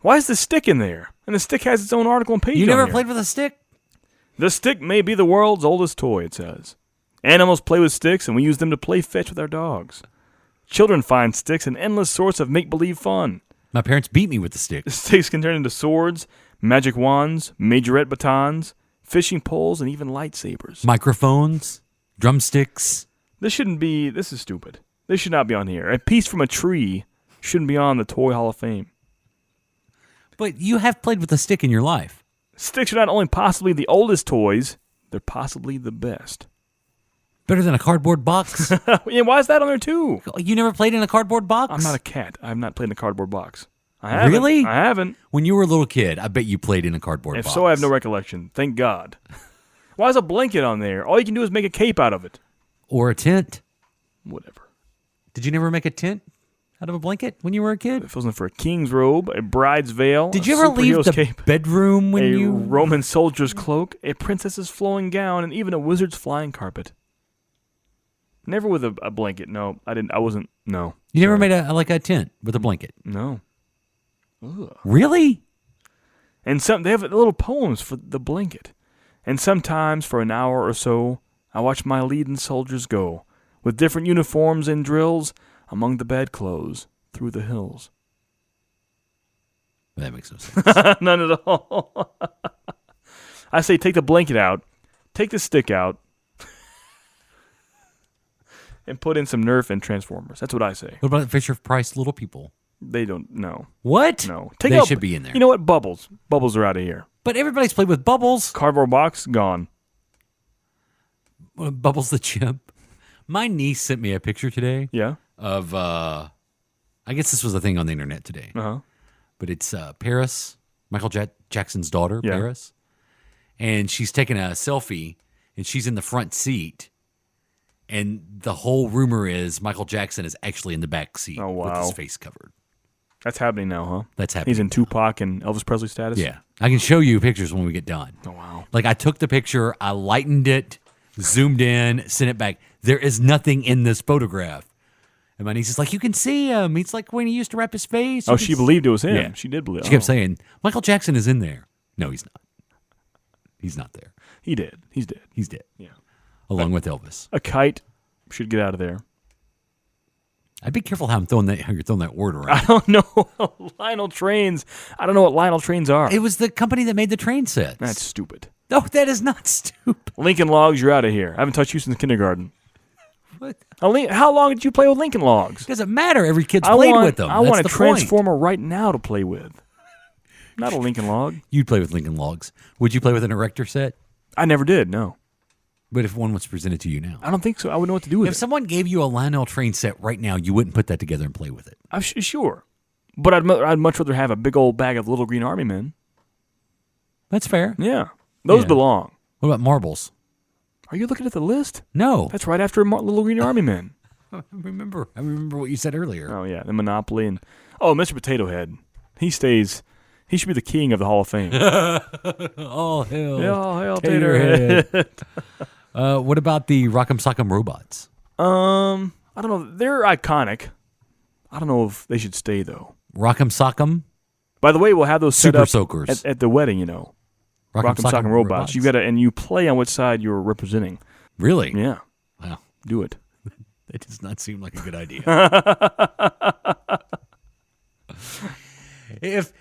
Why is the stick in there? And the stick has its own article and page. You never on here. played with a stick? The stick may be the world's oldest toy, it says. Animals play with sticks, and we use them to play fetch with our dogs. Children find sticks an endless source of make-believe fun. My parents beat me with the stick. The sticks can turn into swords, magic wands, majorette batons, fishing poles, and even lightsabers. Microphones, drumsticks. This is stupid. This should not be on here. A piece from a tree shouldn't be on the Toy Hall of Fame. But you have played with a stick in your life. Sticks are not only possibly the oldest toys, they're possibly the best. Better than a cardboard box? Yeah, why is that on there too? You never played in a cardboard box? I'm not a cat. I have not played in a cardboard box. I haven't. Really? I haven't. When you were a little kid, I bet you played in a cardboard box. If so, I have no recollection. Thank God. Why is a blanket on there? All you can do is make a cape out of it. Or a tent. Whatever. Did you never make a tent out of a blanket when you were a kid? If it wasn't for a king's robe, a bride's veil, Did you ever leave the cape, bedroom when a you... Roman soldier's cloak, a princess's flowing gown, and even a wizard's flying carpet? Never with a blanket. No, I didn't. I wasn't. No. You never made a tent with a blanket? No. Ugh. Really? And they have little poems for the blanket. And sometimes for an hour or so, I watch my leading soldiers go, with different uniforms and drills, among the bedclothes, through the hills. That makes no sense. None at all. I say take the blanket out, take the stick out, and put in some Nerf and Transformers. That's what I say. What about Fisher-Price Little People? They don't know. What? No. They should be in there. You know what? Bubbles. Bubbles are out of here. But everybody's played with Bubbles. Cardboard box, gone. Bubbles the chimp. My niece sent me a picture today. Yeah. Of, I guess this was a thing on the internet today. Uh-huh. But it's Paris, Michael Jackson's daughter, Yeah. Paris. And she's taking a selfie, and she's in the front seat. And the whole rumor is Michael Jackson is actually in the back seat with his face covered. That's happening now, huh? That's happening. He's in Tupac and Elvis Presley status? Yeah. I can show you pictures when we get done. Oh, wow. Like, I took the picture, I lightened it, zoomed in, sent it back. There is nothing in this photograph. And my niece is like, you can see him. He's like when he used to wrap his face. Oh, she believed it was him. Yeah. She did believe it. She kept saying, Michael Jackson is in there. No, he's not. He's not there. He did. He's dead. He's dead. Yeah. Along with Elvis. A kite should get out of there. I'd be careful how you're throwing that word around. I don't know. Lionel Trains. I don't know what Lionel Trains are. It was the company that made the train sets. That's stupid. No, that is not stupid. Lincoln Logs, you're out of here. I haven't touched you since kindergarten. What? How long did you play with Lincoln Logs? It doesn't matter. Every kid's played with them. I want a Transformer right now to play with. Not a Lincoln Log. You'd play with Lincoln Logs. Would you play with an erector set? I never did, no. But if one was presented to you now? I don't think so. I wouldn't know what to do with it. If someone gave you a Lionel Train set right now, you wouldn't put that together and play with it. I'm sure. But I'd much rather have a big old bag of Little Green Army Men. That's fair. Yeah. Those belong. What about marbles? Are you looking at the list? No. That's right after Little Green Army Men. I remember what you said earlier. Oh, yeah. The Monopoly. And Mr. Potato Head. He should be the king of the Hall of Fame. Oh, hell. Yeah, all hell, Tater Head. What about the Rock'em Sock'em robots? I don't know. They're iconic. I don't know if they should stay, though. Rock'em Sock'em? By the way, we'll have those Super set up Soakers. at the wedding, you know. Rock'em Sock'em robots. You gotta, and you play on which side you're representing. Really? Yeah. Wow. Do it. That does not seem like a good idea. If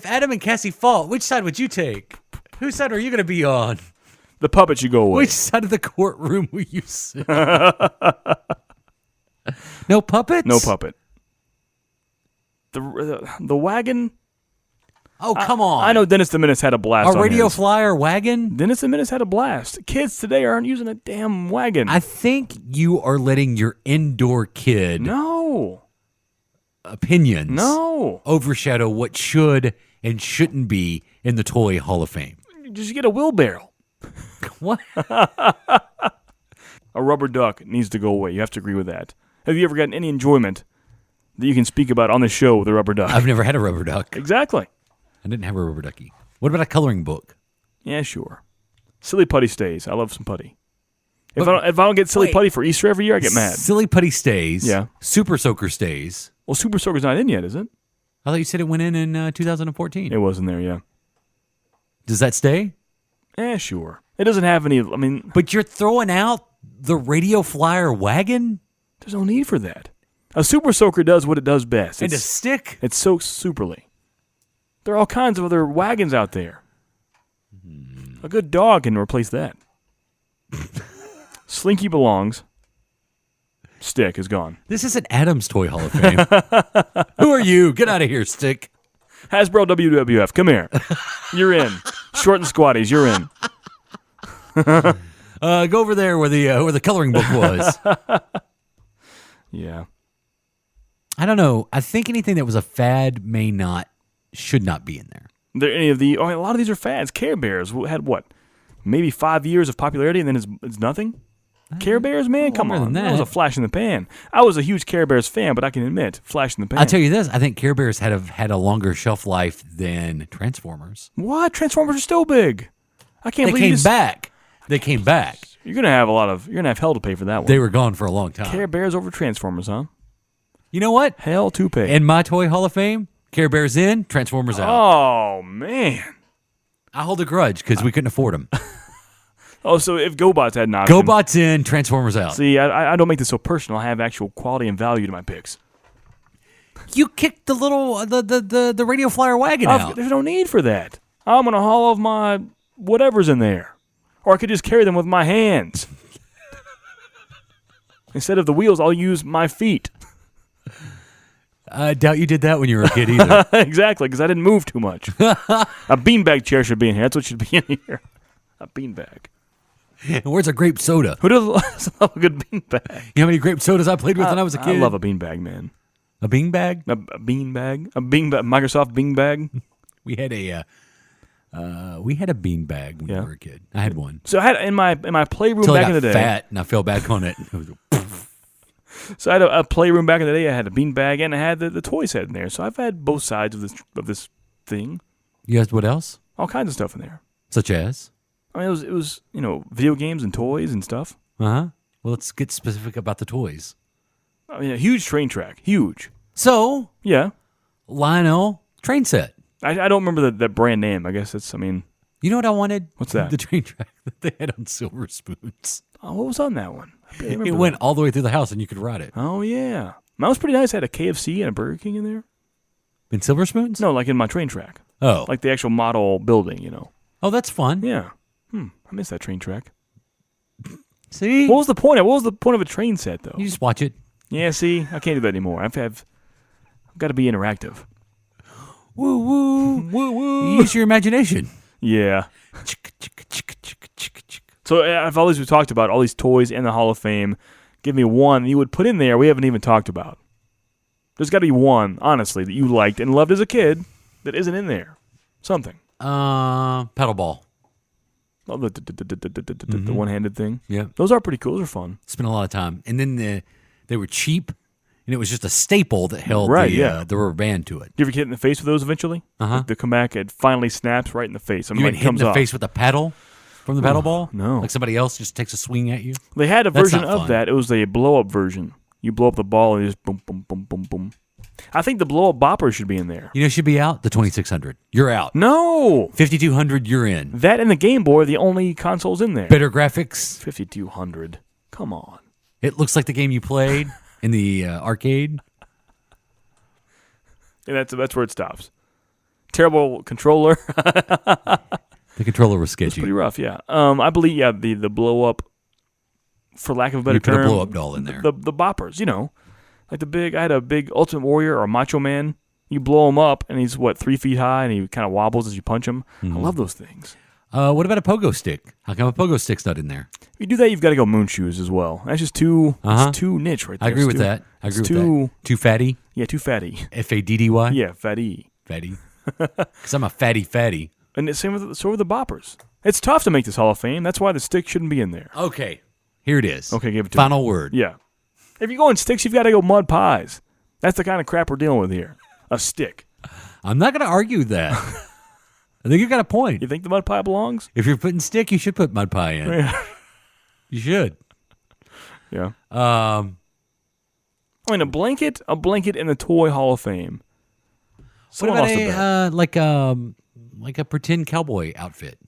Adam and Cassie fought, which side would you take? Whose side are you going to be on? The puppet should go away. Which side of the courtroom will you sit? No puppets? No puppet. The wagon. Oh, come on. I know Dennis the Menace had a blast. A on radio his. flyer wagon? Dennis the Menace had a blast. Kids today aren't using a damn wagon. I think you are letting your indoor kid opinions overshadow what should and shouldn't be in the Toy Hall of Fame. Just get a wheelbarrow. What? A rubber duck needs to go away. You have to agree with that. Have you ever gotten any enjoyment that you can speak about on the show with a rubber duck? I've never had a rubber duck. Exactly. I didn't have a rubber ducky. What about a coloring book? Yeah, sure. Silly putty stays. I love some putty. If I don't get silly putty for Easter every year, I get mad. Silly putty stays. Yeah. Super Soaker stays. Well, Super Soaker's not in yet, is it? I thought you said it went in 2014. It wasn't there, yeah. Does that stay? Sure. It doesn't have any, But you're throwing out the radio flyer wagon? There's no need for that. A Super Soaker does what it does best. And a stick? It soaks superly. There are all kinds of other wagons out there. A good dog can replace that. Slinky belongs. Stick is gone. This isn't Adam's Toy Hall of Fame. Who are you? Get out of here, Stick. Hasbro WWF, come here. You're in. Short and squatties, you're in. Go over there where the coloring book was. Yeah. I don't know. I think anything that was a fad should not be in there. A lot of these are fads. Care Bears had what? Maybe 5 years of popularity, and then it's nothing? Care Bears, man? Come on. That was a flash in the pan. I was a huge Care Bears fan, but I can admit, flash in the pan. I'll tell you this. I think Care Bears had a longer shelf life than Transformers. What? Transformers are still big. I can't believe they came back. They came back. You're gonna have hell to pay for that one. They were gone for a long time. Care Bears over Transformers, huh? You know what? Hell to pay. In my Toy Hall of Fame, Care Bears in, Transformers out. Oh man, I hold a grudge because we couldn't afford them. Oh, so if GoBots had an option. GoBots in, Transformers out. See, I don't make this so personal. I have actual quality and value to my picks. You kicked the little the radio flyer wagon out. There's no need for that. I'm gonna haul off my whatever's in there, or I could just carry them with my hands. Instead of the wheels, I'll use my feet. I doubt you did that when you were a kid either. Exactly, because I didn't move too much. A beanbag chair should be in here. That's what should be in here. A beanbag. And where's a grape soda? Who doesn't love a good beanbag? You know how many grape sodas I played with when I was a kid? I love a beanbag, man. A beanbag? A beanbag? A beanbag? Microsoft beanbag? We had a beanbag when we were a kid. I had one. So I had in my playroom back in the day. Fat and I fell back on it. So I had a playroom back in the day. I had a beanbag and I had the toy set in there. So I've had both sides of this thing. You had what else? All kinds of stuff in there. Such as? I mean, it was video games and toys and stuff. Well, let's get specific about the toys. I mean, a huge train track, huge. So yeah, Lionel train set. I don't remember that brand name. I guess it's. I mean, you know what I wanted? What's that? The train track that they had on silver spoons. Oh, what was on that one? It went all the way through the house and you could ride it. Oh yeah, Mine was pretty nice. I had a KFC and a Burger King in there. In Silver Spoons? No, like in my train track. Oh. Like the actual model building, you know. Oh, that's fun. Yeah. I missed that train track. See? What was the point? What was the point of a train set, though? You just watch it. Yeah, see? I can't do that anymore. I've got to be interactive. Woo, woo. Woo, woo. Use your imagination. Yeah. So I've always talked about all these toys in the Hall of Fame. Give me one you would put in there we haven't even talked about. There's got to be one, honestly, that you liked and loved as a kid that isn't in there. Something. Pedal ball. Oh, the one-handed thing. Yeah. Those are pretty cool. Those are fun. Spent a lot of time. And then they were cheap, and it was just a staple that held the rubber band to it. Do you ever get hit in the face with those eventually? Uh-huh. Like they come back, it finally snaps right in the face. You hit in the face with a paddle from the pedal ball? No. Like somebody else just takes a swing at you? They had a That's version not of fun. that. It was a blow-up version. You blow up the ball and you just boom, boom, boom, boom, boom. I think the blow-up bopper should be in there. You know, should be out? The 2600. You're out. No! 5200, you're in. That and the Game Boy are the only consoles in there. Better graphics. 5200. Come on. It looks like the game you played in the arcade. Yeah, that's where it stops. Terrible controller. The controller was It's sketchy. pretty rough, yeah. I believe, the blow-up, for lack of a better You put term. a blow-up doll in there. The boppers, you know. Like I had a big Ultimate Warrior or Macho Man. You blow him up, and he's, 3 feet high, and he kind of wobbles as you punch him. I love those things. What about a pogo stick? How come a pogo stick's not in there? If you do that, you've got to go moon shoes as well. That's just too niche right there. I agree with that. Too fatty? Yeah, too fatty. F-A-D-D-Y? Yeah, fatty. Fatty. Because I'm a fatty. And so are the boppers. It's tough to make this Hall of Fame. That's why the stick shouldn't be in there. Okay. Here it is. Okay, give it to Final me. word. Yeah. If you're going sticks, you've got to go mud pies. That's the kind of crap we're dealing with here. A stick. I'm not going to argue that. I think you've got a point. You think the mud pie belongs? If you're putting stick, you should put mud pie in. Yeah. You should. Yeah. I mean, a blanket in the Toy Hall of Fame. What Someone about lost a bet. like a pretend cowboy outfit?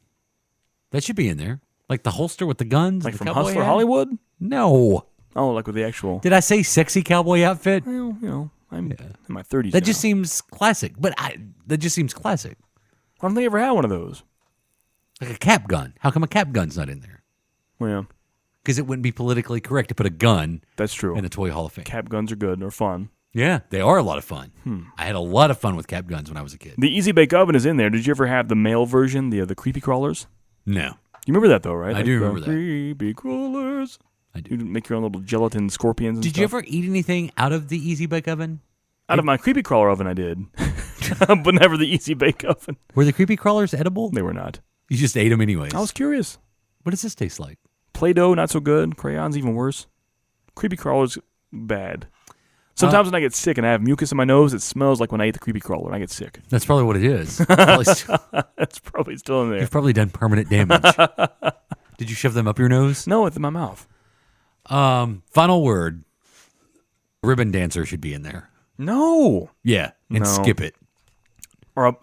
That should be in there. Like the holster with the guns. Like the from cowboy Hustler hat? Hollywood? No. Oh, like with the actual... Did I say sexy cowboy outfit? Well, you know, I'm in my 30s That now. just seems classic. That just seems classic. I don't think I ever had one of those. Like a cap gun. How come a cap gun's not in there? Well, yeah, Because it wouldn't be politically correct to put a gun that's true. in the Toy Hall of Fame. Cap guns are good. They're fun. Yeah, they are a lot of fun. I had a lot of fun with cap guns when I was a kid. The Easy Bake Oven is in there. Did you ever have the male version, the creepy crawlers? No. You remember that, though, right? I do remember the that. Creepy crawlers. I do. You make your own little gelatin scorpions and Did stuff. you ever eat anything out of the Easy Bake Oven? Out of my creepy crawler oven, I did. But never the Easy Bake Oven. Were the creepy crawlers edible? They were not. You just ate them anyways. I was curious. What does this taste like? Play-Doh, not so good. Crayons, even worse. Creepy crawlers, bad. Sometimes when I get sick and I have mucus in my nose, it smells like when I ate the creepy crawler and I get sick. That's probably what it is. That's probably still in there. You've probably done permanent damage. Did you shove them up your nose? No, it's in my mouth. Final word. Ribbon dancer should be in there. No. Yeah, and No. skip it. Or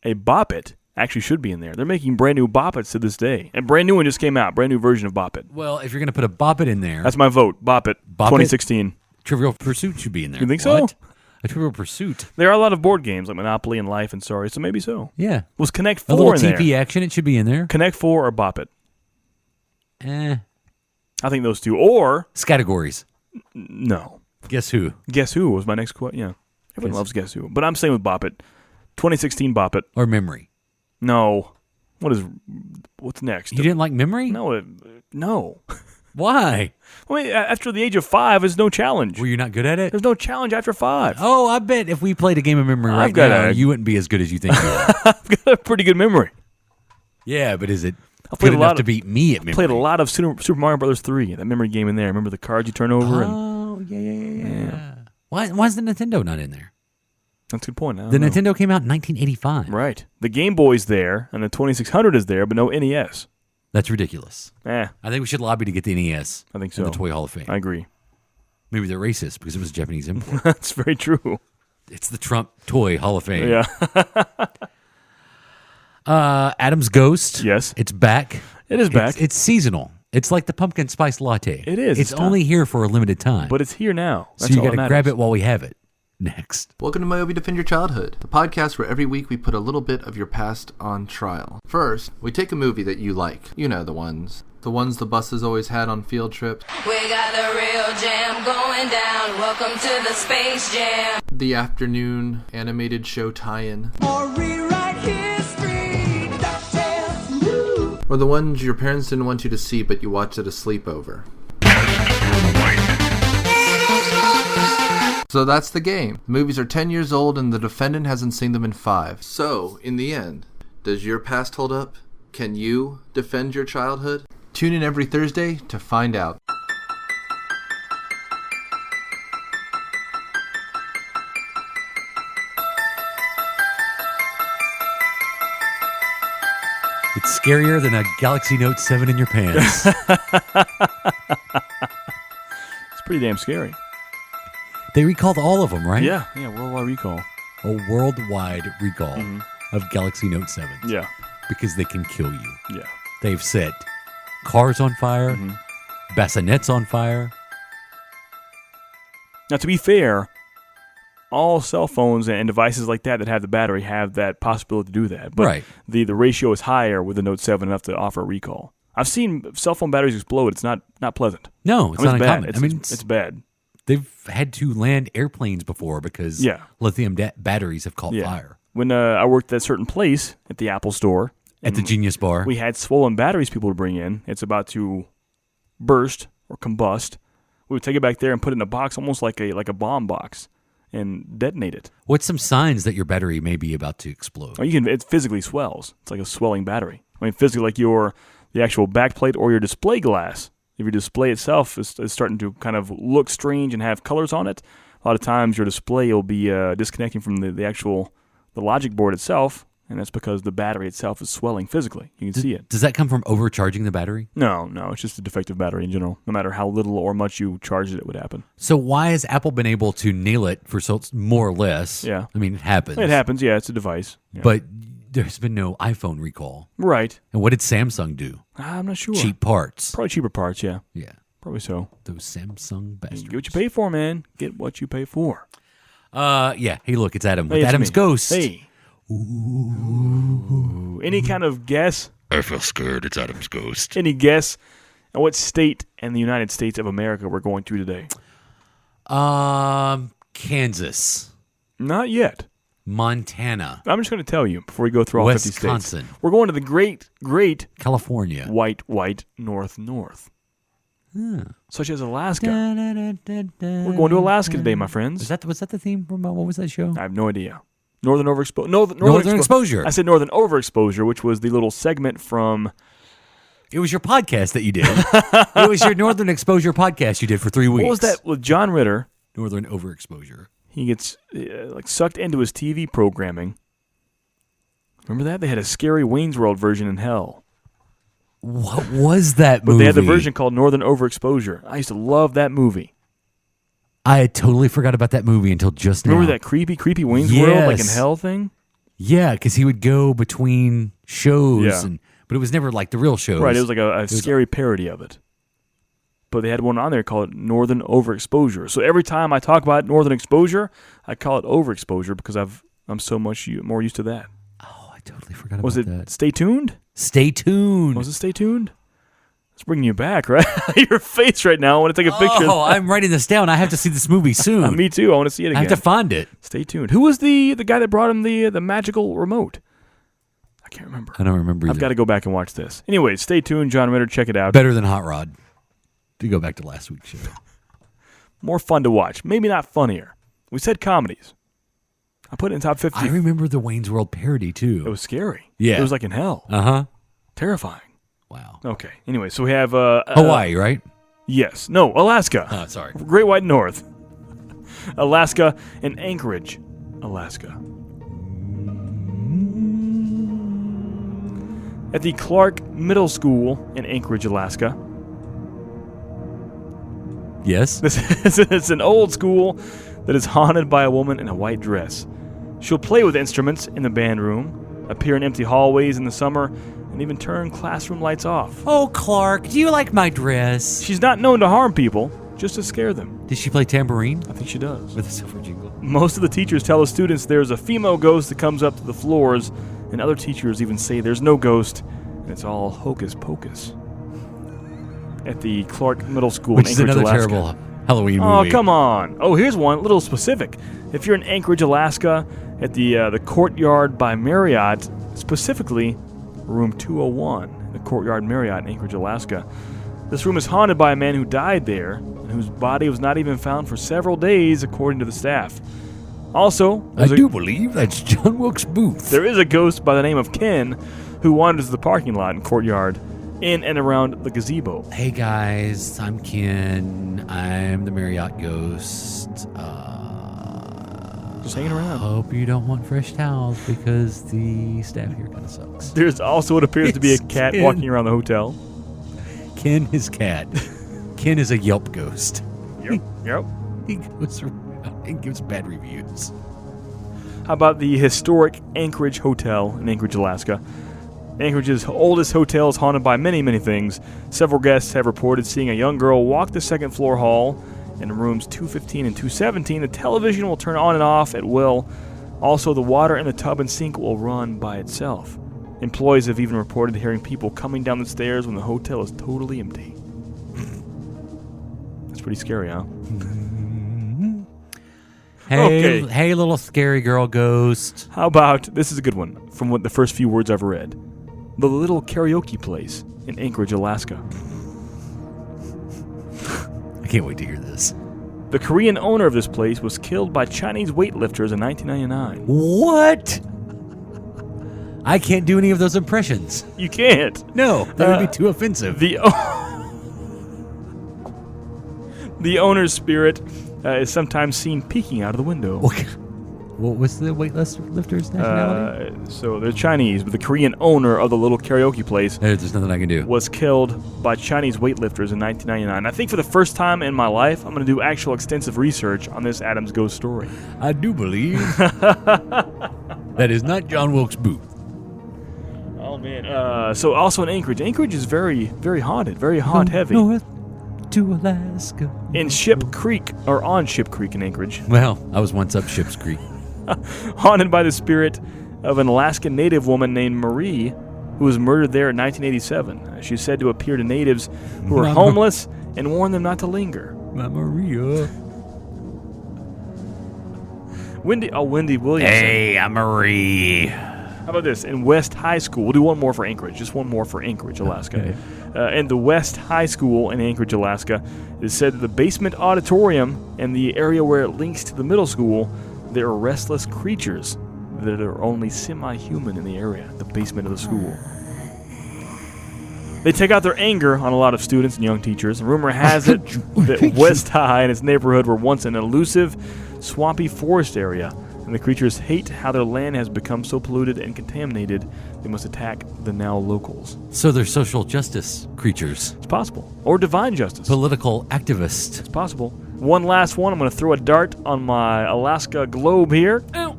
a Bop It actually should be in there. They're making brand new Bop Its to this day. A brand new one just came out. Brand new version of Bop It. Well, if you're going to put a Bop It in there. That's my vote. Bop It. Bop It? 2016. Trivial Pursuit should be in there. You think so? What? A Trivial Pursuit. There are a lot of board games like Monopoly and Life and Sorry, so maybe so. Yeah. Was Connect A 4 little in there? TP action, it should be in there. Connect 4 or Bop It? Eh. I think those two. Or, Categories. no. Guess who? Guess Who was my next question. Yeah. Everyone Guess- loves Guess Who. But I'm staying with Bop It. 2016 Bop It. Or memory. No. What's next? You didn't like memory? No. No. Why? I mean, after the age of 5, there's no challenge. Were you not good at it? There's no challenge after 5. Oh, I bet if we played a game of memory right now, you wouldn't be as good as you think you are. I've got a pretty good memory. Yeah, but is it played good a lot enough of- to beat me at memory? Played a lot of Super Mario Brothers 3, that memory game in there. Remember the cards you turn over? And Oh, yeah. Why is the Nintendo not in there? that's a good point. I The don't know. Nintendo came out in 1985. Right. The Game Boy's there, and the 2600 is there, but no NES. That's ridiculous. I I think we should lobby to get the NES think in so. the Toy Hall of Fame. I agree. Maybe they're racist because it was a Japanese import. That's very true. It's the Trump Toy Hall of Fame. Yeah. Adam's Ghost. Yes. It's back. It is back. It's seasonal. It's like the pumpkin spice latte. It is. It's only here for a limited time. But it's here now. So you got to grab it while we have it. Next. Welcome to Myobi Defend Your Childhood, the podcast where every week we put a little bit of your past on trial. First, we take a movie that you like. You know the ones. The ones the buses always had on field trips. We got the real jam going down. Welcome to the Space Jam. The afternoon animated show tie-in. Or rewrite history. DuckTales. Or the ones your parents didn't want you to see but you watched at a sleepover. So that's the game. The movies are 10 years old and the defendant hasn't seen them in 5. So, in the end, does your past hold up? Can you defend your childhood? Tune in every Thursday to find out. It's scarier than a Galaxy Note 7 in your pants. It's pretty damn scary. They recalled all of them, right? Yeah, worldwide recall. A worldwide recall of Galaxy Note 7s. Yeah. Because they can kill you. Yeah. They've set cars on fire, bassinets on fire. Now, to be fair, all cell phones and devices like that have the battery have that possibility to do that. But right. the ratio is higher with the Note 7 enough to offer a recall. I've seen cell phone batteries explode. It's not pleasant. No, it's not uncommon. Bad. It's bad. They've had to land airplanes before because lithium batteries have caught fire. When I worked at a certain place at the Apple store. At the Genius Bar. We had swollen batteries people would bring in. It's about to burst or combust. We would take it back there and put it in a box, almost like a bomb box, and detonate it. What's some signs that your battery may be about to explode? Oh, it physically swells. It's like a swelling battery. I mean, physically like the actual backplate or your display glass. If your display itself is starting to kind of look strange and have colors on it, a lot of times your display will be disconnecting from the logic board itself, and that's because the battery itself is swelling physically. You can see it. Does that come from overcharging the battery? No, it's just a defective battery in general. No matter how little or much you charge it would happen. So why has Apple been able to nail it for more or less? Yeah. I mean, it happens. It happens, yeah. It's a device. Yeah. But there's been no iPhone recall. Right. And what did Samsung do? I'm not sure. Cheap parts. Probably cheaper parts, yeah. Yeah. Probably so. Those Samsung bastards. Get what you pay for, man. Get what you pay for. Yeah. Hey, look, it's Adam. Hey, with Adam's me. Ghost. Hey. Ooh. Any kind of guess? I feel scared. It's Adam's Ghost. Any guess on what state in the United States of America we're going to today? Kansas. Not yet. Montana. I'm just going to tell you before we go through all 50 states. Wisconsin. We're going to the great California. White north. Such as Alaska. We're going to Alaska today, my friends. Was that the theme from what was that show? I have no idea. Northern Overexposure. Northern Exposure. I said Northern Overexposure, which was the little segment from... It was your podcast that you did. It was your Northern Exposure podcast you did for 3 weeks. What was that with John Ritter? Northern Overexposure. He gets sucked into his TV programming. Remember that? They had a scary Wayne's World version in hell. What was that movie? But they had the version called Northern Overexposure. I used to love that movie. I had totally forgot about that movie until just now. Remember that creepy Wayne's World, like in hell thing? Yeah, because he would go between shows, but it was never like the real shows. Right, it was like a scary parody of it. But they had one on there called Northern Overexposure. So every time I talk about Northern Exposure, I call it Overexposure because I'm so much more used to that. Oh, I totally forgot about that. Was it Stay Tuned? Stay Tuned. Was it Stay Tuned? It's bringing you back, right? Your face right now. I want to take a picture. Oh, I'm writing this down. I have to see this movie soon. Me too. I want to see it again. I have to find it. Stay tuned. Who was the guy that brought him the magical remote? I can't remember. I don't remember either. I've got to go back and watch this. Anyway, stay tuned. John Ritter, check it out. Better than Hot Rod. To go back to last week's show. More fun to watch. Maybe not funnier. We said comedies. I put it in top 50. I remember the Wayne's World parody, too. It was scary. Yeah. It was like in hell. Uh-huh. Terrifying. Wow. Okay. Anyway, so we have... Hawaii, right? Yes. No, Alaska. Oh, sorry. Great White North. Alaska and Anchorage, Alaska. At the Clark Middle School in Anchorage, Alaska. Yes. It's an old school that is haunted by a woman in a white dress. She'll play with instruments in the band room, appear in empty hallways in the summer, and even turn classroom lights off. Oh, Clark, do you like my dress? She's not known to harm people, just to scare them. Did she play tambourine? I think she does. With a silver jingle. Most of the teachers tell the students there's a female ghost that comes up to the floors, and other teachers even say there's no ghost, and it's all hocus pocus. At the Clark Middle School Which in is Anchorage, another Alaska. terrible Halloween Oh, movie. come on. Oh, here's one, a little specific. If you're in Anchorage, Alaska, at the Courtyard by Marriott, specifically room 201, the Courtyard Marriott in Anchorage, Alaska. This room is haunted by a man who died there, and whose body was not even found for several days, according to the staff. Also, I do believe that's John Wilkes Booth. there is a ghost by the name of Ken who wanders the parking lot and courtyard in and around the gazebo. Hey guys, I'm Ken. I'm the Marriott ghost. Just hanging around. Hope you don't want fresh towels because the staff here kind of sucks. There's also what appears to be a It's cat Ken. walking around the hotel. Ken is cat. Ken is a Yelp ghost. Yep. He goes around and gives bad reviews. How about the historic Anchorage Hotel in Anchorage, Alaska? Anchorage's oldest hotel is haunted by many, many things. Several guests have reported seeing a young girl walk the second floor hall. In rooms 215 and 217, the television will turn on and off at will. Also, the water in the tub and sink will run by itself. Employees have even reported hearing people coming down the stairs when the hotel is totally empty. That's pretty scary, huh? Hey, hey, little scary girl ghost. How about, this is a good one, from what the first few words I've read. The Little Karaoke Place in Anchorage, Alaska. I can't wait to hear this. The Korean owner of this place was killed by Chinese weightlifters in 1999. What? I can't do any of those impressions. You can't. No, that would be too offensive. The owner's spirit is sometimes seen peeking out of the window. What was the weightlifter's nationality? So they're Chinese, but the Korean owner of the Little Karaoke Place There's nothing I can do. was killed by Chinese weightlifters in 1999. I think for the first time in my life, I'm going to do actual extensive research on this Adams ghost story. I do believe that is not John Wilkes Booth. Oh, man. So also in Anchorage. Anchorage is very, very haunted, very haunt-heavy. North to Alaska. In Ship Creek, or on Ship Creek in Anchorage. Well, I was once up Ship's Creek. Haunted by the spirit of an Alaskan native woman named Marie, who was murdered there in 1987. She's said to appear to natives who were homeless and warn them not to linger. Maria. Wendy Williamson. Hey, I'm Marie. How about this? In West High School, we'll do one more for Anchorage. Just one more for Anchorage, Alaska. In the West High School in Anchorage, Alaska, it is said that the basement auditorium and the area where it links to the middle school, there are restless creatures that are only semi-human in the area, the basement of the school. They take out their anger on a lot of students and young teachers. And rumor has it that West High and its neighborhood were once an elusive, swampy forest area. And the creatures hate how their land has become so polluted and contaminated, they must attack the now locals. So they're social justice creatures. It's possible. Or divine justice. Political activists. It's possible. One last one. I'm going to throw a dart on my Alaska globe here. Ow.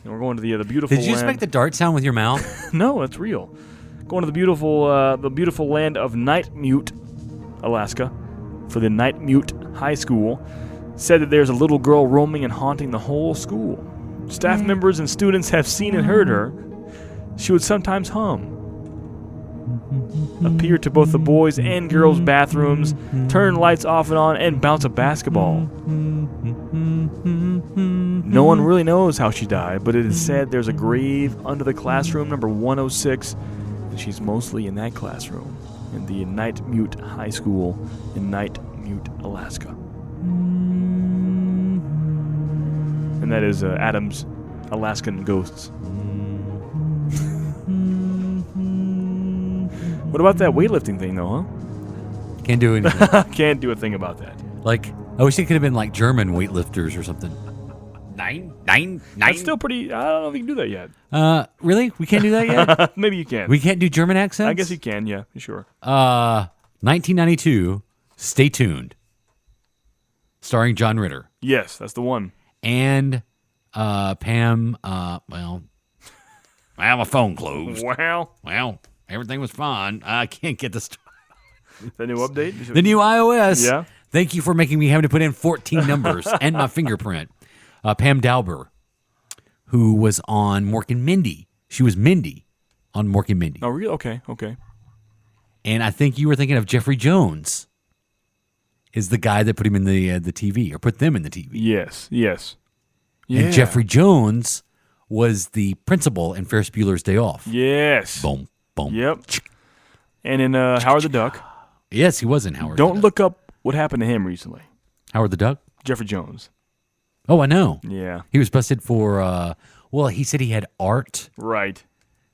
And we're going to the beautiful Did you just land. make the dart sound with your mouth? No, it's real. Going to the beautiful land of Nightmute, Alaska, for the Nightmute High School. Said that there's a little girl roaming and haunting the whole school. Staff members and students have seen and heard her. She would sometimes hum, appear to both the boys' and girls' bathrooms, turn lights off and on, and bounce a basketball. No one really knows how she died, but it is said there's a grave under the classroom number 106, and she's mostly in that classroom, in the Nightmute High School in Nightmute, Alaska. And that is Adam's Alaskan Ghosts. What about that weightlifting thing, though, huh? Can't do anything. Can't do a thing about that. Like, I wish it could have been like German weightlifters or something. Nine. That's still pretty... I don't know if you can do that yet. Really? We can't do that yet? Maybe you can. We can't do German accents? I guess you can, yeah, sure. 1992, Stay Tuned. Starring John Ritter. Yes, that's the one. And Pam, well, Well, my phone closed. Well, Everything was fine. I can't get this. the new update? The new iOS. Yeah. Thank you for making me have to put in 14 numbers and my fingerprint. Pam Dauber, who was on Mork and Mindy. She was Mindy on Mork and Mindy. Oh, really? Okay. And I think you were thinking of Jeffrey Jones is the guy that put him in the TV, or put them in the TV. Yes. And Jeffrey Jones was the principal in Ferris Bueller's Day Off. Yes. Boom, boom. Yep. And in Howard the Duck. Yes, he was in Howard Don't the Duck. look up what happened to him recently. Howard the Duck? Jeffrey Jones. Oh, I know. Yeah. He was busted for, well, he said he had art. Right.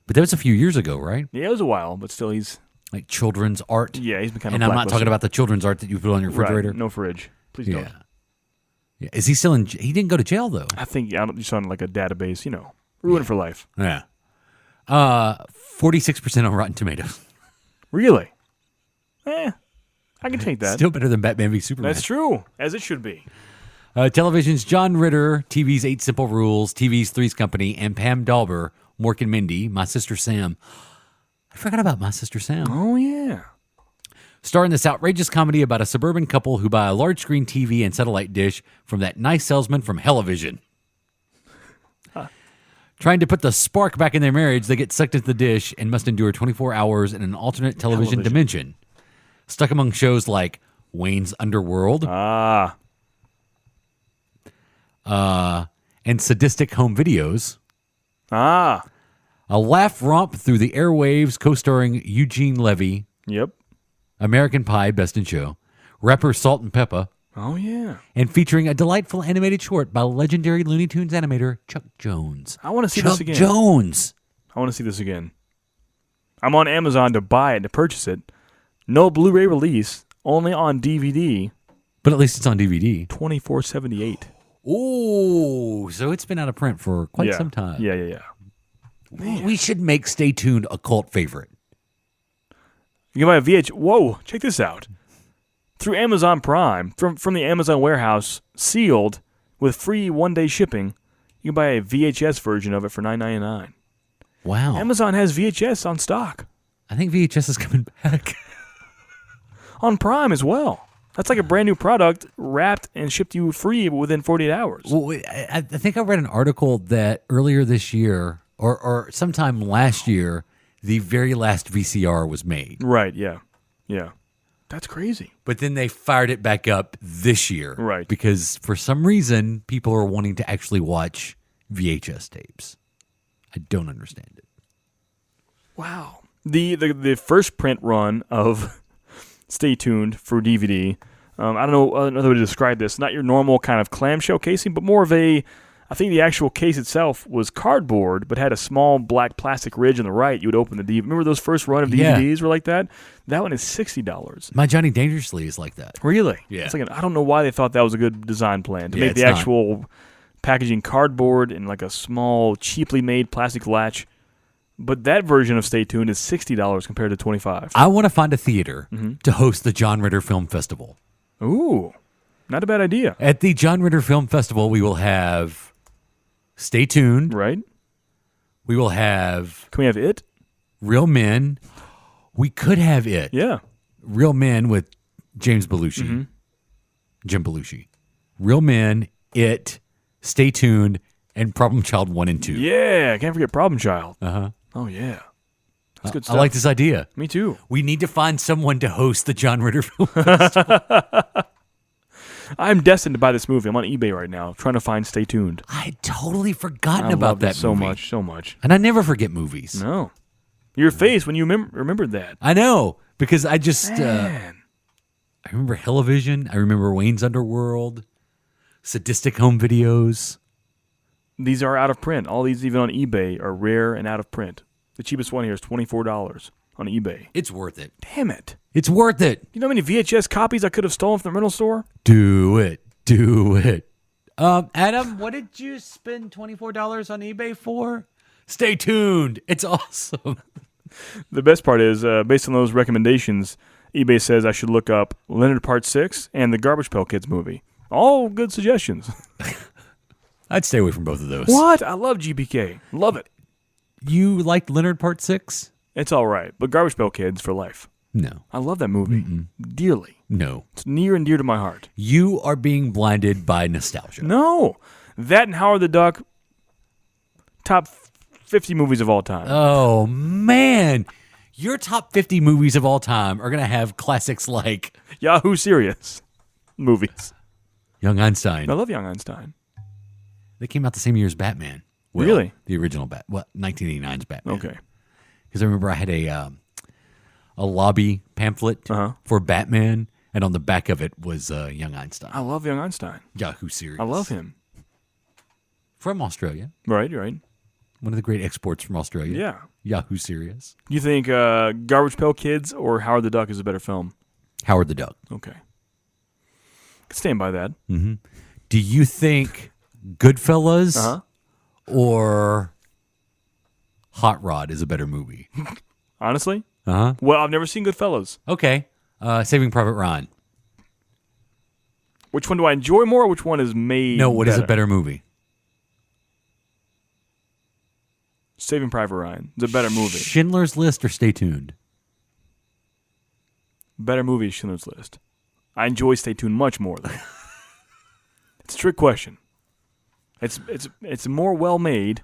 But that was a few years ago, right? Yeah, it was a while, but still he's... Like children's art. Yeah, he's been kind of And I'm not blacklisted. talking about the children's art that you put on your refrigerator. Right. No fridge. Please don't. Yeah. Is he still in? He didn't go to jail though. I think you saw like a database, ruined for life. Yeah. 46% on Rotten Tomatoes. Really? I can take that. Still better than Batman v Superman. That's true, as it should be. Television's John Ritter, TV's 8 Simple Rules, TV's Three's Company, and Pam Dauber, Mork and Mindy, My Sister Sam. I forgot about My Sister Sam. Oh, yeah. Star in this outrageous comedy about a suburban couple who buy a large screen TV and satellite dish from that nice salesman from Hellivision. Trying to put the spark back in their marriage, they get sucked into the dish and must endure 24 hours in an alternate television dimension. Stuck among shows like Wayne's Underworld. And sadistic home videos. A laugh romp through the airwaves, co-starring Eugene Levy. Yep. American Pie, Best in Show. Rapper Salt and Peppa. Oh, yeah. And featuring a delightful animated short by legendary Looney Tunes animator Chuck Jones. I want to see this again. Chuck Jones. I want to see this again. I'm on Amazon to buy it, to purchase it. No Blu-ray release, only on DVD. But at least it's on DVD. $24.78. Ooh, so it's been out of print for quite some time. Yeah. Man. We should make Stay Tuned a cult favorite. You can buy a VH. Whoa, check this out. Through Amazon Prime, from the Amazon warehouse, sealed with free one-day shipping, you can buy a VHS version of it for $9.99. Wow. Amazon has VHS on stock. I think VHS is coming back. On Prime as well. That's like a brand new product wrapped and shipped you free within 48 hours. Well, I think I read an article that earlier this year or sometime last year, the very last VCR was made. Right, yeah. That's crazy. But then they fired it back up this year. Right. Because for some reason, people are wanting to actually watch VHS tapes. I don't understand it. Wow. The first print run of Stay Tuned for DVD, I don't know another way to describe this, not your normal kind of clamshell casing, but more of I think the actual case itself was cardboard, but had a small black plastic ridge on the right. You would open the DVD. Remember those first run of DVDs were like that? That one is $60. My Johnny Dangerously is like that. Really? Yeah. It's like I don't know why they thought that was a good design plan, to make the actual packaging cardboard and like a small, cheaply made plastic latch. But that version of Stay Tuned is $60 compared to $25. I want to find a theater to host the John Ritter Film Festival. Ooh, not a bad idea. At the John Ritter Film Festival, we will have Stay Tuned. Right. We will have... Can we have It? Real Men. We could have It. Yeah. Real Men with James Belushi. Jim Belushi. Real Men, It, Stay Tuned, and Problem Child 1 and 2. Yeah, can't forget Problem Child. Uh-huh. Oh, yeah. That's good stuff. I like this idea. Me too. We need to find someone to host the John Ritter Film Festival. I'm destined to buy this movie. I'm on eBay right now trying to find Stay Tuned. I had totally forgotten about that so movie. so much. And I never forget movies. No. Your face when you remembered that. I know, because I just... Man. I remember Hellivision. I remember Wayne's Underworld. Sadistic home videos. These are out of print. All these, even on eBay, are rare and out of print. The cheapest one here is $24 on eBay. It's worth it. Damn it. It's worth it. You know how many VHS copies I could have stolen from the rental store? Do it. Adam, what did you spend $24 on eBay for? Stay tuned. It's awesome. The best part is, based on those recommendations, eBay says I should look up Leonard Part 6 and the Garbage Pail Kids movie. All good suggestions. I'd stay away from both of those. What? I love GPK. Love it. You liked Leonard Part 6? It's all right, but Garbage Pail Kids for life. No. I love that movie dearly. No. It's near and dear to my heart. You are being blinded by nostalgia. No. That and Howard the Duck, top 50 movies of all time. Oh, man. Your top 50 movies of all time are going to have classics like Yahoo Serious movies. Young Einstein. I love Young Einstein. They came out the same year as Batman. Well, Really? The original 1989's Batman. Okay. Because I remember I had a lobby pamphlet for Batman, and on the back of it was Young Einstein. I love Young Einstein. Yahoo Serious. I love him. From Australia. Right, right. One of the great exports from Australia. Yeah. Yahoo Serious. Do you think Garbage Pail Kids or Howard the Duck is a better film? Howard the Duck. Okay. Could stand by that. Mm-hmm. Do you think Goodfellas or Hot Rod is a better movie? Honestly? Uh-huh. Well, I've never seen Goodfellas. Okay. Saving Private Ryan. Which one do I enjoy more, or which one is made No, what better? is a better movie? Saving Private Ryan. It's a better movie. Schindler's List or Stay Tuned? Better movie is Schindler's List. I enjoy Stay Tuned much more, though. It's a trick question. It's more well-made,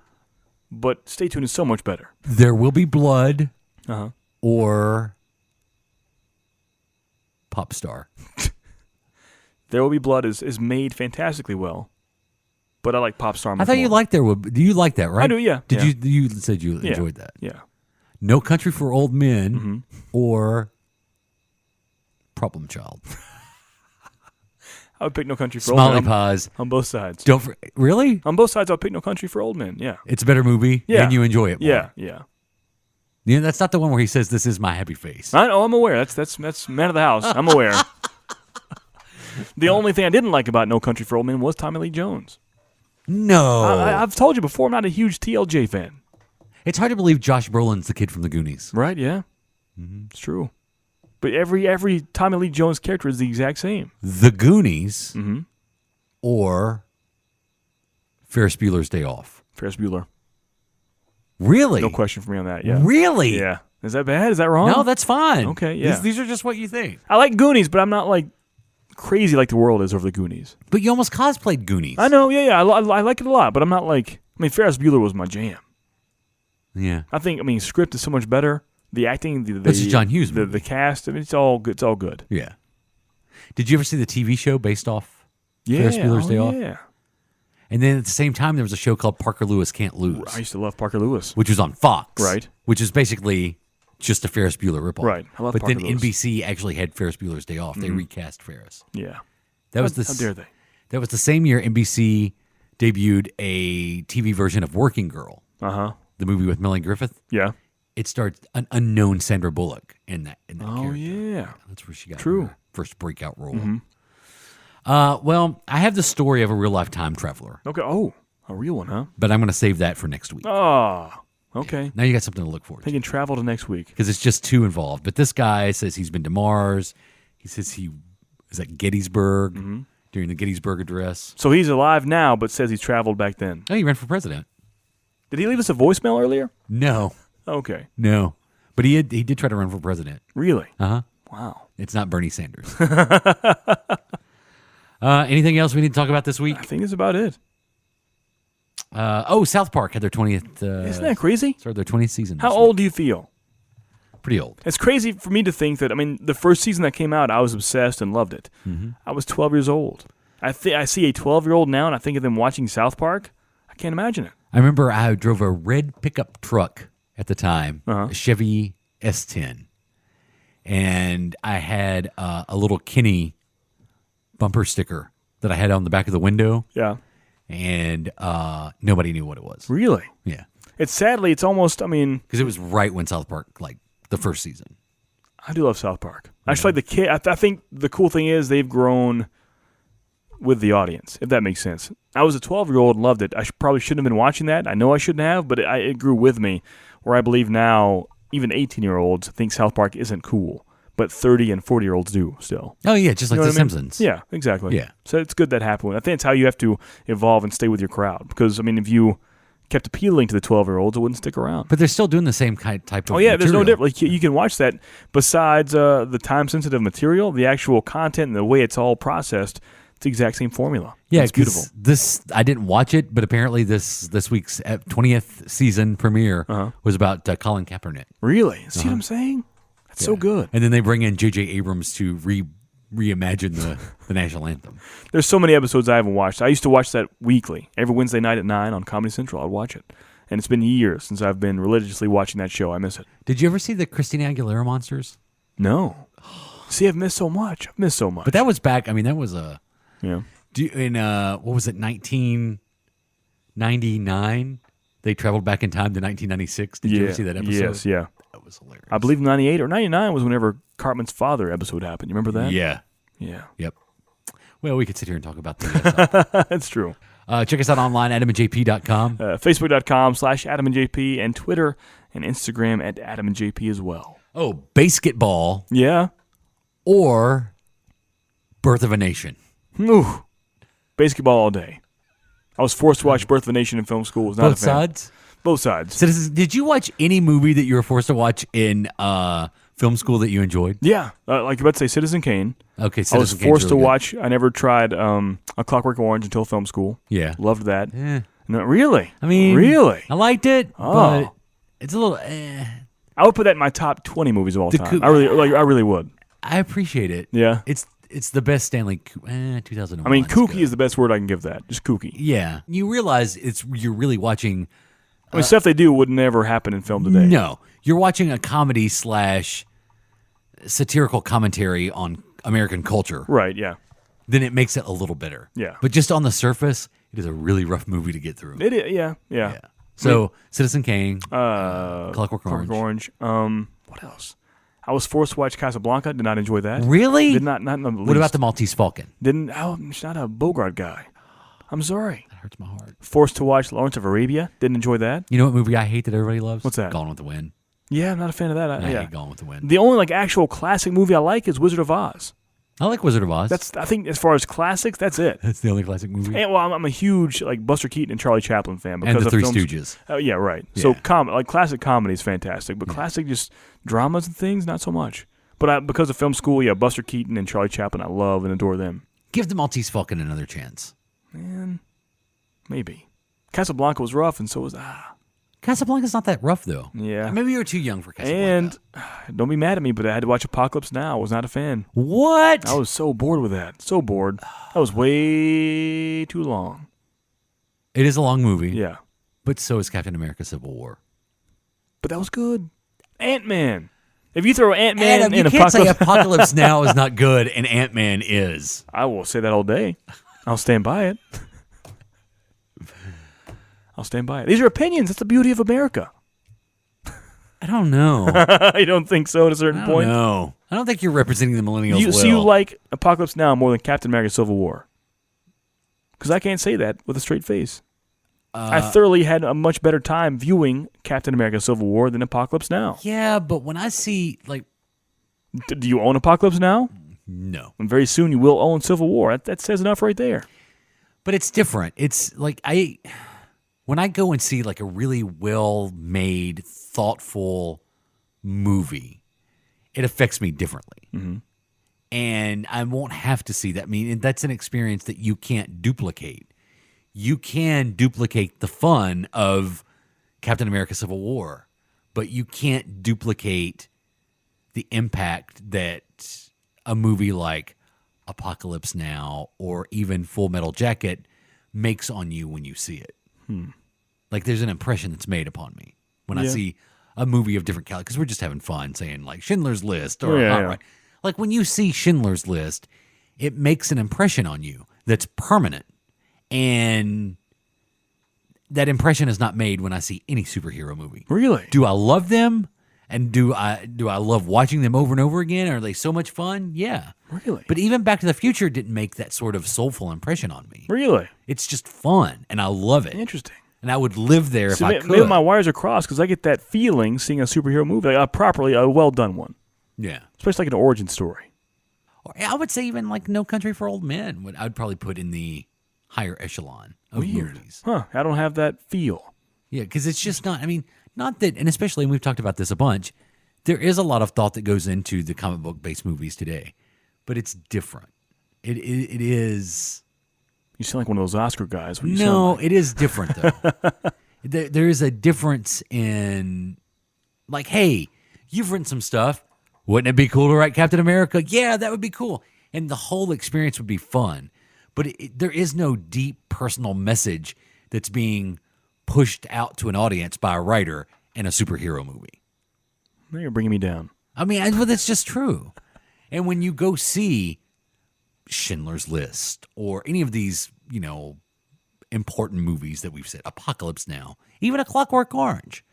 but Stay Tuned is so much better. There Will Be Blood Uh-huh. or Pop Star? There Will Be Blood is made fantastically well, but I like Pop Star much I thought you more. liked There Will Be. Do you like that, right? I do, yeah. Did yeah. you said you enjoyed that? Yeah. No Country for Old Men or Problem Child? I would pick No Country for Smiley Old Men. Paws. On both sides. Really? On both sides, I'll pick No Country for Old Men, yeah. It's a better movie, Yeah. and you enjoy it more. Yeah, yeah. Yeah, that's not the one where he says, "This is my happy face." I know, I'm aware. That's man of the house. I'm aware. The only thing I didn't like about No Country for Old Men was Tommy Lee Jones. No. I've told you before, I'm not a huge TLJ fan. It's hard to believe Josh Brolin's the kid from the Goonies. Right, yeah. It's true. But every Tommy Lee Jones character is the exact same. The Goonies or Ferris Bueller's Day Off? Ferris Bueller. Really? No question for me on that, yeah. Really? Yeah. Is that bad? Is that wrong? No, that's fine. Okay, yeah. These are just what you think. I like Goonies, but I'm not like crazy like the world is over the Goonies. But you almost cosplayed Goonies. I know, yeah. I like it a lot, but I'm not like... I mean, Ferris Bueller was my jam. Yeah. I think, script is so much better. The acting, It's a John Hughes movie. the cast, it's all good. It's all good. Yeah. Did you ever see the TV show based off Ferris Bueller's Day Off? Yeah. And then at the same time, there was a show called Parker Lewis Can't Lose. I used to love Parker Lewis. Which was on Fox. Right. Which is basically just a Ferris Bueller ripoff. Right. I love But Parker then Lewis. NBC actually had Ferris Bueller's Day Off. They recast Ferris. Yeah. That was How dare they? That was the same year NBC debuted a TV version of Working Girl. Uh-huh. The movie with Melanie Griffith. Yeah. It starred an unknown Sandra Bullock in that Oh, character. yeah. That's where she got True. her first breakout role. Well, I have the story of a real life time traveler, Okay. Oh, a real one, huh? but I'm going to save that for next week. Oh, okay. Now you got something to look forward to. They can travel to next week. Because it's just too involved. But this guy says he's been to Mars. He says he was at Gettysburg during the Gettysburg Address. So he's alive now, but says he's traveled back then. Oh, he ran for president. Did he leave us a voicemail earlier? No. Okay. No. But he did try to run for president. Really? Uh-huh. Wow. It's not Bernie Sanders. Anything else we need to talk about this week? I think it's about it. South Park had their 20th... Isn't that crazy? Started their 20th season. How old do you feel? Pretty old. It's crazy for me to think that, the first season that came out, I was obsessed and loved it. I was 12 years old. I see a 12-year-old now, and I think of them watching South Park. I can't imagine it. I remember I drove a red pickup truck at the time, Uh-huh. a Chevy S10. And I had a little Kenny bumper sticker that I had on the back of the window. Yeah. And nobody knew what it was. Really? Yeah. It's almost, Because it was right when South Park, the first season. I do love South Park. Actually, the kid. I think the cool thing is they've grown with the audience, if that makes sense. I was a 12-year-old and loved it. I probably shouldn't have been watching that. I know I shouldn't have, but it grew with me, where I believe now even 18-year-olds think South Park isn't cool, but 30 and 40-year-olds do still. Oh, yeah, just like You know The what I mean? Simpsons. Yeah, exactly. Yeah. So it's good that happened. I think it's how you have to evolve and stay with your crowd. Because, if you kept appealing to the 12-year-olds, it wouldn't stick around. But they're still doing the same type of. Oh yeah, material. there's no difference. Like, you can watch that. Besides the time-sensitive material, the actual content and the way it's all processed, it's the exact same formula. Yeah, it's beautiful. This I didn't watch it, but apparently this week's 20th season premiere was about Colin Kaepernick. Really? See what I'm saying? That's so good. And then they bring in J.J. Abrams to reimagine the national anthem. There's so many episodes I haven't watched. I used to watch that weekly. Every Wednesday night at 9 on Comedy Central, I'd watch it. And it's been years since I've been religiously watching that show. I miss it. Did you ever see the Christina Aguilera Monsters? No. See, I've missed so much. But that was back. I mean, that was a. Yeah. What was it? 1999. They traveled back in time to 1996. Did you ever see that episode? Yes. Yeah. That was hilarious. I believe 98 or 99 was whenever Cartman's father episode happened. You remember that? Yeah. Yeah. Yep. Well, we could sit here and talk about that. That's true. Check us out online, adamandjp.com. Facebook.com/AdamandJP, and Twitter and Instagram at AdamandJP as well. Oh, basketball. Yeah. Or Birth of a Nation. Ooh. Basketball all day. I was forced to watch Birth of a Nation in film school. Was not Both a fan. sides? Both sides. So did you watch any movie that you were forced to watch in film school that you enjoyed? Yeah. Like you're about to say Citizen Kane. Okay, I was forced to watch. I never tried A Clockwork Orange until film school. Yeah. Loved that. Eh. No, really? I mean, really? I liked it, but it's a little. I would put that in my top 20 movies of all time. I really would. I appreciate it. Yeah. It's the best Stanley 2001. I mean, kooky is the best word I can give that. Just kooky. Yeah. You realize you're really watching. I mean, stuff they do would never happen in film today. No. You're watching a comedy / satirical commentary on American culture. Right, yeah. Then it makes it a little better. Yeah. But just on the surface, it is a really rough movie to get through. It is, yeah. So, Citizen Kane, Clockwork Orange. What else? I was forced to watch Casablanca. Did not enjoy that. Really? Did not in the least. What about the Maltese Falcon? I'm not a Bogart guy. I'm sorry. That hurts my heart. Forced to watch Lawrence of Arabia. Didn't enjoy that. You know what movie I hate that everybody loves? What's that? Gone with the Wind. Yeah, I'm not a fan of that. I hate Gone with the Wind. The only actual classic movie I like is Wizard of Oz. I like Wizard of Oz. I think as far as classics, that's it. That's the only classic movie. And, well, I'm a huge Buster Keaton and Charlie Chaplin fan because and the of Three films. Stooges. Oh yeah, right. Yeah. So classic comedy is fantastic, but classic just dramas and things, not so much. But because of film school, yeah, Buster Keaton and Charlie Chaplin, I love and adore them. Give the Maltese Falcon another chance. Man, maybe. Casablanca was rough, and so was Casablanca's not that rough though. Yeah. Maybe you were too young for Casablanca. And don't be mad at me, but I had to watch Apocalypse Now. I was not a fan. What? I was so bored with that. So bored. That was way too long. It is a long movie. Yeah. But so is Captain America: Civil War. But that was good. Ant-Man. If you throw Ant-Man Adam, in you can't Apocalypse... say Apocalypse Now is not good and Ant-Man is. I will say that all day. I'll stand by it. I'll stand by it. These are opinions. That's the beauty of America. I don't know. You don't think so at a certain point? No. I don't think you're representing the millennials well. So you like Apocalypse Now more than Captain America: Civil War? Because I can't say that with a straight face. I thoroughly had a much better time viewing Captain America: Civil War than Apocalypse Now. Yeah, but when I see, do you own Apocalypse Now? No. And very soon you will own Civil War. That says enough right there. But it's different. It's when I go and see a really well-made, thoughtful movie, it affects me differently. Mm-hmm. And I won't have to see that. I mean, that's an experience that you can't duplicate. You can duplicate the fun of Captain America: Civil War, but you can't duplicate the impact that a movie like Apocalypse Now or even Full Metal Jacket makes on you when you see it. There's an impression that's made upon me when I see a movie of different caliber, because we're just having fun saying Schindler's List or right. When you see Schindler's List, it makes an impression on you that's permanent. And that impression is not made when I see any superhero movie. Really? Do I love them? And do I love watching them over and over again? Are they so much fun? Yeah. Really? But even Back to the Future didn't make that sort of soulful impression on me. Really? It's just fun, and I love it. Interesting. And I would live there if I could. Maybe my wires are crossed because I get that feeling seeing a superhero movie, a well-done one. Yeah. Especially an origin story. Or I would say even No Country for Old Men, I'd probably put in the higher echelon of movies. Huh. I don't have that feel. Yeah, because it's just not. I mean, not that, and especially, and we've talked about this a bunch. There is a lot of thought that goes into the comic book based movies today, but it's different. It is. You sound like one of those Oscar guys. No, it is different though. There is a difference in, like, hey, you've written some stuff. Wouldn't it be cool to write Captain America? Yeah, that would be cool, and the whole experience would be fun. But there is no deep personal message that's being pushed out to an audience by a writer in a superhero movie. Now you're bringing me down. I mean, well, that's just true. And when you go see Schindler's List or any of these, important movies that we've said, Apocalypse Now, even A Clockwork Orange,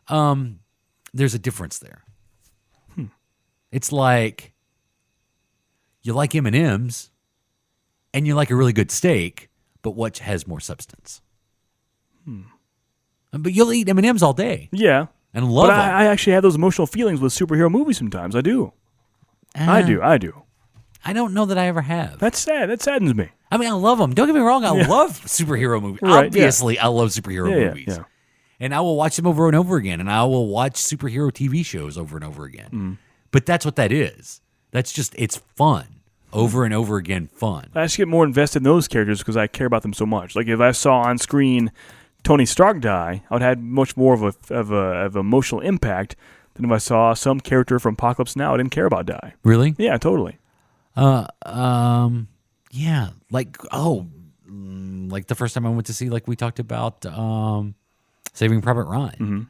there's a difference there. It's like you like M&Ms and you like a really good steak, but what has more substance? But you'll eat M&Ms all day. Yeah. And love them. I actually have those emotional feelings with superhero movies sometimes. I do. I do. I don't know that I ever have. That's sad. That saddens me. I mean, I love them. Don't get me wrong. I love superhero movies. Right, Obviously, I love superhero movies. Yeah. And I will watch them over and over again. And I will watch superhero TV shows over and over again. But that's what that is. That's just, it's fun. Over and over again, fun. I just get more invested in those characters because I care about them so much. Like if I saw on screen Tony Stark die, I would have much more of emotional impact than if I saw some character from Apocalypse Now I didn't care about die. Really? Yeah, totally. Yeah. Like the first time I went to see, like we talked about, Saving Private Ryan.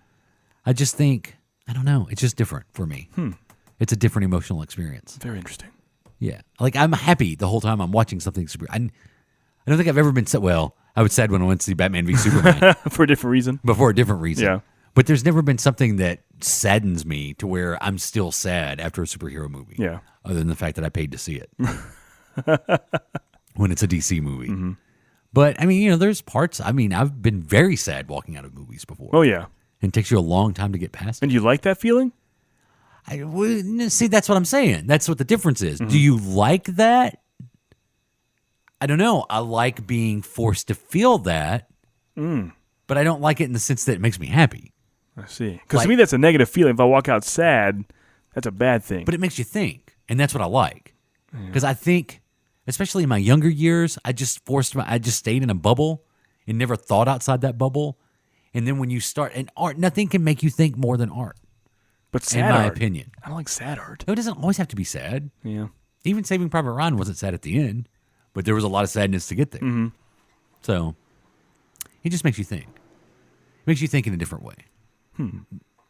I just think, I don't know, it's just different for me. It's a different emotional experience. Very interesting. Yeah. Like I'm happy the whole time I'm watching something super. I don't think I've ever been sad. Well, I was sad when I went to see Batman v Superman. For a different reason. But for a different reason. Yeah. But there's never been something that saddens me to where I'm still sad after a superhero movie. Yeah. Other than the fact that I paid to see it. When it's a DC movie. But, I mean, there's parts. I mean, I've been very sad walking out of movies before. Oh, yeah. And it takes you a long time to get past it. And you like that feeling? See, that's what I'm saying. That's what the difference is. Do you like that? I don't know. I like being forced to feel that, but I don't like it in the sense that it makes me happy. I see. Because to me, that's a negative feeling. If I walk out sad, that's a bad thing. But it makes you think, and that's what I like. Because I think, especially in my younger years, I just stayed in a bubble and never thought outside that bubble. And then when you start, and art, nothing can make you think more than art. But sad in my art. opinion. I don't like sad art. No, it doesn't always have to be sad. Yeah. Even Saving Private Ryan wasn't sad at the end, but there was a lot of sadness to get there. So it just makes you think. It makes you think in a different way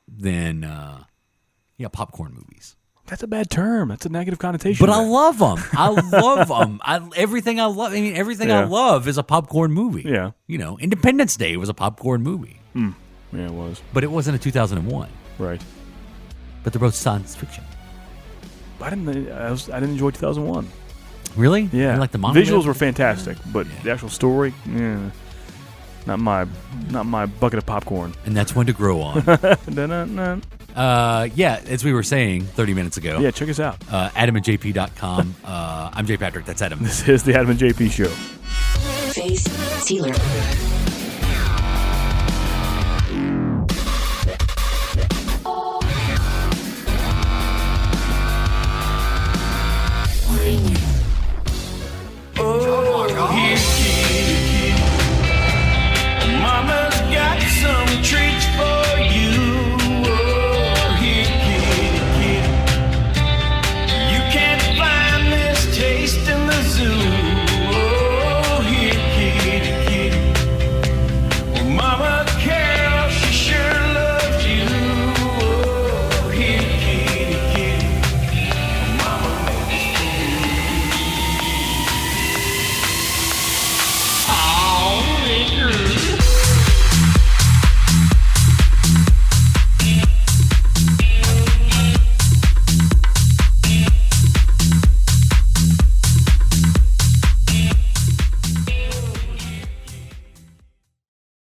than popcorn movies. That's a bad term. That's a negative connotation. But I love them. I love them. Everything I love. I mean, everything I love is a popcorn movie. Yeah. Independence Day was a popcorn movie. Yeah, it was. But it wasn't a 2001. Right. But they're both science fiction. I didn't enjoy 2001. Really? Yeah. You like the visuals were fantastic, but the actual story, not my bucket of popcorn. And that's one to grow on. As we were saying 30 minutes ago. Yeah, check us out. AdamandJP.com. I'm Jay Patrick. That's Adam. This is the Adam and JP Show. Face Sealer.